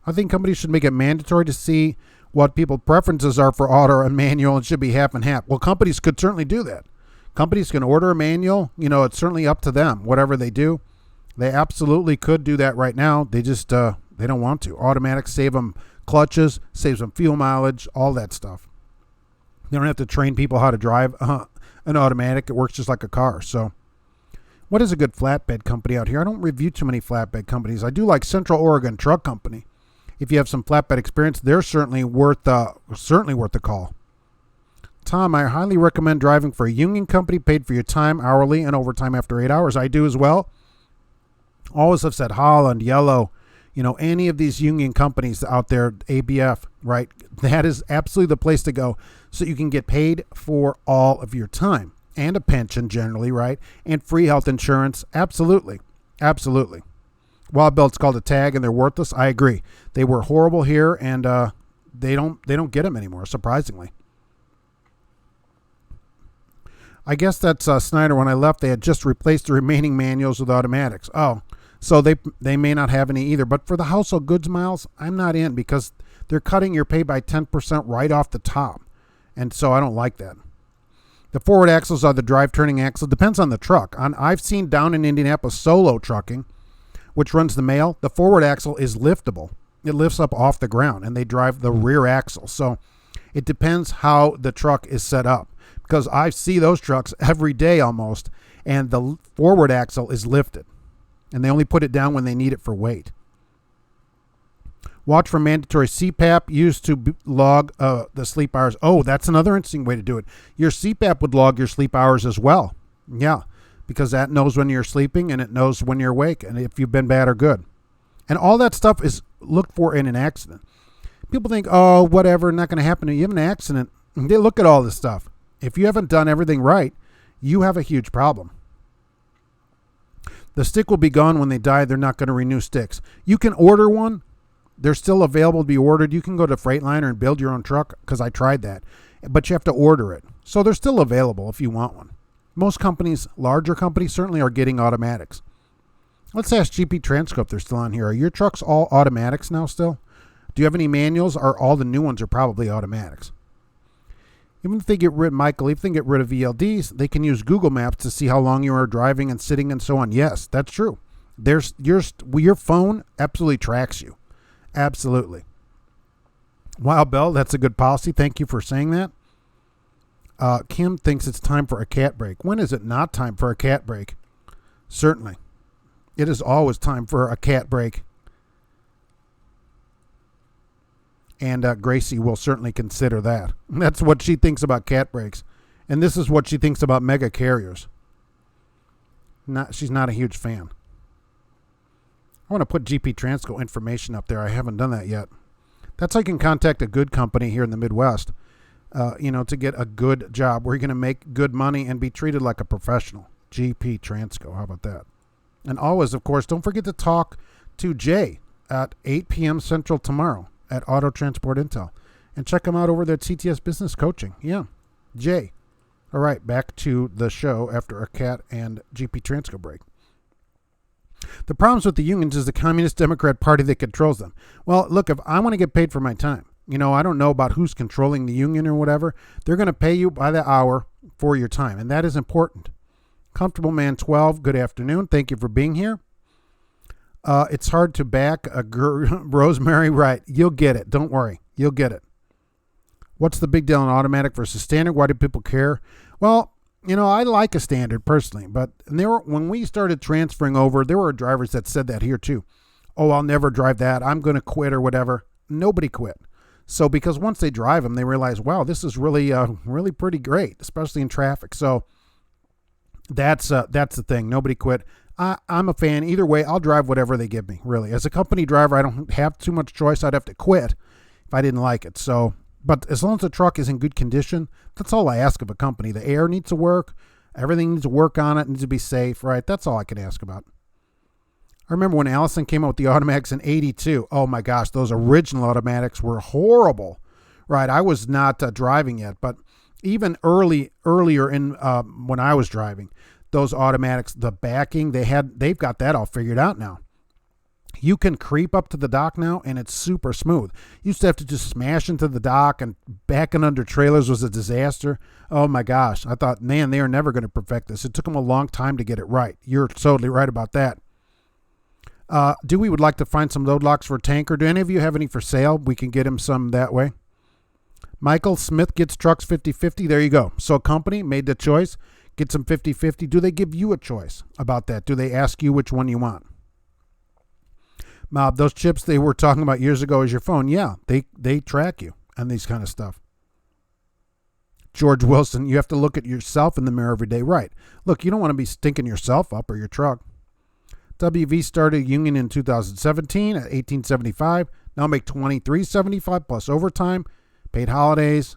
I think companies should make it mandatory to see what people's preferences are for auto and manual, and should be half and half. Well, companies could certainly do that. Companies can order a manual. It's certainly up to them. Whatever they do, they absolutely could do that right now. They just they don't want to. Automatics save them clutches, saves them fuel mileage, all that stuff. You don't have to train people how to drive an automatic. It works just like a car. So what is a good flatbed company out here? I don't review too many flatbed companies. I do like Central Oregon Truck Company. If you have some flatbed experience, they're certainly worth the call. Tom, I highly recommend driving for a union company, paid for your time, hourly, and overtime after 8 hours. I do as well. Always have said Holland, Yellow, any of these union companies out there, ABF, right? That is absolutely the place to go, so you can get paid for all of your time, and a pension generally, right? And free health insurance. Absolutely. Absolutely. Wild Belt's called a tag and they're worthless. I agree. They were horrible here, and they don't get them anymore, surprisingly. I guess that's Snyder. When I left, they had just replaced the remaining manuals with automatics. Oh, so they may not have any either. But for the household goods miles, I'm not in, because they're cutting your pay by 10% right off the top. And so I don't like that. The forward axles are the drive turning axle. Depends on the truck. I've seen down in Indianapolis Solo Trucking, which runs the mail. The forward axle is liftable. It lifts up off the ground, and they drive the rear axle. So it depends how the truck is set up, because I see those trucks every day almost, and the forward axle is lifted, and they only put it down when they need it for weight. Watch for mandatory CPAP used to log the sleep hours. Oh, that's another interesting way to do it. Your CPAP would log your sleep hours as well. Yeah, because that knows when you're sleeping, and it knows when you're awake, and if you've been bad or good. And all that stuff is looked for in an accident. People think, oh, whatever, not going to happen. You have an accident. They look at all this stuff. If you haven't done everything right, you have a huge problem. The stick will be gone when they die. They're not going to renew sticks. You can order one. They're still available to be ordered. You can go to Freightliner and build your own truck, because I tried that. But you have to order it. So they're still available if you want one. Most companies, larger companies, certainly are getting automatics. Let's ask GP Transco if they're still on here. Are your trucks all automatics now still? Do you have any manuals? Or all the new ones are probably automatics? Even if they get rid, Michael, if they get rid of VLDs, they can use Google Maps to see how long you are driving and sitting and so on. Yes, that's true. Your phone absolutely tracks you. Absolutely. Wild Bell, that's a good policy. Thank you for saying that. Kim thinks it's time for a cat break. When is it not time for a cat break? Certainly. It is always time for a cat break. And Gracie will certainly consider that. That's what she thinks about cat breaks. And this is what she thinks about mega carriers. She's not a huge fan. I want to put GP Transco information up there. I haven't done that yet. That's how you can contact a good company here in the Midwest, to get a good job where you're going to make good money and be treated like a professional. GP Transco. How about that? And always, of course, don't forget to talk to Jay at 8 p.m. Central tomorrow at Auto Transport Intel. And check him out over there at CTS Business Coaching. Yeah, Jay. All right, back to the show after a cat and GP Transco break. The problems with the unions is the Communist Democrat Party that controls them. Well, look, if I want to get paid for my time, I don't know about who's controlling the union or whatever. They're going to pay you by the hour for your time, and that is important. Comfortable Man 12, good afternoon. Thank you for being here. It's hard to back a Rosemary, right? You'll get it. Don't worry. You'll get it. What's the big deal on automatic versus standard? Why do people care? Well, I like a standard personally, but when we started transferring over, there were drivers that said that here too. Oh, I'll never drive that. I'm going to quit or whatever. Nobody quit. So because once they drive them, they realize, wow, this is really, really pretty great, especially in traffic. So that's the thing. Nobody quit. I'm a fan. Either way, I'll drive whatever they give me, really. As a company driver, I don't have too much choice. I'd have to quit if I didn't like it. So, but as long as the truck is in good condition, that's all I ask of a company. The air needs to work. Everything needs to work on it. Needs to be safe, right? That's all I can ask about. I remember when Allison came out with the automatics in '82. Oh my gosh, those original automatics were horrible, right? I was not driving yet, but even earlier in when I was driving, those automatics, the backing they've got that all figured out now. You can creep up to the dock now, and it's super smooth. You used to have to just smash into the dock, and backing under trailers was a disaster. Oh my gosh, I thought, man, they are never going to perfect this. It took them a long time to get it right. You're totally right about that. Dewey would like to find some load locks for a tanker. Do any of you have any for sale? We can get him some that way. Michael Smith gets trucks 50-50. There you go. So a company made the choice, get some 50-50. Do they give you a choice about that? Do they ask you which one you want? Those chips they were talking about years ago is your phone. Yeah, they track you and these kind of stuff. George Wilson, you have to look at yourself in the mirror every day. Right. Look, you don't want to be stinking yourself up or your truck. WV started union in 2017 at $18.75. Now make $23.75 plus overtime, paid holidays,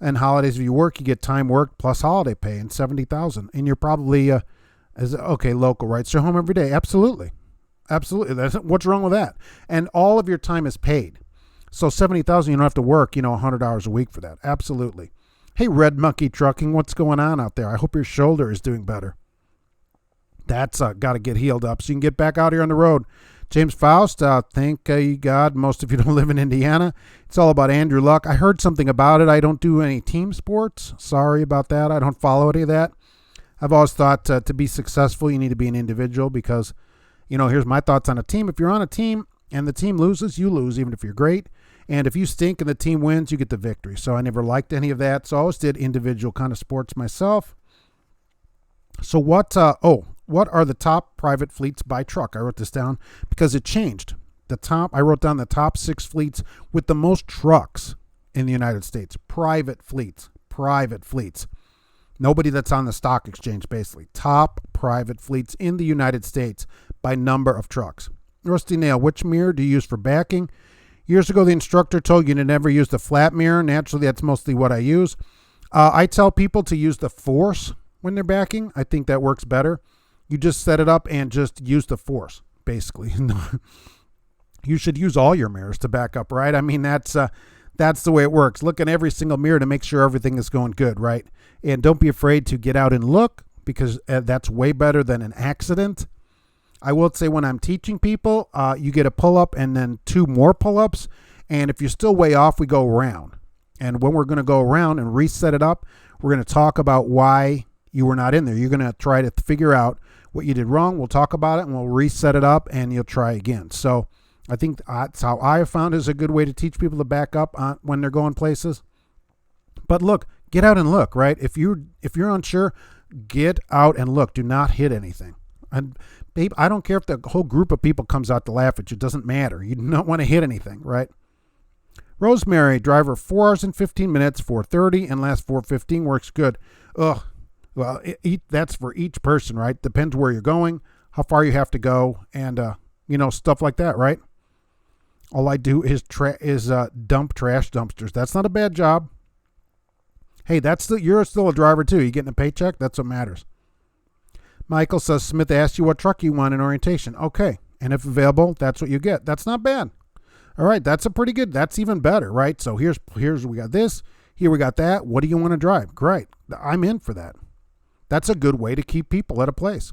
and holidays if you work, you get time worked plus holiday pay and $70,000. And you're probably local, right? So home every day. Absolutely. What's wrong with that? And all of your time is paid. So $70,000, you don't have to work, 100 hours a week for that. Absolutely. Hey, Red Monkey Trucking, what's going on out there? I hope your shoulder is doing better. That's got to get healed up so you can get back out here on the road. James Faust, thank God most of you don't live in Indiana. It's all about Andrew Luck. I heard something about it. I don't do any team sports. Sorry about that. I don't follow any of that. I've always thought to be successful, you need to be an individual because, here's my thoughts on a team. If you're on a team and the team loses, you lose, even if you're great. And if you stink and the team wins, you get the victory. So I never liked any of that. So I always did individual kind of sports myself. So what are the top private fleets by truck? I wrote this down because it changed. I wrote down the top 6 fleets with the most trucks in the United States. Private fleets. Nobody that's on the stock exchange, basically. Top private fleets in the United States by number of trucks. Rusty Nail, which mirror do you use for backing? Years ago, the instructor told you to never use the flat mirror. Naturally, that's mostly what I use. I tell people to use the force when they're backing. I think that works better. You just set it up and just use the force, basically. You should use all your mirrors to back up, right? I mean, that's the way it works. Look in every single mirror to make sure everything is going good, right? And don't be afraid to get out and look because that's way better than an accident. I will say when I'm teaching people, you get a pull-up and then 2 more pull-ups. And if you're still way off, we go around. And when we're going to go around and reset it up, we're going to talk about why you were not in there. You're going to try to figure out what you did wrong. We'll talk about it and we'll reset it up and you'll try again. So I think that's how I have found is a good way to teach people to back up when they're going places. But look, get out and look, right? If you're unsure, get out and look. Do not hit anything. And babe, I don't care if the whole group of people comes out to laugh at you. It doesn't matter. You do not want to hit anything, right? Rosemary, driver 4 hours and 15 minutes, 4:30, and last 4:15 works good. Ugh. Well, that's for each person, right? Depends where you're going, how far you have to go, and stuff like that, right? All I do is dump trash dumpsters. That's not a bad job. Hey, you're still a driver too. You getting a paycheck? That's what matters. Michael says Smith asked you what truck you want in orientation. Okay, and if available, that's what you get. That's not bad. All right, that's even better, right? So here's we got this. Here we got that. What do you want to drive? Great. I'm in for that. That's a good way to keep people at a place.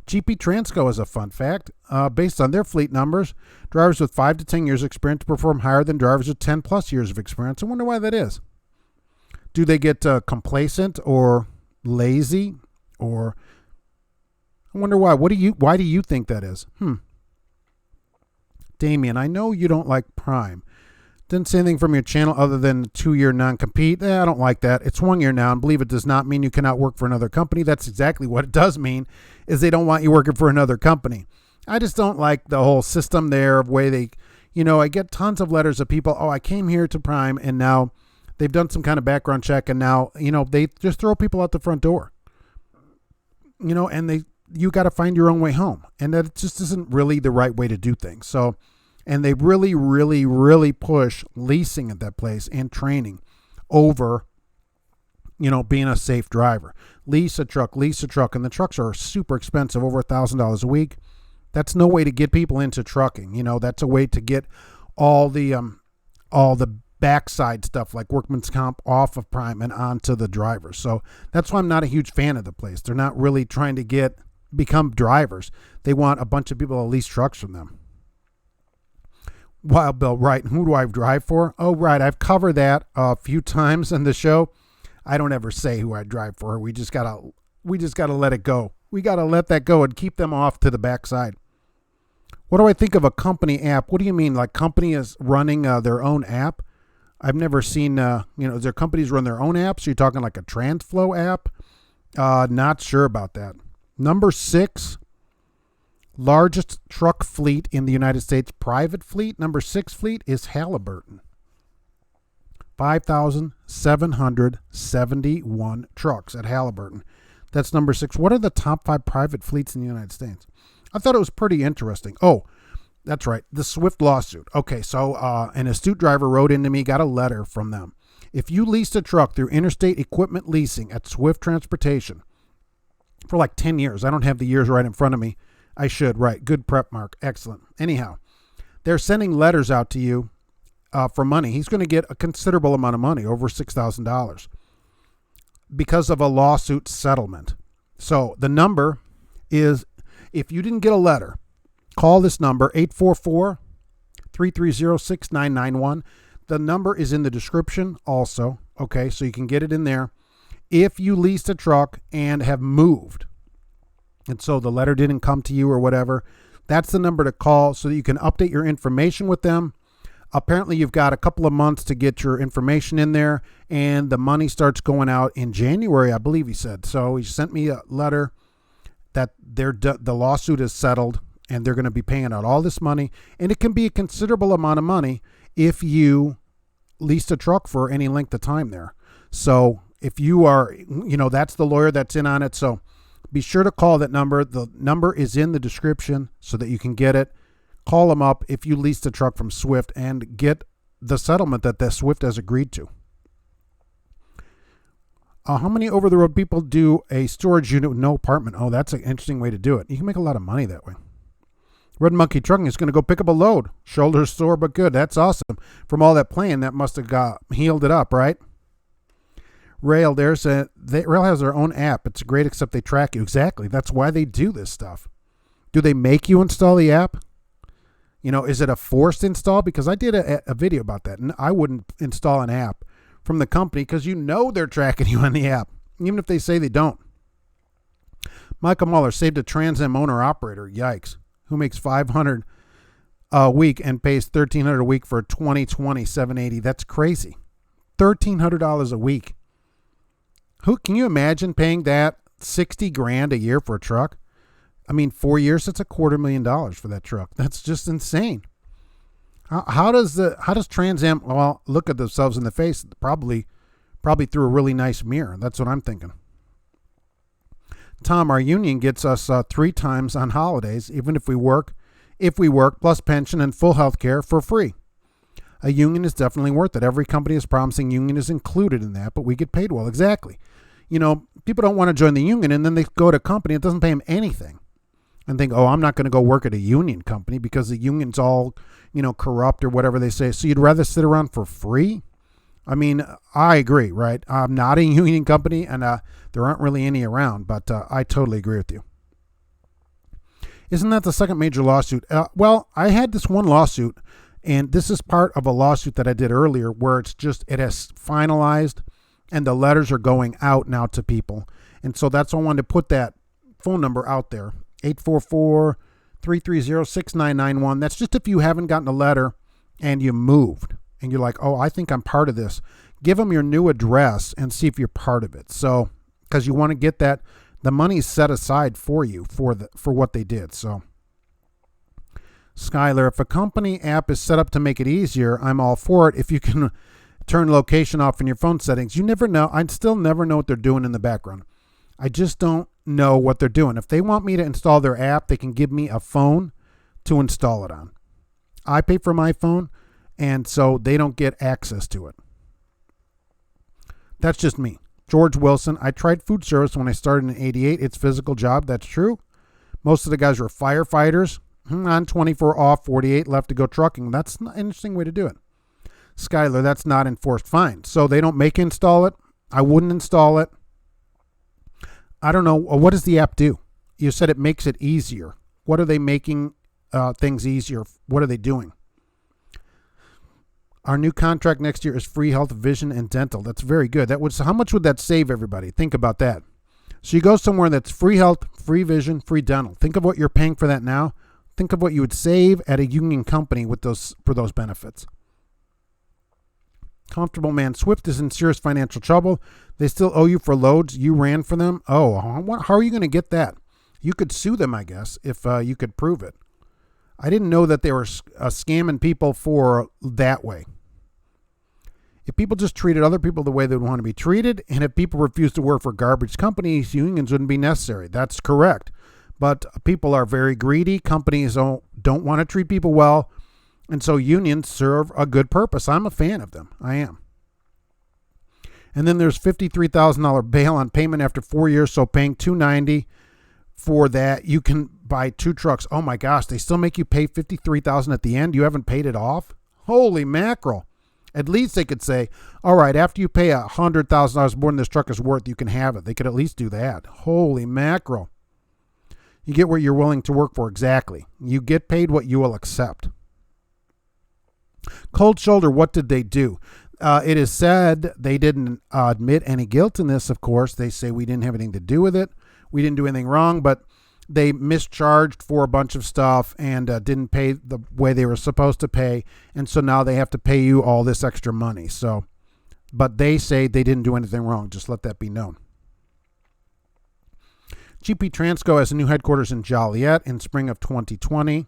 GP Transco is a fun fact. Based on their fleet numbers, drivers with 5 to 10 years experience perform higher than drivers with 10 plus years of experience. I wonder why that is. Do they get complacent or lazy? Or I wonder why. Why do you think that is? Damien, I know you don't like Prime. Didn't say anything from your channel other than 2-year non-compete. I don't like that. It's 1 year now, and believe it does not mean you cannot work for another company. That's exactly what it does mean, is they don't want you working for another company. I just don't like the whole system there of way they, I get tons of letters of people, I came here to Prime and now they've done some kind of background check and now, they just throw people out the front door, and you got to find your own way home. And that just isn't really the right way to do things. So, and they really, really, really push leasing at that place and training over, being a safe driver. Lease a truck. And the trucks are super expensive, over $1,000 a week. That's no way to get people into trucking. That's a way to get all the backside stuff like workman's comp off of Prime and onto the drivers. So that's why I'm not a huge fan of the place. They're not really trying to become drivers. They want a bunch of people to lease trucks from them. Wild Bill, right? Who do I drive for? Oh, right. I've covered that a few times in the show. I don't ever say who I drive for. We just gotta let it go. We gotta let that go and keep them off to the backside. What do I think of a company app? What do you mean? Like company is running their own app? I've never seen, is there companies run their own apps? Are you talking like a TransFlow app? Not sure about that. Number 6, largest truck fleet in the United States, private fleet. Number 6 fleet is Halliburton. 5,771 trucks at Halliburton. That's number 6. What are the top 5 private fleets in the United States? I thought it was pretty interesting. Oh, that's right. The Swift lawsuit. Okay, so an astute driver wrote into me, got a letter from them. If you leased a truck through Interstate Equipment Leasing at Swift Transportation for like 10 years, I don't have the years right in front of me. I should, right. Good prep, Mark. Excellent. Anyhow, they're sending letters out to you for money. He's going to get a considerable amount of money, over $6,000, because of a lawsuit settlement. So the number is, if you didn't get a letter, call this number, 844-330-6991. The number is in the description also, okay, so you can get it in there. If you leased a truck and have moved, and so the letter didn't come to you or whatever, that's the number to call so that you can update your information with them. Apparently, you've got a couple of months to get your information in there, and the money starts going out in January, I believe he said. So he sent me a letter that the lawsuit is settled, and they're going to be paying out all this money, and it can be a considerable amount of money if you leased a truck for any length of time there. So if you are, that's the lawyer that's in on it. So be sure to call that number. The number is in the description so that you can get it. Call them up if you leased a truck from Swift and get the settlement that the Swift has agreed to. How many over-the-road people do a storage unit with no apartment? Oh, that's an interesting way to do it. You can make a lot of money that way. Red Monkey Trucking is going to go pick up a load. Shoulders sore, but good. That's awesome. From all that playing, that must have healed it up, right? Rail, Rail has their own app. It's great, except they track you. Exactly. That's why they do this stuff. Do they make you install the app? Is it a forced install? Because I did a video about that, and I wouldn't install an app from the company because they're tracking you on the app, even if they say they don't. Michael Muller saved a Trans Am owner-operator, yikes, who makes $500 a week and pays $1,300 a week for a 2020 780. That's crazy. $1,300 a week. Can you imagine paying that $60,000 a year for a truck? 4 years, that's $250,000 for that truck. That's just insane. How does Trans Am look at themselves in the face? Probably through a really nice mirror. That's what I'm thinking. Tom, our union gets us 3 times on holidays, even if we work, plus pension and full health care for free. A union is definitely worth it. Every company is promising union is included in that, but we get paid well. Exactly. People don't want to join the union, and then they go to a company that doesn't pay them anything and think, I'm not going to go work at a union company because the union's all, corrupt or whatever they say. So you'd rather sit around for free? I agree, right? I'm not a union company, and there aren't really any around, but I totally agree with you. Isn't that the second major lawsuit? Well, I had this one lawsuit, and this is part of a lawsuit that I did earlier where it has finalized, and the letters are going out now to people. And so that's why I wanted to put that phone number out there, 844-330-6991. That's just if you haven't gotten a letter and you moved and you're like, I think I'm part of this. Give them your new address and see if you're part of it. So, because you want to get that, the money's set aside for you for what they did. So Skylar, if a company app is set up to make it easier, I'm all for it. If you can turn location off in your phone settings, you never know. I'd still never know what they're doing in the background. I just don't know what they're doing. If they want me to install their app, they can give me a phone to install it on. I pay for my phone, and so they don't get access to it. That's just me. George Wilson, I tried food service when I started in '88. It's a physical job. That's true. Most of the guys were firefighters. On 24 off, 48 left to go trucking. That's an interesting way to do it. Skylar, that's not enforced. Fine. So they don't make install it. I wouldn't install it. I don't know. What does the app do? You said it makes it easier. What are they making things easier? What are they doing? Our new contract next year is free health, vision, and dental. That's very good. How much would that save everybody? Think about that. So you go somewhere that's free health, free vision, free dental. Think of what you're paying for that now. Think of what you would save at a union company for those benefits. Comfortable man, Swift is in serious financial trouble. They still owe you for loads you ran for them. Oh, how are you going to get that? You could sue them, I guess, if you could prove it. I didn't know that they were scamming people for that way. If people just treated other people the way they would want to be treated, and if people refused to work for garbage companies, unions wouldn't be necessary. That's correct. But people are very greedy. Companies don't want to treat people well. And so unions serve a good purpose. I'm a fan of them. I am. And then there's $53,000 bail on payment after 4 years. So paying $290 for that, you can buy 2 trucks. Oh my gosh, they still make you pay $53,000 at the end. You haven't paid it off. Holy mackerel. At least they could say, all right, after you pay $100,000 more than this truck is worth, you can have it. They could at least do that. Holy mackerel. You get what you're willing to work for. Exactly. You get paid what you will accept. Cold shoulder, what did they do? It is said they didn't admit any guilt in this, of course. They say we didn't have anything to do with it. We didn't do anything wrong, but they mischarged for a bunch of stuff and didn't pay the way they were supposed to pay. And so now they have to pay you all this extra money. So, but they say they didn't do anything wrong. Just let that be known. GP Transco has a new headquarters in Joliet in spring of 2020.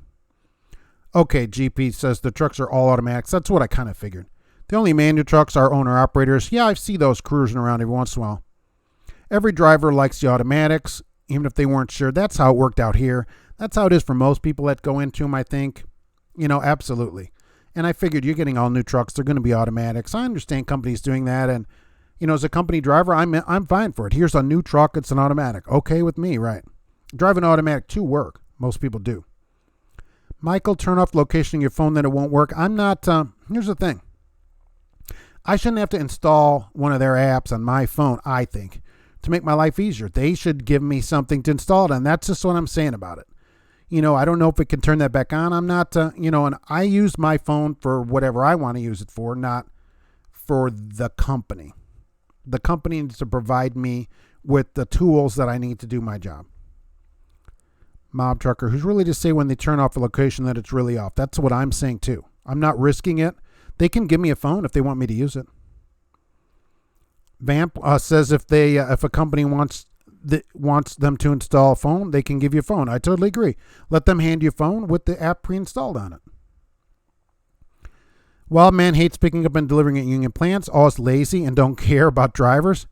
Okay, GP says the trucks are all automatics. That's what I kind of figured. The only manual trucks are owner-operators. Yeah, I see those cruising around every once in a while. Every driver likes the automatics, even if they weren't sure. That's how it worked out here. That's how it is for most people that go into them, I think. Absolutely. And I figured you're getting all new trucks. They're going to be automatics. I understand companies doing that, and as a company driver, I'm fine for it. Here's a new truck. It's an automatic. Okay with me, right? Drive an automatic to work. Most people do. Michael, turn off location on your phone, then it won't work. I'm not. Here's the thing. I shouldn't have to install one of their apps on my phone, I think, to make my life easier. They should give me something to install it on. That's just what I'm saying about it. I don't know if it can turn that back on. I'm not, and I use my phone for whatever I want to use it for, not for the company. The company needs to provide me with the tools that I need to do my job. Mob trucker, who's really to say when they turn off a location that it's really off? That's what I'm saying too. I'm not risking it. They can give me a phone if they want me to use it. Vamp says if a company wants them to install a phone, they can give you a phone. I totally agree. Let them hand you a phone with the app pre-installed on it. Wild man hates picking up and delivering at union plants. Always lazy and don't care about drivers.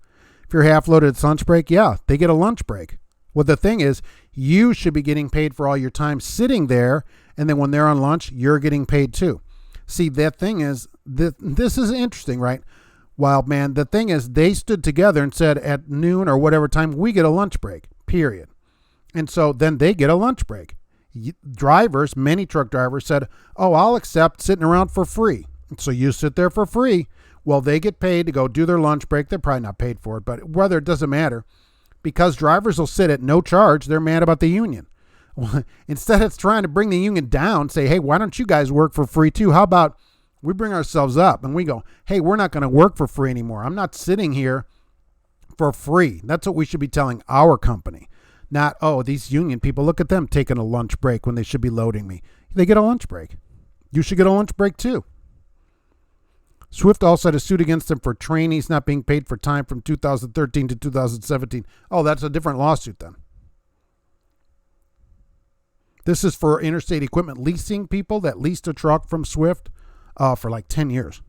If you're half loaded at lunch break, yeah, they get a lunch break. Well, the thing is, you should be getting paid for all your time sitting there, and then when they're on lunch, you're getting paid too. See, that thing is, this is interesting, right? Wild man, the thing is, they stood together and said at noon or whatever time, we get a lunch break, period. And so then they get a lunch break. Drivers, many truck drivers said, oh, I'll accept sitting around for free. So you sit there for free. Well, they get paid to go do their lunch break. They're probably not paid for it, but whether it doesn't matter. Because drivers will sit at no charge, they're mad about the union. Well, instead, it's trying to bring the union down, say, hey, why don't you guys work for free too? How about we bring ourselves up and we go, hey, we're not going to work for free anymore. I'm not sitting here for free. That's what we should be telling our company. Not, oh, these union people, look at them taking a lunch break when they should be loading me. They get a lunch break. You should get a lunch break too. Swift also had a suit against them for trainees not being paid for time from 2013 to 2017. Oh, that's a different lawsuit then. This is for interstate equipment leasing people that leased a truck from Swift for like 10 years.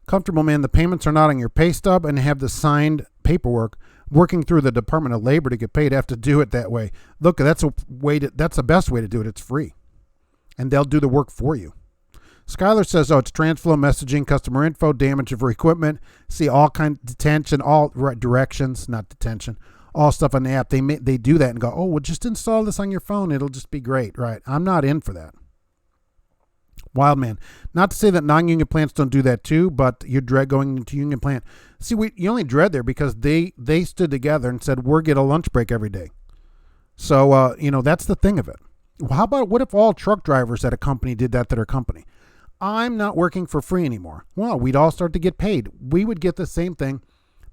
Comfortable, man. The payments are not on your pay stub and have the signed paperwork. Working through the Department of Labor to get paid, have to do it that way. Look, that's the best way to do it. It's free. And they'll do the work for you. Skylar says, it's TransFlow messaging, customer info, damage of equipment. See all kind of detention, all directions, not detention, all stuff on the app. They do that and go, well, just install this on your phone. It'll just be great, right? I'm not in for that. Wild man. Not to say that non-union plants don't do that too, but you're going into union plant. See, you only dread there because they stood together and said, we'll get a lunch break every day. So, that's the thing of it. Well, how about what if all truck drivers at a company did that to their company? I'm not working for free anymore. Well, we'd all start to get paid. We would get the same thing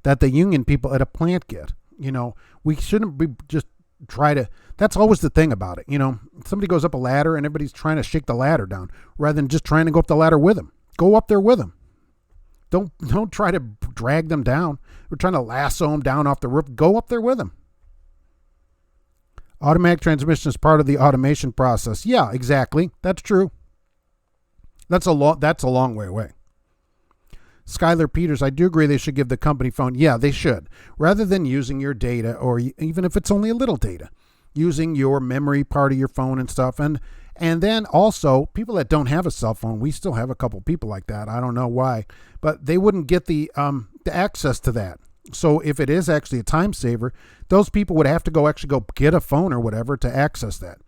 that the union people at a plant get. We shouldn't be just that's always the thing about it. Somebody goes up a ladder and everybody's trying to shake the ladder down rather than just trying to go up the ladder with them. Go up there with them. Don't try to drag them down. We're trying to lasso them down off the roof. Go up there with them. Automatic transmission is part of the automation process. Yeah, exactly. That's true. That's a long way away. Skylar Peters, I do agree they should give the company phone. Yeah, they should. Rather than using your data, or even if it's only a little data, using your memory part of your phone and stuff. And then also people that don't have a cell phone, we still have a couple people like that. I don't know why, but they wouldn't get the access to that. So if it is actually a time saver, those people would have to go get a phone or whatever to access that.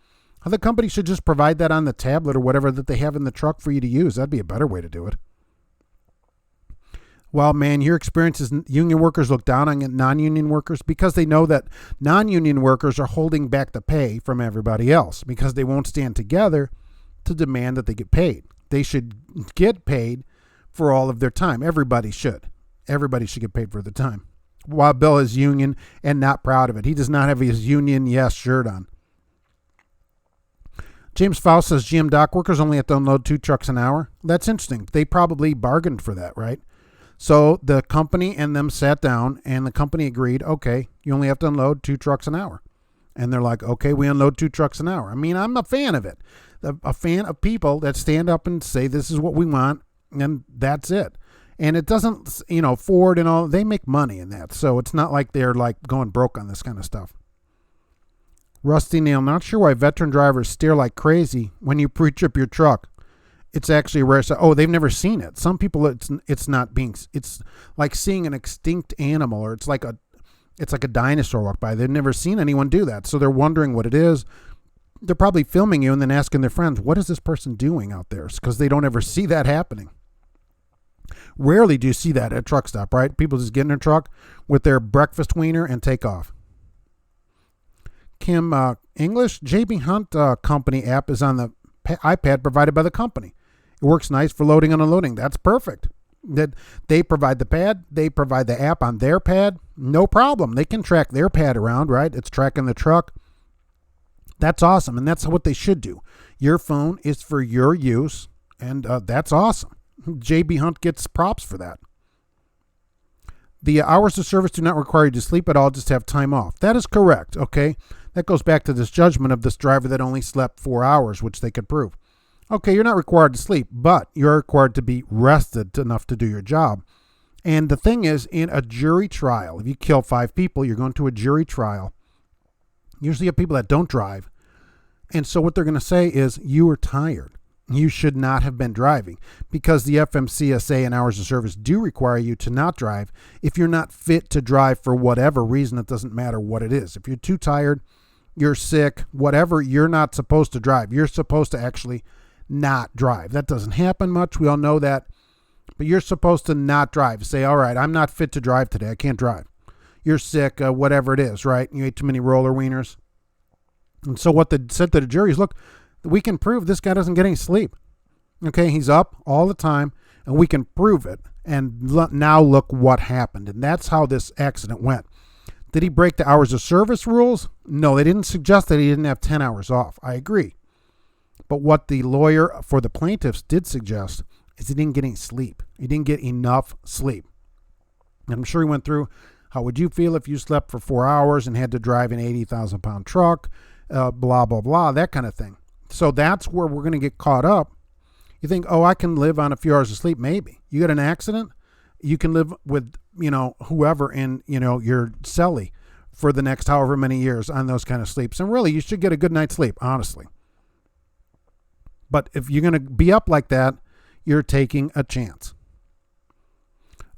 The company should just provide that on the tablet or whatever that they have in the truck for you to use. That'd be a better way to do it. Well, man, your experience is union workers look down on non-union workers because they know that non-union workers are holding back the pay from everybody else because they won't stand together to demand that they get paid. They should get paid for all of their time. Everybody should. Everybody should get paid for their time. Wild Bill is union and not proud of it. He does not have his union yes shirt on. James Faust says GM dock workers only have to unload 2 trucks an hour. That's interesting. They probably bargained for that, right? So the company and them sat down and the company agreed, okay, you only have to unload 2 trucks an hour. And they're like, okay, we unload 2 trucks an hour. I mean, I'm a fan of it. A fan of people that stand up and say, this is what we want. And that's it. And it doesn't, Ford and all, they make money in that. So it's not like they're like going broke on this kind of stuff. Rusty Nail, not sure why veteran drivers steer like crazy when you pre-trip your truck. It's actually rare. They've never seen it. Some people, it's like seeing an extinct animal, or it's like a dinosaur walk by. They've never seen anyone do that. So they're wondering what it is. They're probably filming you and then asking their friends, what is this person doing out there? Because they don't ever see that happening. Rarely do you see that at a truck stop, right? People just get in their truck with their breakfast wiener and take off. Kim English, JB Hunt company app is on the iPad provided by the company. It works nice for loading and unloading. That's perfect. That they provide the pad, they provide the app on their pad, no problem. They can track their pad around, right? It's tracking the truck. That's awesome, and that's what they should do. Your phone is for your use, and that's awesome. JB Hunt gets props for that. The hours of service do not require you to sleep at all, just have time off. That is correct, okay? That goes back to this judgment of this driver that only slept 4 hours, which they could prove. Okay, you're not required to sleep, but you're required to be rested enough to do your job. And the thing is, in a jury trial, if you kill 5 people, you're going to a jury trial. Usually you have people that don't drive. And so what they're going to say is, you were tired. You should not have been driving, because the FMCSA and hours of service do require you to not drive if you're not fit to drive for whatever reason. It doesn't matter what it is. If you're too tired, you're sick, whatever, you're not supposed to drive. You're supposed to actually not drive. That doesn't happen much. We all know that. But you're supposed to not drive. Say, all right, I'm not fit to drive today. I can't drive. You're sick, whatever it is, right? You ate too many roller wieners. And so what they said to the jury is, look, we can prove this guy doesn't get any sleep. Okay, he's up all the time, and we can prove it. And now look what happened. And that's how this accident went. Did he break the hours of service rules? No, they didn't suggest that he didn't have 10 hours off. I agree. But what the lawyer for the plaintiffs did suggest is he didn't get any sleep. He didn't get enough sleep. And I'm sure he went through, how would you feel if you slept for 4 hours and had to drive an 80,000-pound truck? blah, blah, blah, that kind of thing. So that's where we're going to get caught up. You think, oh, I can live on a few hours of sleep. Maybe. You get an accident, you can live with, whoever in, your celly for the next however many years on those kind of sleeps. And really, you should get a good night's sleep, honestly. But if you're going to be up like that, you're taking a chance.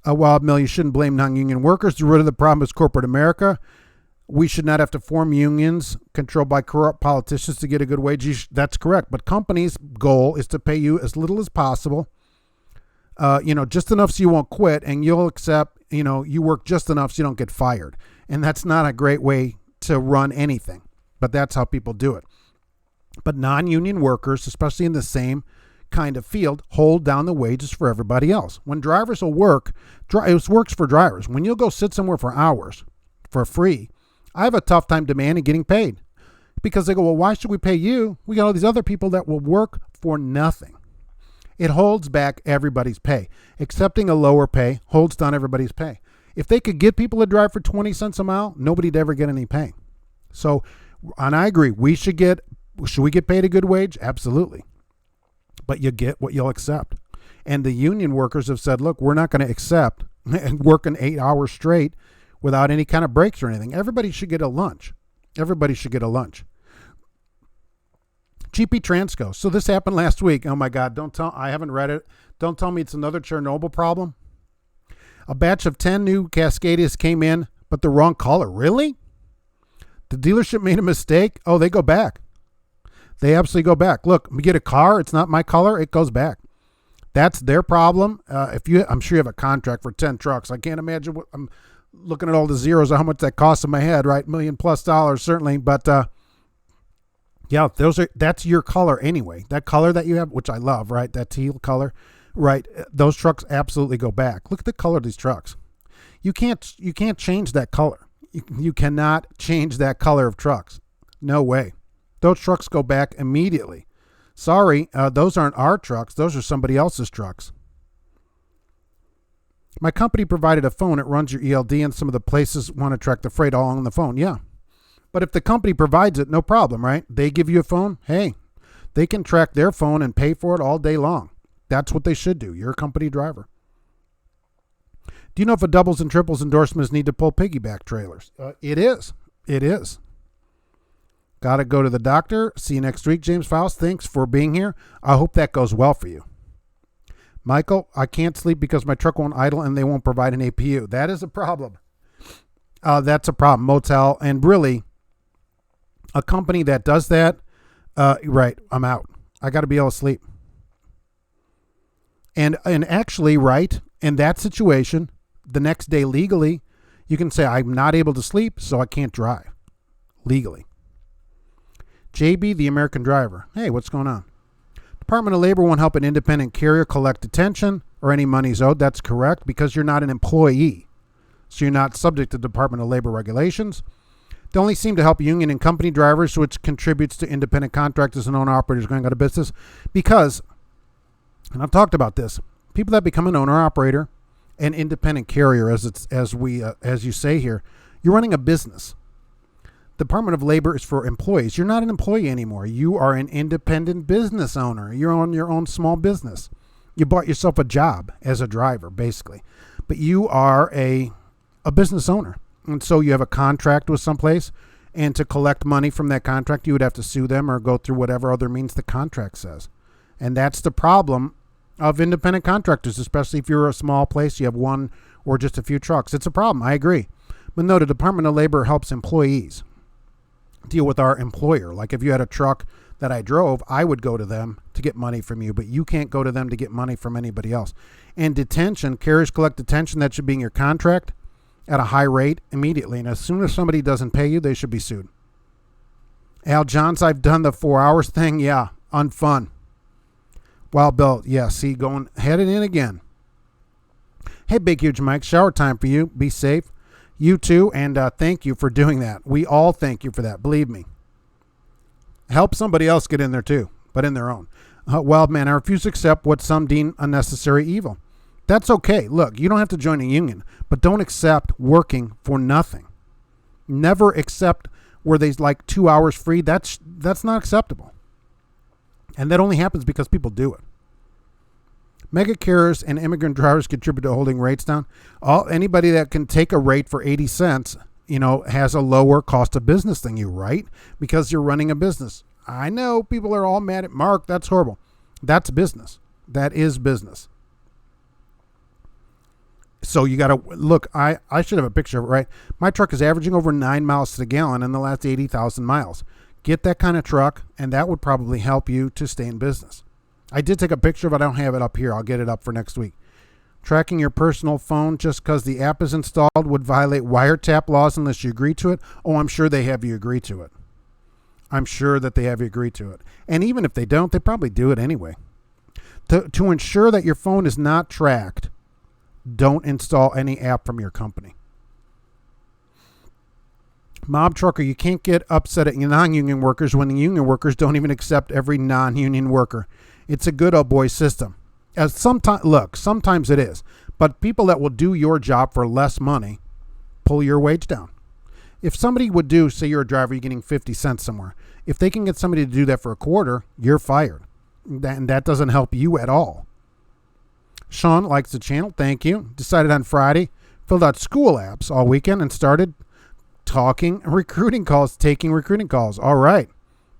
Wild Mill, you shouldn't blame non-union workers. The root of the problem is corporate America. We should not have to form unions controlled by corrupt politicians to get a good wage. That's correct. But companies' goal is to pay you as little as possible, just enough so you won't quit, and you'll accept, you work just enough so you don't get fired. And that's not a great way to run anything, but that's how people do it. But non-union workers, especially in the same kind of field, hold down the wages for everybody else. When drivers will work, it works for drivers. When you'll go sit somewhere for hours for free, I have a tough time demanding getting paid, because they go, well, why should we pay you? We got all these other people that will work for nothing. It holds back everybody's pay. Accepting a lower pay holds down everybody's pay. If they could get people to drive for 20 cents a mile, nobody'd ever get any pay. So, and I agree, should we get paid a good wage? Absolutely. But you get what you'll accept. And the union workers have said, look, we're not going to accept and working 8 hours straight without any kind of breaks or anything. Everybody should get a lunch. Everybody should get a lunch. GP Transco. So this happened last week. Oh my God, I haven't read it. Don't tell me it's another Chernobyl problem. A batch of 10 new Cascadias came in, but the wrong color. Really? The dealership made a mistake? Oh, they go back. They absolutely go back. Look, we get a car. It's not my color. It goes back. That's their problem. I'm sure you have a contract for 10 trucks. I can't imagine I'm looking at all the zeros of how much that costs in my head, right? $1 million plus certainly. But yeah, that's your color anyway. That color that you have, which I love, right? That teal color, right? Those trucks absolutely go back. Look at the color of these trucks. You can't change that color. You cannot change that color of trucks. No way. Those trucks go back immediately. Sorry, those aren't our trucks. Those are somebody else's trucks. My company provided a phone. It runs your ELD, and some of the places want to track the freight all on the phone. Yeah. But if the company provides it, no problem, right? They give you a phone. Hey, they can track their phone and pay for it all day long. That's what they should do. You're a company driver. Do you know if a doubles and triples endorsements need to pull piggyback trailers? It is. It is. Got to go to the doctor. See you next week, James Faust. Thanks for being here. I hope that goes well for you. Michael, I can't sleep because my truck won't idle and they won't provide an APU. That is a problem. That's a problem. Motel, and really, a company that does that, right, I'm out. I got to be able to sleep. And actually, right, in that situation, the next day legally, you can say, I'm not able to sleep, so I can't drive. Legally. JB, the American driver. Hey, what's going on? Department of Labor won't help an independent carrier collect detention or any monies owed. That's correct, because you're not an employee. So you're not subject to Department of Labor regulations. They only seem to help union and company drivers, which contributes to independent contractors and owner-operators going out of business. Because, and I've talked about this, people that become an owner-operator, an independent carrier, as you say here, you're running a business. Department of Labor is for employees. You're not an employee anymore. You are an independent business owner. You're on your own small business. You bought yourself a job as a driver, basically. But you are a business owner. And so you have a contract with someplace, and to collect money from that contract, you would have to sue them or go through whatever other means the contract says. And that's the problem of independent contractors, especially if you're a small place, you have one or just a few trucks. It's a problem. I agree. But no, the Department of Labor helps employees deal with our employer. Like if you had a truck that I drove, I would go to them to get money from you, but you can't go to them to get money from anybody else. And detention, carriers collect detention, that should be in your contract at a high rate immediately. And as soon as somebody doesn't pay you, they should be sued. Al Johns, I've done the 4 hours thing. Yeah, unfun. Wild Bill, yeah, see, headed in again. Hey, Big Huge Mike, shower time for you. Be safe. You too, and thank you for doing that. We all thank you for that, believe me. Help somebody else get in there too, but in their own. Wild Man, I refuse to accept what some deem unnecessary evil. That's okay. Look, you don't have to join a union, but don't accept working for nothing. Never accept where they like 2 hours free. That's not acceptable. And that only happens because people do it. Mega carriers and immigrant drivers contribute to holding rates down. Anybody that can take a rate for 80 cents, has a lower cost of business than you, right? Because you're running a business. I know people are all mad at Mark. That's horrible. That's business. That is business. So you got to look. I should have a picture of it, right? My truck is averaging over 9 miles to the gallon in the last 80,000 miles. Get that kind of truck, and that would probably help you to stay in business. I did take a picture, but I don't have it up here. I'll get it up for next week. Tracking your personal phone just because the app is installed would violate wiretap laws unless you agree to it. Oh, I'm sure they have you agree to it. I'm sure that they have you agree to it. And even if they don't, they probably do it anyway. To ensure that your phone is not tracked, don't install any app from your company. Mob trucker, you can't get upset at non-union workers when the union workers don't even accept every non-union worker. It's a good old boy system. Sometimes it is. But people that will do your job for less money pull your wage down. If somebody would do, say you're a driver, you're getting 50 cents somewhere. If they can get somebody to do that for a quarter, you're fired. And that doesn't help you at all. Sean likes the channel. Thank you. Decided on Friday. Filled out school apps all weekend and started taking recruiting calls. All right.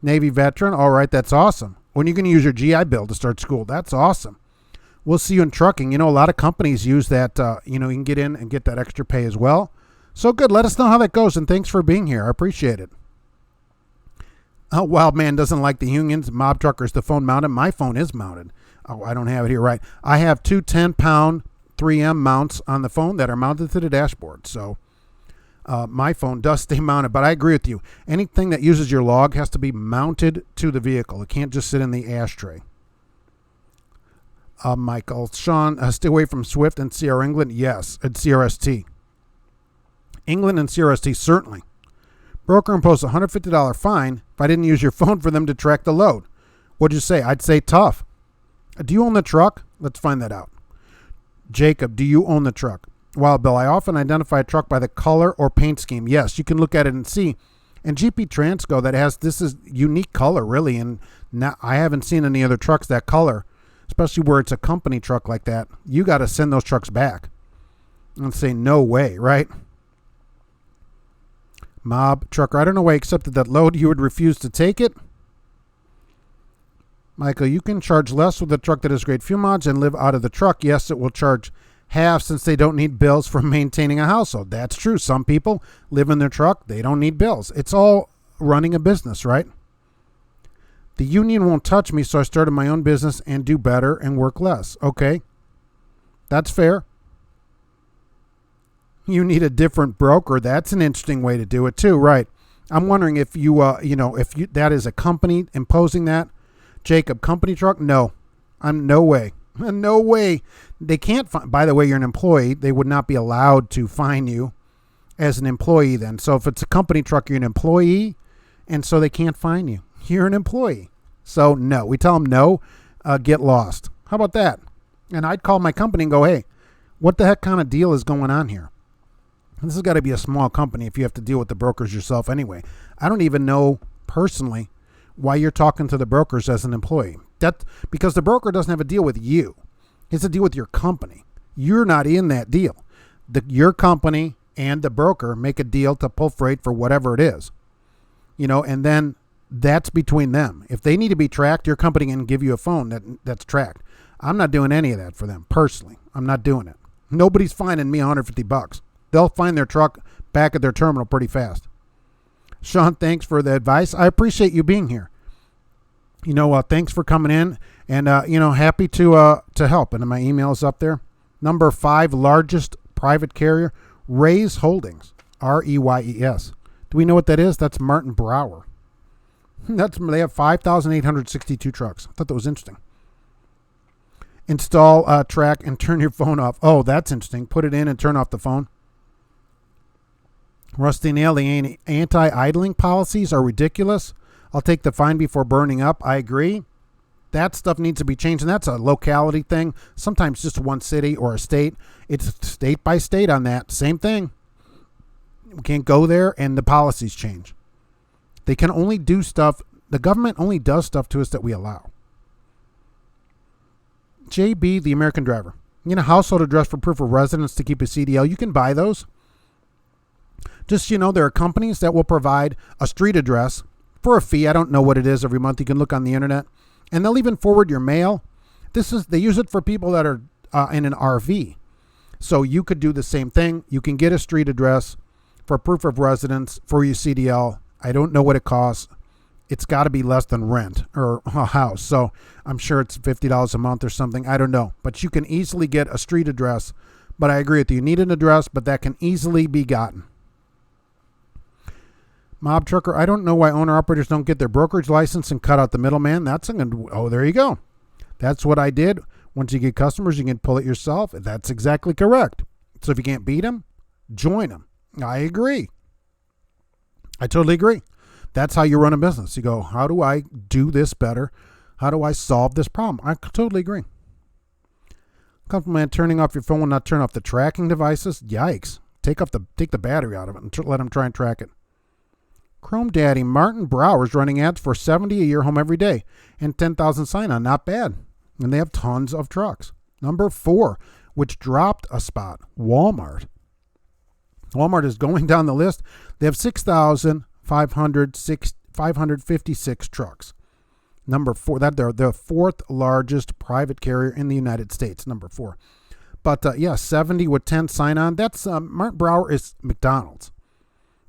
Navy veteran. All right. That's awesome. When are you going to use your GI Bill to start school? That's awesome. We'll see you in trucking. A lot of companies use that. You can get in and get that extra pay as well. So good. Let us know how that goes. And thanks for being here. I appreciate it. Wild Man doesn't like the unions. Mob truckers, the phone mounted. My phone is mounted. Oh, I don't have it here right. I have two 10-pound 3M mounts on the phone that are mounted to the dashboard. So my phone does stay mounted, but I agree with you. Anything that uses your log has to be mounted to the vehicle. It can't just sit in the ashtray. Michael, Sean, stay away from Swift and CR England. Yes, and CRST. England and CRST, certainly. Broker imposed a $150 fine if I didn't use your phone for them to track the load. What'd you say? I'd say tough. Do you own the truck? Let's find that out. Jacob, do you own the truck? Wild Bill, I often identify a truck by the color or paint scheme. Yes, you can look at it and see. And GP Transco this is unique color, really. And I haven't seen any other trucks that color, especially where it's a company truck like that. You got to send those trucks back and say, no way, right? Mob trucker, I don't know why I accepted that load. You would refuse to take it. Michael, you can charge less with a truck that has great fuel mileage and live out of the truck. Yes, it will charge half since they don't need bills for maintaining a household. That's true. Some people live in their truck. They don't need bills. It's all running a business, right? The union won't touch me, so I started my own business and do better and work less. Okay, that's fair. You need a different broker. That's an interesting way to do it too, right? I'm wondering if that is a company imposing that. Jacob, company truck? No, no way. No way. They can't find, by the way, you're an employee. They would not be allowed to fine you as an employee then. So if it's a company truck, you're an employee, and so they can't fine you. You're an employee. So no, we tell them no, get lost. How about that? And I'd call my company and go, hey, what the heck kind of deal is going on here? This has got to be a small company if you have to deal with the brokers yourself anyway. I don't even know personally why you're talking to the brokers as an employee. That's because the broker doesn't have a deal with you. It's a deal with your company. You're not in that deal. Your company and the broker make a deal to pull freight for whatever it is. And then that's between them. If they need to be tracked, your company can give you a phone that's tracked. I'm not doing any of that for them personally. I'm not doing it. Nobody's fining me $150. They'll find their truck back at their terminal pretty fast. Sean, thanks for the advice. I appreciate you being here. Thanks for coming in, and happy to help. And my email is up there. Number 5 largest private carrier, Reyes Holdings, Reyes. Do we know what that is? That's Martin Brower. They have 5,862 trucks. I thought that was interesting. Install, track, and turn your phone off. Oh, that's interesting. Put it in and turn off the phone. Rusty Nail, the anti-idling policies are ridiculous. I'll take the fine before burning up. I agree. That stuff needs to be changed, and that's a locality thing. Sometimes just one city or a state. It's state by state on that. Same thing. We can't go there, and the policies change. They can only do stuff. The government only does stuff to us that we allow. JB, the American driver. Household address for proof of residence to keep a CDL. You can buy those. Just, there are companies that will provide a street address for a fee. I don't know what it is every month. You can look on the internet. And they'll even forward your mail. They use it for people that are in an RV. So you could do the same thing. You can get a street address for proof of residence for your CDL. I don't know what it costs. It's got to be less than rent or a house. So I'm sure it's $50 a month or something. I don't know. But you can easily get a street address. But I agree with you. You need an address, but that can easily be gotten. Mob trucker, I don't know why owner-operators don't get their brokerage license and cut out the middleman. There you go. That's what I did. Once you get customers, you can pull it yourself. That's exactly correct. So if you can't beat them, join them. I agree. I totally agree. That's how you run a business. You go, how do I do this better? How do I solve this problem? I totally agree. Compliment turning off your phone will not turn off the tracking devices. Yikes. Take the battery out of it and let them try and track it. Chrome Daddy, Martin Brower's running ads for $70 a year home every day and 10,000 sign-on. Not bad. And they have tons of trucks. Number 4, which dropped a spot, Walmart. Walmart is going down the list. They have 6,556 trucks. Number 4, they're the 4th largest private carrier in the United States. Number 4. But 70 with 10 sign-on. That's Martin Brower is McDonald's.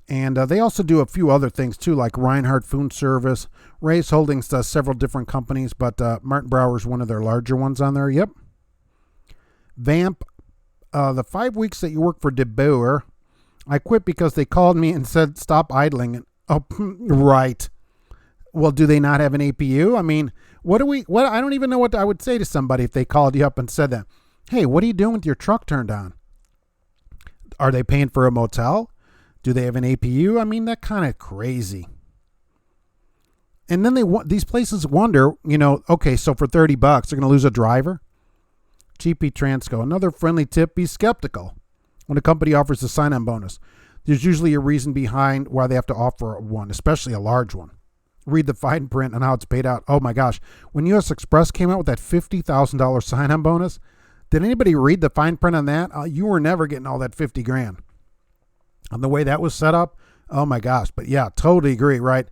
And they also do a few other things too, like Reinhardt Food Service. Ray's Holdings does several different companies, but Martin Brower is one of their larger ones on there. Yep. Vamp, the 5 weeks that you work for De Boer, I quit because they called me and said, stop idling. Oh, right. Well, do they not have an APU? I mean, I don't even know what I would say to somebody if they called you up and said that. Hey, what are you doing with your truck turned on? Are they paying for a motel? Do they have an APU? I mean, that kind of crazy. And then these places wonder, okay, so for $30, they're going to lose a driver? GP Transco, another friendly tip, be skeptical when a company offers a sign-on bonus. There's usually a reason behind why they have to offer one, especially a large one. Read the fine print on how it's paid out. Oh my gosh, when US Express came out with that $50,000 sign-on bonus, did anybody read the fine print on that? You were never getting all that $50,000. On the way that was set up, oh my gosh. But yeah, totally agree, right?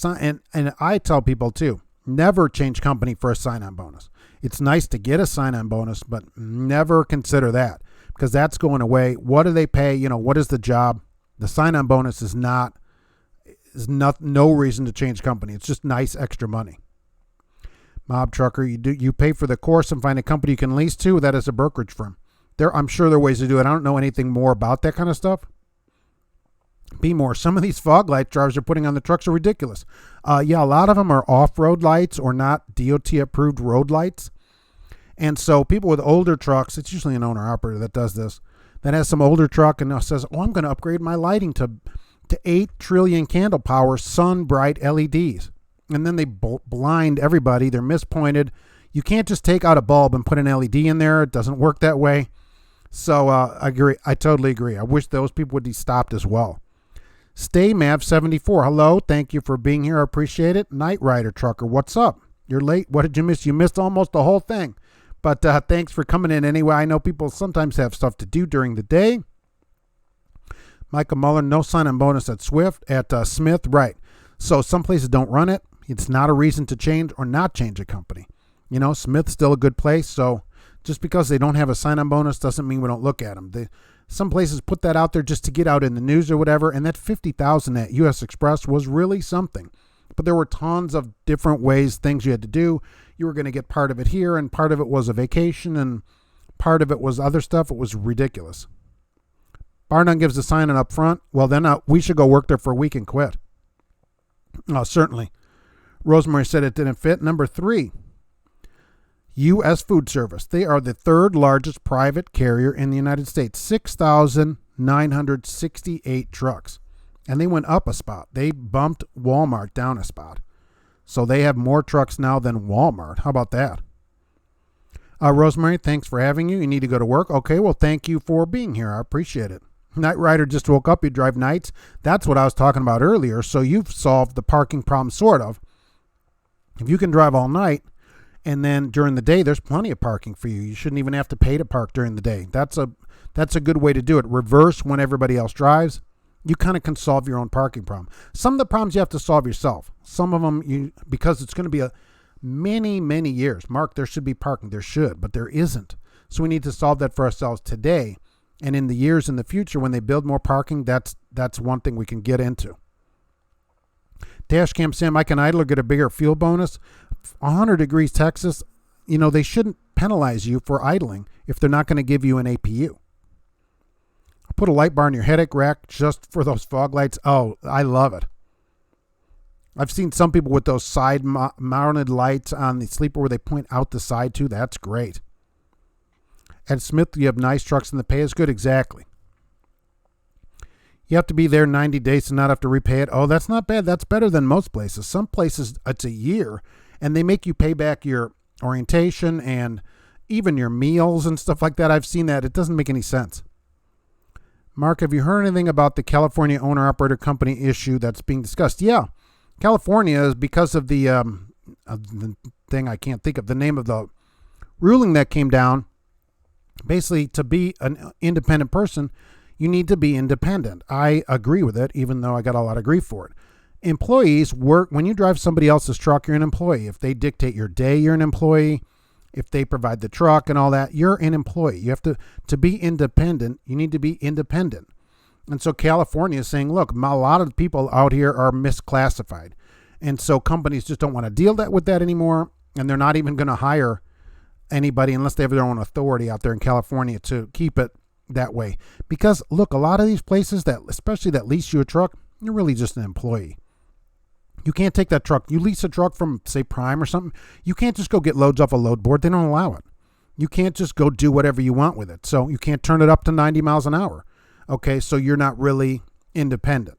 And I tell people too, never change company for a sign-on bonus. It's nice to get a sign-on bonus, but never consider that because that's going away. What do they pay? What is the job? The sign-on bonus is no reason to change company. It's just nice extra money. Mob trucker, you pay for the course and find a company you can lease to. That is a brokerage firm. I'm sure there are ways to do it. I don't know anything more about that kind of stuff. Be more. Some of these fog light drivers are putting on the trucks are ridiculous. A lot of them are off-road lights or not DOT-approved road lights. And so people with older trucks, it's usually an owner-operator that does this, that has some older truck and says, I'm going to upgrade my lighting to 8 trillion candle power sun bright LEDs. And then they blind everybody. They're mispointed. You can't just take out a bulb and put an LED in there. It doesn't work that way. So I agree. I totally agree. I wish those people would be stopped as well. Stay Mav 74. Hello. Thank you for being here. I appreciate it. Night Rider Trucker. What's up? You're late. What did you miss? You missed almost the whole thing. But thanks for coming in anyway. I know people sometimes have stuff to do during the day. Michael Muller, no sign-on bonus at Smith. Right. So some places don't run it. It's not a reason to change or not change a company. Smith's still a good place. So just because they don't have a sign-on bonus doesn't mean we don't look at them. Some places put that out there just to get out in the news or whatever, and that $50,000 at US Express was really something. But there were tons of different ways, things you had to do. You were going to get part of it here, and part of it was a vacation, and part of it was other stuff. It was ridiculous. Barnum gives a sign-on up front. Well, then we should go work there for a week and quit. Certainly. Rosemary said it didn't fit. Number 3. U.S. Food Service. They are the 3rd largest private carrier in the United States. 6,968 trucks. And they went up a spot. They bumped Walmart down a spot. So they have more trucks now than Walmart. How about that? Rosemary, thanks for having you. You need to go to work. Okay, well, thank you for being here. I appreciate it. Night rider just woke up, you drive nights. That's what I was talking about earlier. So you've solved the parking problem, sort of. If you can drive all night, and then during the day, there's plenty of parking for you. You shouldn't even have to pay to park during the day. That's a good way to do it. Reverse when everybody else drives. You kind of can solve your own parking problem. Some of the problems you have to solve yourself. Some of them, because it's going to be a many, many years. Mark, there should be parking. There should, but there isn't. So we need to solve that for ourselves today. And in the years in the future, when they build more parking, that's one thing we can get into. Dashcam Sam, Mike and Idler get a bigger fuel bonus. 100 degrees Texas, they shouldn't penalize you for idling if they're not going to give you an APU. Put a light bar in your headache rack just for those fog lights. Oh, I love it. I've seen some people with those side mounted lights on the sleeper where they point out the side too. That's great. At Smith, you have nice trucks and the pay is good. Exactly. You have to be there 90 days to not have to repay it. Oh, that's not bad. That's better than most places. Some places, it's a year, and they make you pay back your orientation and even your meals and stuff like that. I've seen that. It doesn't make any sense. Mark, have you heard anything about the California owner-operator company issue that's being discussed? Yeah. California is because of the thing, I can't think of the name of the ruling that came down. Basically, to be an independent person, you need to be independent. I agree with it, even though I got a lot of grief for it. Employees work, when you drive somebody else's truck, you're an employee. If they dictate your day, you're an employee. If they provide the truck and all that, you're an employee. You have to be independent. You need to be independent. And so California is saying, look, a lot of people out here are misclassified. And so companies just don't want to deal with that anymore. And they're not even going to hire anybody unless they have their own authority out there in California to keep it that way. Because look, a lot of these places especially that lease you a truck, you're really just an employee. You can't take that truck. You lease a truck from, say, Prime or something. You can't just go get loads off a load board. They don't allow it. You can't just go do whatever you want with it. So you can't turn it up to 90 miles an hour. Okay, so you're not really independent.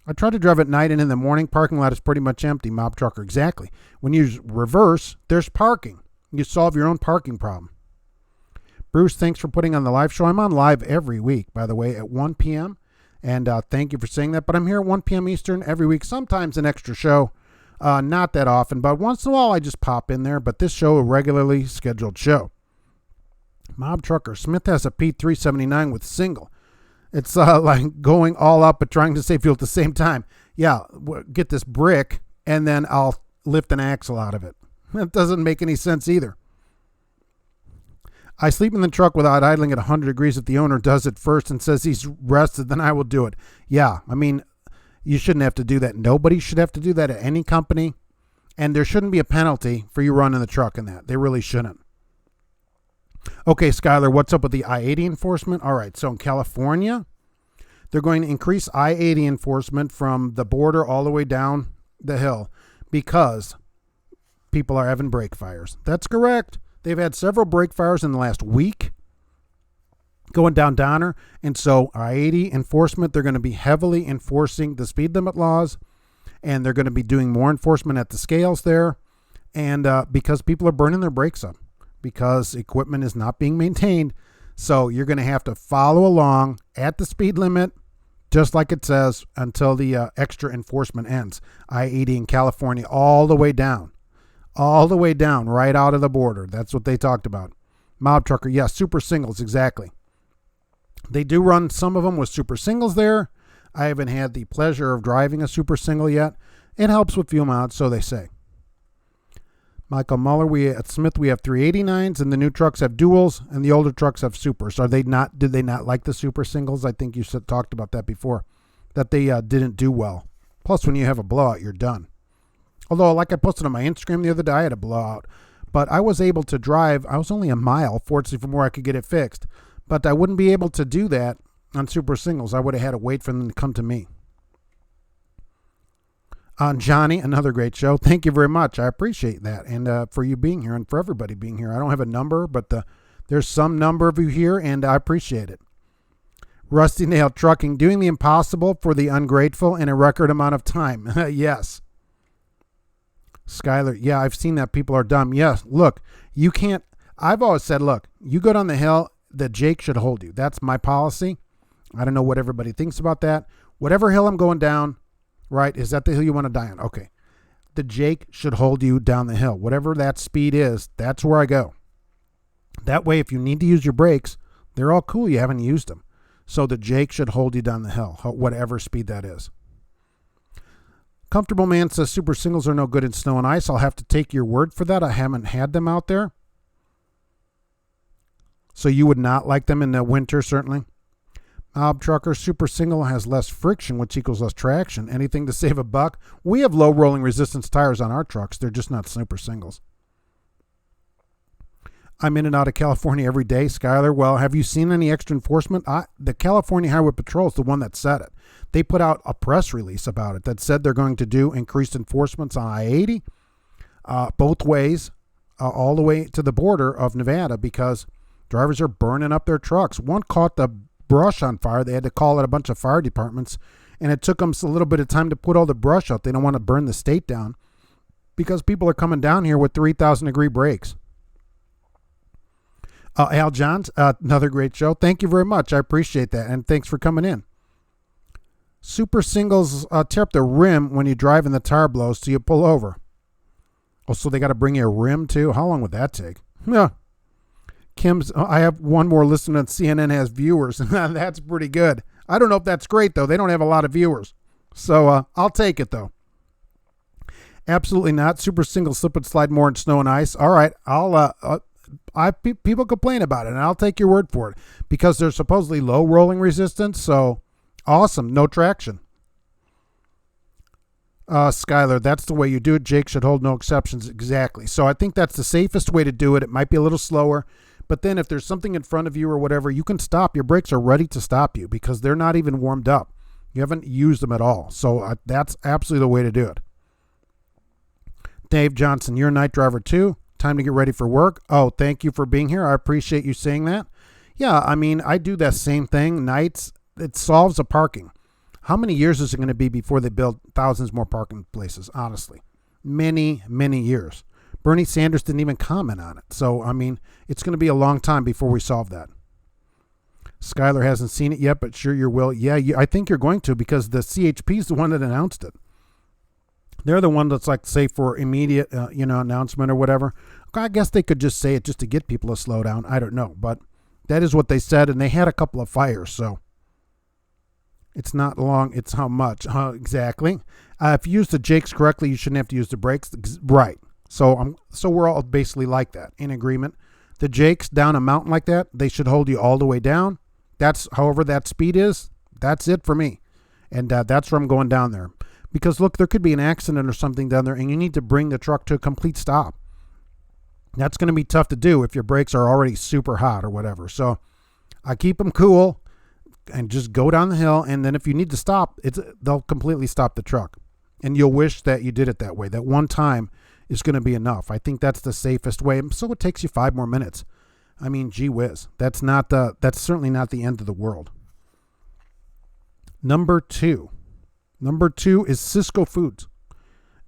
I try to drive at night and in the morning. Parking lot is pretty much empty. Mob trucker, exactly. When you reverse, there's parking. You solve your own parking problem. Bruce, thanks for putting on the live show. I'm on live every week, by the way, at 1 p.m., and thank you for saying that. But I'm here at 1 p.m. Eastern every week, sometimes an extra show. Not that often, but once in a while I just pop in there. But this show, a regularly scheduled show. Mob Trucker, Smith has a P379 with single. It's like going all up but trying to save fuel at the same time. Yeah, get this brick, and then I'll lift an axle out of it. That doesn't make any sense either. I sleep in the truck without idling at 100 degrees. If the owner does it first and says he's rested, then I will do it. Yeah, I mean, you shouldn't have to do that. Nobody should have to do that at any company. And there shouldn't be a penalty for you running the truck in that. They really shouldn't. Okay, Skylar, what's up with the I-80 enforcement? All right, so in California, they're going to increase I-80 enforcement from the border all the way down the hill because people are having brake fires. That's correct. They've had several brake fires in the last week going down Donner. And so I-80 enforcement, they're going to be heavily enforcing the speed limit laws, and they're going to be doing more enforcement at the scales there. And because people are burning their brakes up because equipment is not being maintained. So you're going to have to follow along at the speed limit, just like it says, until the extra enforcement ends. I-80 in California all the way down. All the way down, right out of the border. That's what they talked about. Mob trucker, yes, super singles, exactly. They do run some of them with super singles there. I haven't had the pleasure of driving a super single yet. It helps with fuel mileage, so they say. Michael Muller, at Smith, we have 389s, and the new trucks have duals, and the older trucks have supers. Did they not like the super singles? I think you talked about that before, that they didn't do well. Plus, when you have a blowout, you're done. Although, like I posted on my Instagram the other day, I had a blowout. But I was able to drive. I was only a mile, fortunately, from where I could get it fixed. But I wouldn't be able to do that on super singles. I would have had to wait for them to come to me. Johnny, another great show. Thank you very much. I appreciate that. And for you being here and for everybody being here. I don't have a number, but there's some number of you here, and I appreciate it. Rusty Nail Trucking, doing the impossible for the ungrateful in a record amount of time. Yes. Skyler, yeah, I've seen that people are dumb. Yes, look, you can't. I've always said, look, you go down the hill, the Jake should hold you. That's my policy. I don't know what everybody thinks about that. Whatever hill I'm going down, right, is that the hill you want to die on? Okay. The Jake should hold you down the hill. Whatever that speed is, that's where I go. That way, if you need to use your brakes, they're all cool. You haven't used them. So the Jake should hold you down the hill, whatever speed that is. Comfortable Man says super singles are no good in snow and ice. I'll have to take your word for that. I haven't had them out there. So you would not like them in the winter, certainly. Trucker, super single has less friction, which equals less traction. Anything to save a buck? We have low rolling resistance tires on our trucks. They're just not super singles. I'm in and out of California every day, Skylar. Well, have you seen any extra enforcement? The California Highway Patrol is the one that said it. They put out a press release about it that said they're going to do increased enforcements on I-80 both ways, all the way to the border of Nevada, because drivers are burning up their trucks. One caught the brush on fire. They had to call it a bunch of fire departments, and it took them a little bit of time to put all the brush out. They don't want to burn the state down because people are coming down here with 3,000-degree brakes. Al Johns, another great show. Thank you very much. I appreciate that, and thanks for coming in. Super singles tear up the rim when you drive and the tire blows, so you pull over. Oh, so they got to bring you a rim too? How long would that take? Yeah. Kim's, I have one more listener on CNN has viewers. That's pretty good. I don't know if that's great, though. They don't have a lot of viewers. So I'll take it, though. Absolutely not. Super single slip and slide more in snow and ice. All right. People complain about it, and I'll take your word for it because there's supposedly low rolling resistance. So awesome. No traction. Skylar, that's the way you do it. Jake should hold no exceptions. Exactly. So I think that's the safest way to do it. It might be a little slower, but then if there's something in front of you or whatever, you can stop. Your brakes are ready to stop you because they're not even warmed up. You haven't used them at all. So that's absolutely the way to do it. Dave Johnson, you're a night driver too. Time to get ready for work. Oh, thank you for being here. I appreciate you saying that. Yeah, I mean, I do that same thing. Nights, it solves the parking. How many years is it going to be before they build thousands more parking places? Honestly, many, many years. Bernie Sanders didn't even comment on it. So, I mean, it's going to be a long time before we solve that. Skylar hasn't seen it yet, but sure you will. Yeah, I think you're going to because the CHP is the one that announced it. They're the one that's like, say, for immediate, announcement or whatever. I guess they could just say it just to get people to slow down. I don't know, but that is what they said, and they had a couple of fires, so it's not long. It's how much exactly. If you use the Jakes correctly, you shouldn't have to use the brakes. Right. So we're all basically like that, in agreement. The Jakes down a mountain like that, they should hold you all the way down. That's however that speed is. That's it for me, and that's where I'm going down there. Because, look, there could be an accident or something down there, and you need to bring the truck to a complete stop. That's going to be tough to do if your brakes are already super hot or whatever. So I keep them cool and just go down the hill, and then if you need to stop, they'll completely stop the truck. And you'll wish that you did it that way. That one time is going to be enough. I think that's the safest way. So it takes you 5 more minutes. I mean, gee whiz. That's certainly not the end of the world. Number two is Cisco Foods.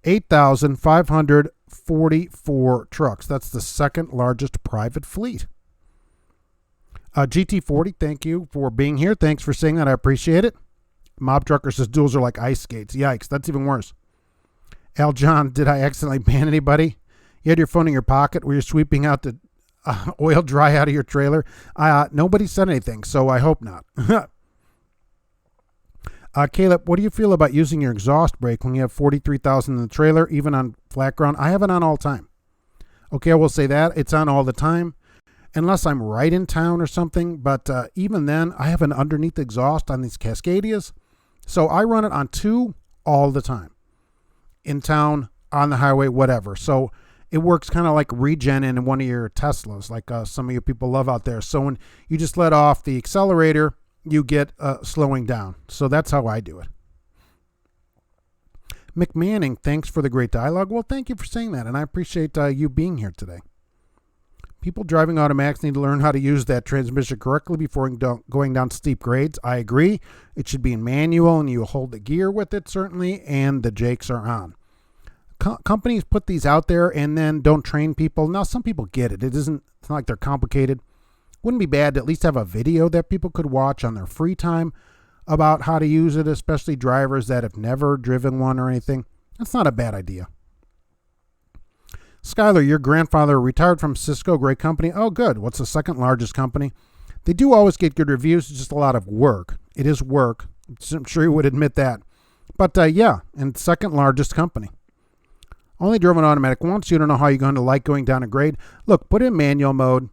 8,544 trucks. That's the second largest private fleet. GT40, thank you for being here. Thanks for saying that. I appreciate it. Mob Trucker says duels are like ice skates. Yikes, that's even worse. Al John, did I accidentally ban anybody? You had your phone in your pocket where you're sweeping out the oil dry out of your trailer. Nobody said anything, so I hope not. Caleb, what do you feel about using your exhaust brake when you have 43,000 in the trailer, even on flat ground? I have it on all the time. Okay, I will say that. It's on all the time, unless I'm right in town or something. But even then, I have an underneath exhaust on these Cascadias. So I run it on 2 all the time. In town, on the highway, whatever. So it works kind of like regen in one of your Teslas, like some of you people love out there. So when you just let off the accelerator, you get slowing down. So that's how I do it. McManning, thanks for the great dialogue. Well, thank you for saying that, and I appreciate you being here today. People driving automatics need to learn how to use that transmission correctly before going down steep grades. I agree. It should be in manual, and you hold the gear with it, certainly, and the Jakes are on. Companies put these out there and then don't train people. Now, some people get it. It's not like they're complicated. Wouldn't be bad to at least have a video that people could watch on their free time about how to use it, especially drivers that have never driven one or anything. That's not a bad idea. Skylar, your grandfather retired from Cisco, great company. Oh, good. What's the second largest company? They do always get good reviews. It's just a lot of work. It is work. I'm sure you would admit that. But yeah, and second largest company. Only drove an automatic once. You don't know how you're going to like going down a grade. Look, put it in manual mode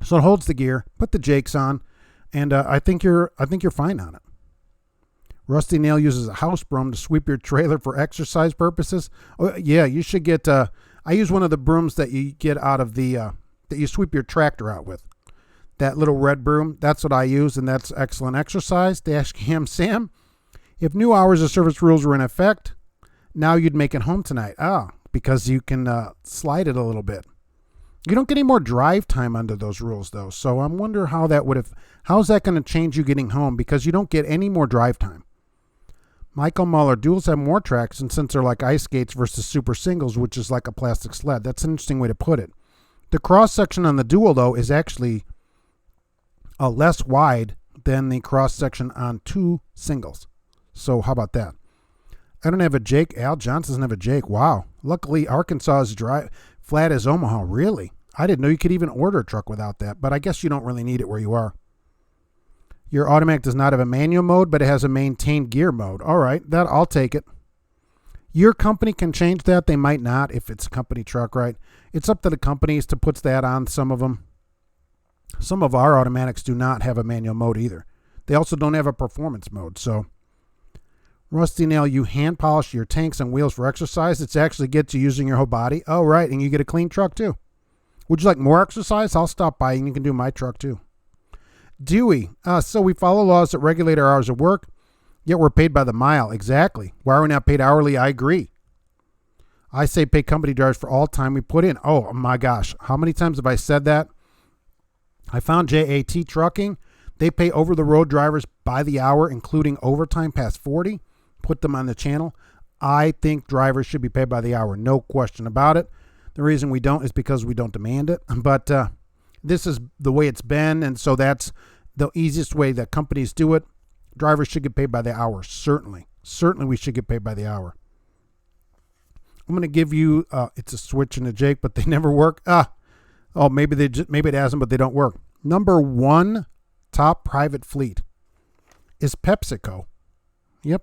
so it holds the gear. Put the jakes on, and I think you're fine on it. Rusty Nail uses a house broom to sweep your trailer for exercise purposes. Oh, yeah, you should get. I use one of the brooms that you get out of the that you sweep your tractor out with. That little red broom. That's what I use, and that's excellent exercise. Dash Cam Sam. If new hours of service rules were in effect, now you'd make it home tonight. Because you can slide it a little bit. You don't get any more drive time under those rules, though. So I wonder how that would have. How's that going to change you getting home? Because you don't get any more drive time. Michael Muller, duals have more traction since they're like ice skates versus super singles, which is like a plastic sled. That's an interesting way to put it. The cross section on the dual, though, is actually less wide than the cross section on two singles. So how about that? I don't have a Jake. Al Johnson doesn't have a Jake. Wow. Luckily, Arkansas is dry, flat as Omaha. Really? I didn't know you could even order a truck without that, but I guess you don't really need it where you are. Your automatic does not have a manual mode, but it has a maintained gear mode. All right, I'll take it. Your company can change that. They might not if it's a company truck, right? It's up to the companies to put that on some of them. Some of our automatics do not have a manual mode either. They also don't have a performance mode. So, Rusty Nail, you hand polish your tanks and wheels for exercise. It's actually gets you using your whole body. Oh, right, and you get a clean truck too. Would you like more exercise? I'll stop by and you can do my truck too. Dewey, so we follow laws that regulate our hours of work, yet we're paid by the mile. Exactly. Why are we not paid hourly? I agree. I say pay company drivers for all time we put in. Oh, my gosh. How many times have I said that? I found GATS Trucking. They pay over-the-road drivers by the hour, including overtime past 40. Put them on the channel. I think drivers should be paid by the hour. No question about it. The reason we don't is because we don't demand it. But this is the way it's been, and so that's the easiest way that companies do it. Drivers should get paid by the hour. Certainly. Certainly we should get paid by the hour. I'm going to give you, it's a switch and a Jake, but they never work. Maybe it hasn't, but they don't work. Number one top private fleet is PepsiCo. Yep.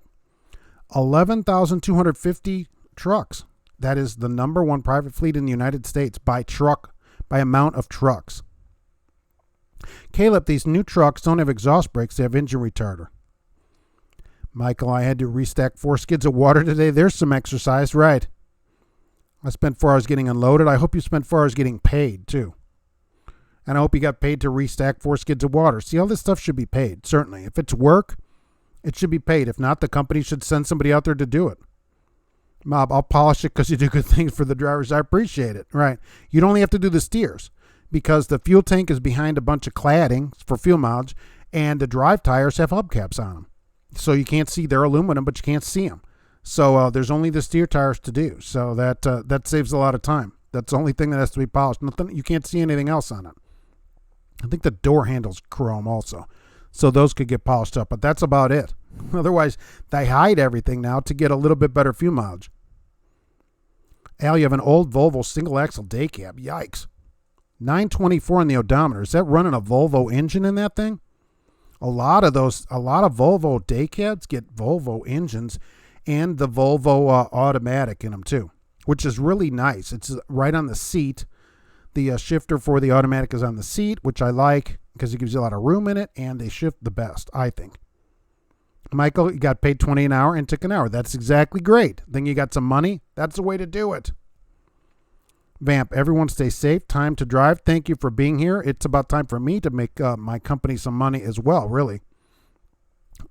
11,250 trucks. That is the number one private fleet in the United States by amount of trucks. Caleb, these new trucks don't have exhaust brakes. They have engine retarder. Michael, I had to restack 4 skids of water today. There's some exercise, right? I spent 4 hours getting unloaded. I hope you spent 4 hours getting paid, too. And I hope you got paid to restack 4 skids of water. See, all this stuff should be paid, certainly. If it's work, it should be paid. If not, the company should send somebody out there to do it. Mob, I'll polish it because you do good things for the drivers. I appreciate it. Right. You'd only have to do the steers because the fuel tank is behind a bunch of cladding for fuel mileage, and the drive tires have hubcaps on them. So you can't see. They're aluminum, but you can't see them. So there's only the steer tires to do. So that saves a lot of time. That's the only thing that has to be polished. Nothing. You can't see anything else on it. I think the door handle's chrome also. So those could get polished up, but that's about it. Otherwise, they hide everything now to get a little bit better fuel mileage. Al, you have an old Volvo single axle day cab. Yikes. 924 on the odometer. Is that running a Volvo engine in that thing? A lot of Volvo day cabs get Volvo engines and the Volvo automatic in them too, which is really nice. It's right on the seat. The shifter for the automatic is on the seat, which I like because it gives you a lot of room in it, and they shift the best, I think. Michael, you got paid $20 an hour and took an hour. That's exactly great. Then you got some money. That's the way to do it. Vamp, everyone stay safe. Time to drive. Thank you for being here. It's about time for me to make my company some money as well, really,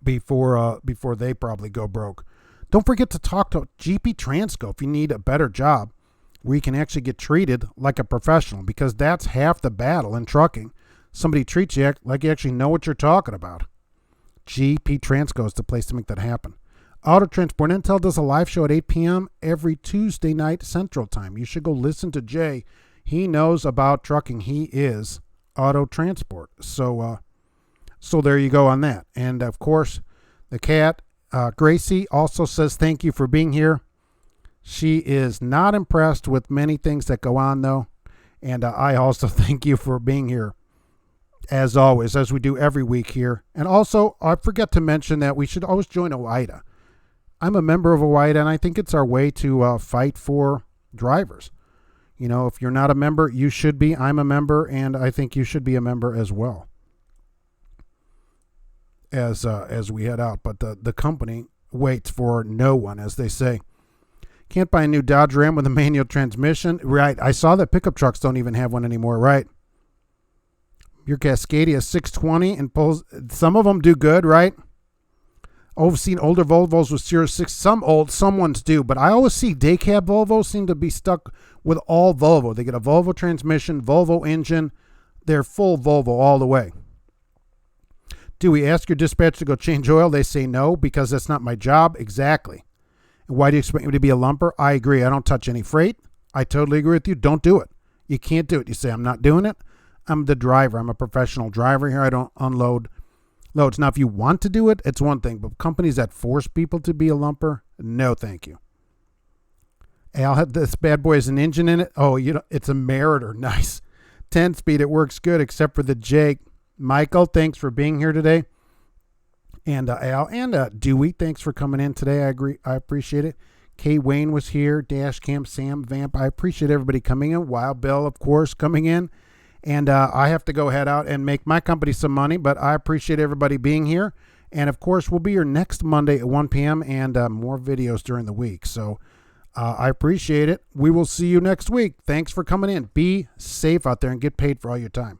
before they probably go broke. Don't forget to talk to GP Transco if you need a better job where you can actually get treated like a professional, because that's half the battle in trucking. Somebody treats you like you actually know what you're talking about. GP Transco is the place to make that happen. Auto Transport Intel does a live show at 8 p.m. every Tuesday night Central Time. You should go listen to Jay. He knows about trucking. He is Auto Transport. So there you go on that. And of course, the cat, Gracie, also says thank you for being here. She is not impressed with many things that go on, though. And I also thank you for being here, as always, as we do every week here. And also, I forget to mention that we should always join OIDA. I'm a member of OIDA, and I think it's our way to fight for drivers. You know, if you're not a member, you should be. I'm a member, and I think you should be a member as well as we head out. But the company waits for no one, as they say. Can't buy a new Dodge Ram with a manual transmission. Right. I saw that pickup trucks don't even have one anymore, right? Your Cascadia 620 and pulls. Some of them do good, right? I've seen older Volvos with Series 6. Some ones do, but I always see day cab Volvos seem to be stuck with all Volvo. They get a Volvo transmission, Volvo engine. They're full Volvo all the way. Do we ask your dispatcher to go change oil? They say no, because that's not my job. Exactly. And why do you expect me to be a lumper? I agree. I don't touch any freight. I totally agree with you. Don't do it. You can't do it. You say, I'm not doing it. I'm the driver. I'm a professional driver here. I don't unload loads. Now, if you want to do it, it's one thing. But companies that force people to be a lumper, no thank you. Hey, I'll have this bad boy as an engine in it. Oh, it's a Meritor. Nice. 10-speed. It works good except for the Jake. Michael, thanks for being here today. And Al and Dewey, thanks for coming in today. I agree. I appreciate it. Kay Wayne was here. Dash Cam, Sam, Vamp. I appreciate everybody coming in. Wild Bill, of course, coming in. And I have to go head out and make my company some money, but I appreciate everybody being here. And, of course, we'll be here next Monday at 1 p.m. and more videos during the week. So I appreciate it. We will see you next week. Thanks for coming in. Be safe out there and get paid for all your time.